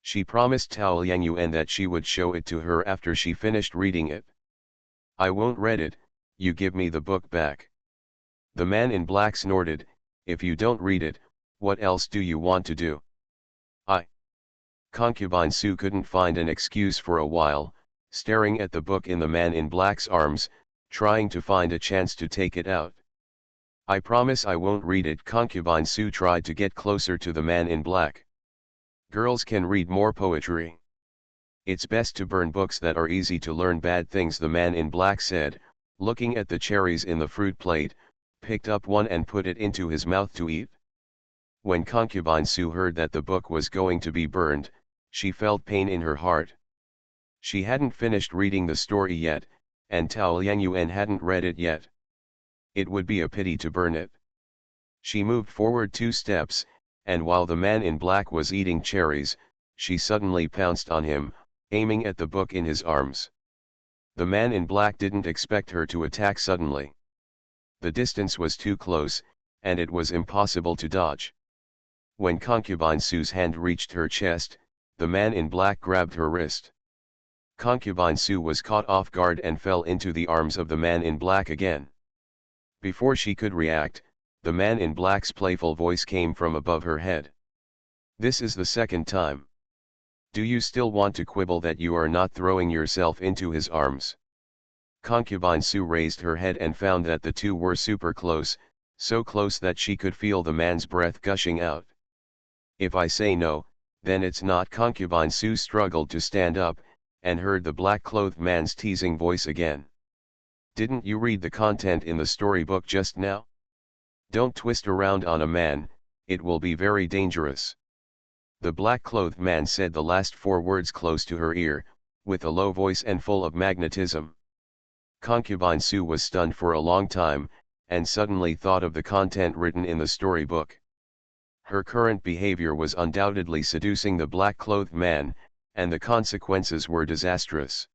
She promised Tao Liangyuan that she would show it to her after she finished reading it. I won't read it, you give me the book back. The man in black snorted, if you don't read it, what else do you want to do? Concubine Su couldn't find an excuse for a while, staring at the book in the man in black's arms, trying to find a chance to take it out. I promise I won't read it. Concubine Su tried to get closer to the man in black. Girls can read more poetry. It's best to burn books that are easy to learn bad things, the man in black said, looking at the cherries in the fruit plate, picked up one and put it into his mouth to eat. When Concubine Su heard that the book was going to be burned, she felt pain in her heart. She hadn't finished reading the story yet, and Tao Liangyuan hadn't read it yet. It would be a pity to burn it. She moved forward 2 steps, and while the man in black was eating cherries, she suddenly pounced on him, aiming at the book in his arms. The man in black didn't expect her to attack suddenly. The distance was too close, and it was impossible to dodge. When Concubine Su's hand reached her chest, the man in black grabbed her wrist. Concubine Su was caught off guard and fell into the arms of the man in black again. Before she could react, the man in black's playful voice came from above her head. This is the second time. Do you still want to quibble that you are not throwing yourself into his arms? Concubine Su raised her head and found that the two were super close, so close that she could feel the man's breath gushing out. If I say no, then it's not. Concubine Su struggled to stand up, and heard the black-clothed man's teasing voice again. Didn't you read the content in the storybook just now? Don't twist around on a man, it will be very dangerous. The black-clothed man said the last 4 words close to her ear, with a low voice and full of magnetism. Concubine Su was stunned for a long time, and suddenly thought of the content written in the storybook. Her current behavior was undoubtedly seducing the black-clothed man, and the consequences were disastrous.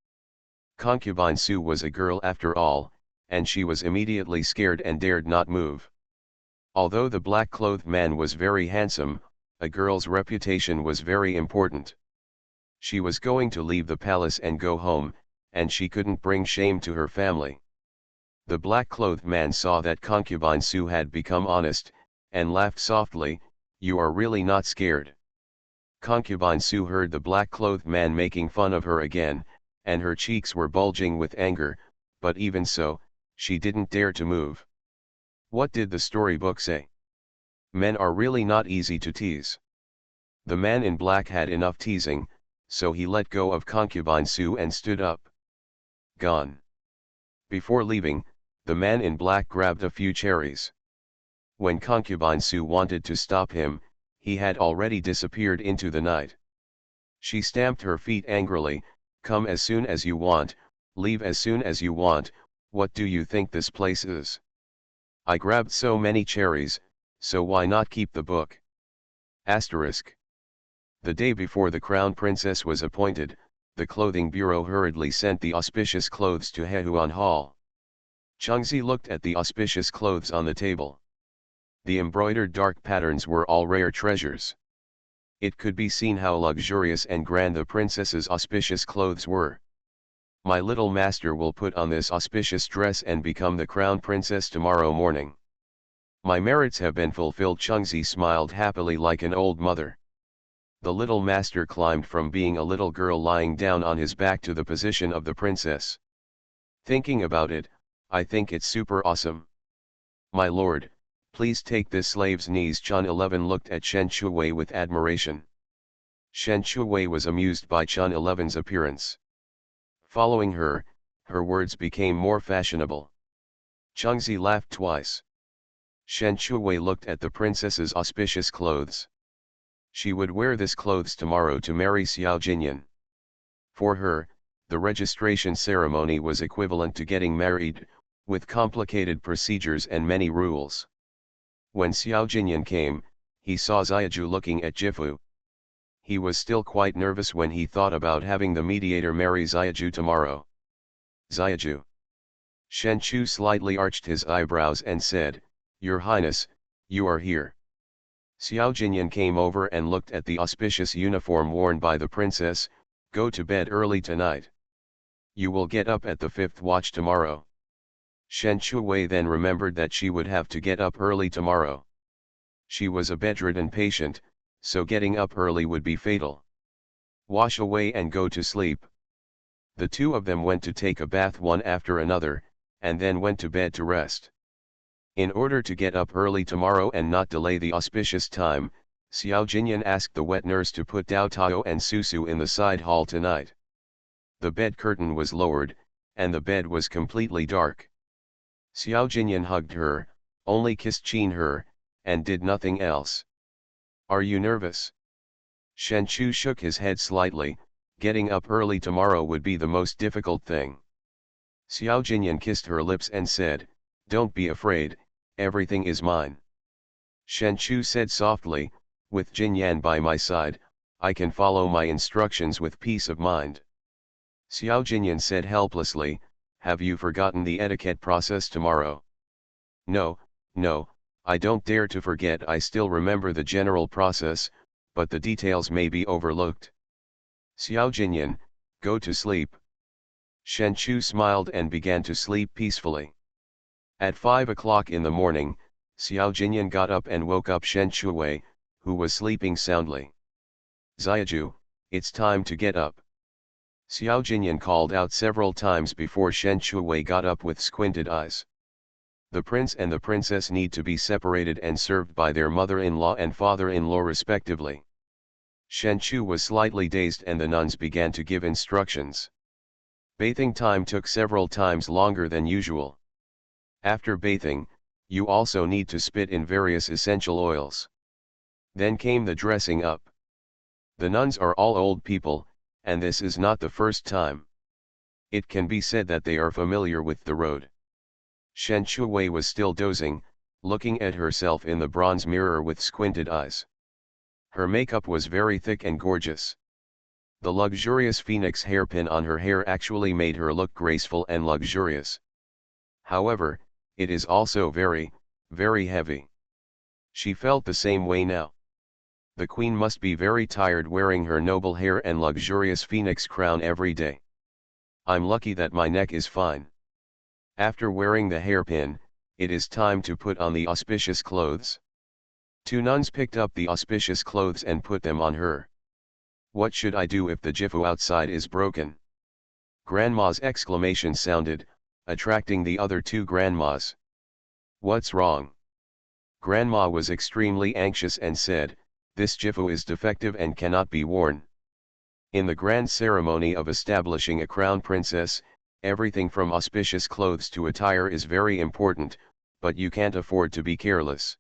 Concubine Su was a girl after all, and she was immediately scared and dared not move. Although the black-clothed man was very handsome, a girl's reputation was very important. She was going to leave the palace and go home, and she couldn't bring shame to her family. The black-clothed man saw that Concubine Su had become honest, and laughed softly, "You are really not scared?" Concubine Su heard the black-clothed man making fun of her again, and her cheeks were bulging with anger, but even so, she didn't dare to move. What did the storybook say? Men are really not easy to tease. The man in black had enough teasing, so he let go of Concubine Su and stood up. Gone. Before leaving, the man in black grabbed a few cherries. When Concubine Su wanted to stop him, he had already disappeared into the night. She stamped her feet angrily, "Come as soon as you want, leave as soon as you want, what do you think this place is? I grabbed so many cherries, so why not keep the book?" Asterisk. The day before the crown princess was appointed, the clothing bureau hurriedly sent the auspicious clothes to Hehuan Hall. Changzi looked at the auspicious clothes on the table. The embroidered dark patterns were all rare treasures. It could be seen how luxurious and grand the princess's auspicious clothes were. "My little master will put on this auspicious dress and become the crown princess tomorrow morning. My merits have been fulfilled." Changzi smiled happily like an old mother. The little master climbed from being a little girl lying down on his back to the position of the princess. "Thinking about it, I think it's super awesome. My lord, please take this slave's knees." Chan 11 looked at Shen Shuwei with admiration. Shen Shuwei was amused by Chan 11's appearance. Following her, her words became more fashionable. Changzi laughed twice. Shen Shuwei looked at the princess's auspicious clothes. She would wear this clothes tomorrow to marry Xiao Jinyan. For her, the registration ceremony was equivalent to getting married, with complicated procedures and many rules. When Xiao Jinyan came, he saw Xiaju looking at Jifu. He was still quite nervous when he thought about having the mediator marry Xiaju tomorrow. "Xiaju. Shen Chu slightly arched his eyebrows and said, "Your Highness, you are here." Xiao Jinyan came over and looked at the auspicious uniform worn by the princess. "Go to bed early tonight. You will get up at the 5th watch tomorrow." Shen Chuwei then remembered that she would have to get up early tomorrow. She was a bedridden patient, so getting up early would be fatal. "Wash away and go to sleep." The two of them went to take a bath one after another, and then went to bed to rest. In order to get up early tomorrow and not delay the auspicious time, Xiao Jinyan asked the wet nurse to put Dao Tao and Susu in the side hall tonight. The bed curtain was lowered, and the bed was completely dark. Xiao Jinyan hugged her, only kissed her, and did nothing else. "Are you nervous?" Shen Chu shook his head slightly. Getting up early tomorrow would be the most difficult thing. Xiao Jinyan kissed her lips and said, "Don't be afraid, everything is mine." Shen Chu said softly, "With Jinyan by my side, I can follow my instructions with peace of mind." Xiao Jinyan said helplessly, "Have you forgotten the etiquette process tomorrow?" No, I don't dare to forget. I still remember the general process, but the details may be overlooked." "Xiao Jinyan, go to sleep." Shen Chu smiled and began to sleep peacefully. At 5 o'clock in the morning, Xiao Jinyan got up and woke up Shen Chuwei, who was sleeping soundly. "Xiaju, it's time to get up." Xiao Jinyan called out several times before Shen Chuwei got up with squinted eyes. The prince and the princess need to be separated and served by their mother-in-law and father-in-law respectively. Shen Chu was slightly dazed and the nuns began to give instructions. Bathing time took several times longer than usual. After bathing, you also need to spit in various essential oils. Then came the dressing up. The nuns are all old people, and this is not the first time. It can be said that they are familiar with the road. Shen Chuwei was still dozing, looking at herself in the bronze mirror with squinted eyes. Her makeup was very thick and gorgeous. The luxurious phoenix hairpin on her hair actually made her look graceful and luxurious. However, it is also very, very heavy. She felt the same way now. The queen must be very tired wearing her noble hair and luxurious phoenix crown every day. I'm lucky that my neck is fine. After wearing the hairpin, it is time to put on the auspicious clothes. Two nuns picked up the auspicious clothes and put them on her. "What should I do if the jifu outside is broken?" Grandma's exclamation sounded, attracting the other two grandmas. "What's wrong?" Grandma was extremely anxious and said, "This jifu is defective and cannot be worn." In the grand ceremony of establishing a crown princess, everything from auspicious clothes to attire is very important, but you can't afford to be careless.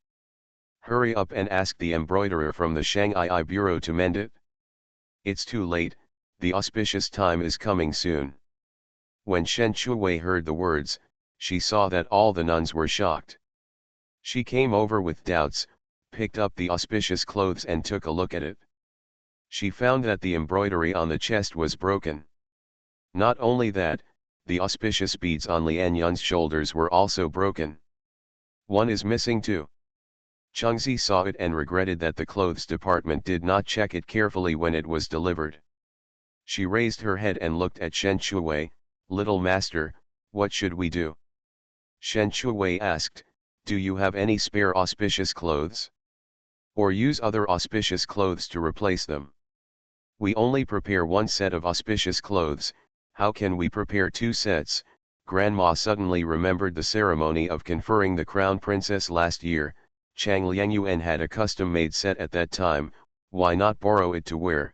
Hurry up and ask the embroiderer from the Shanghai Bureau to mend it. It's too late, the auspicious time is coming soon. When Shen Chuwei heard the words, she saw that all the nuns were shocked. She came over with doubts, picked up the auspicious clothes and took a look at it. She found that the embroidery on the chest was broken. Not only that, the auspicious beads on Lian Yun's shoulders were also broken. One is missing too. Chengzi saw it and regretted that the clothes department did not check it carefully when it was delivered. She raised her head and looked at Shen Chuwei. "Little master, what should we do?" Shen Chuwei asked, "Do you have any spare auspicious clothes? Or use other auspicious clothes to replace them?" "We only prepare one set of auspicious clothes, how can we prepare two sets?" Grandma suddenly remembered the ceremony of conferring the crown princess last year. Chang Liangyuan had a custom-made set at that time, why not borrow it to wear?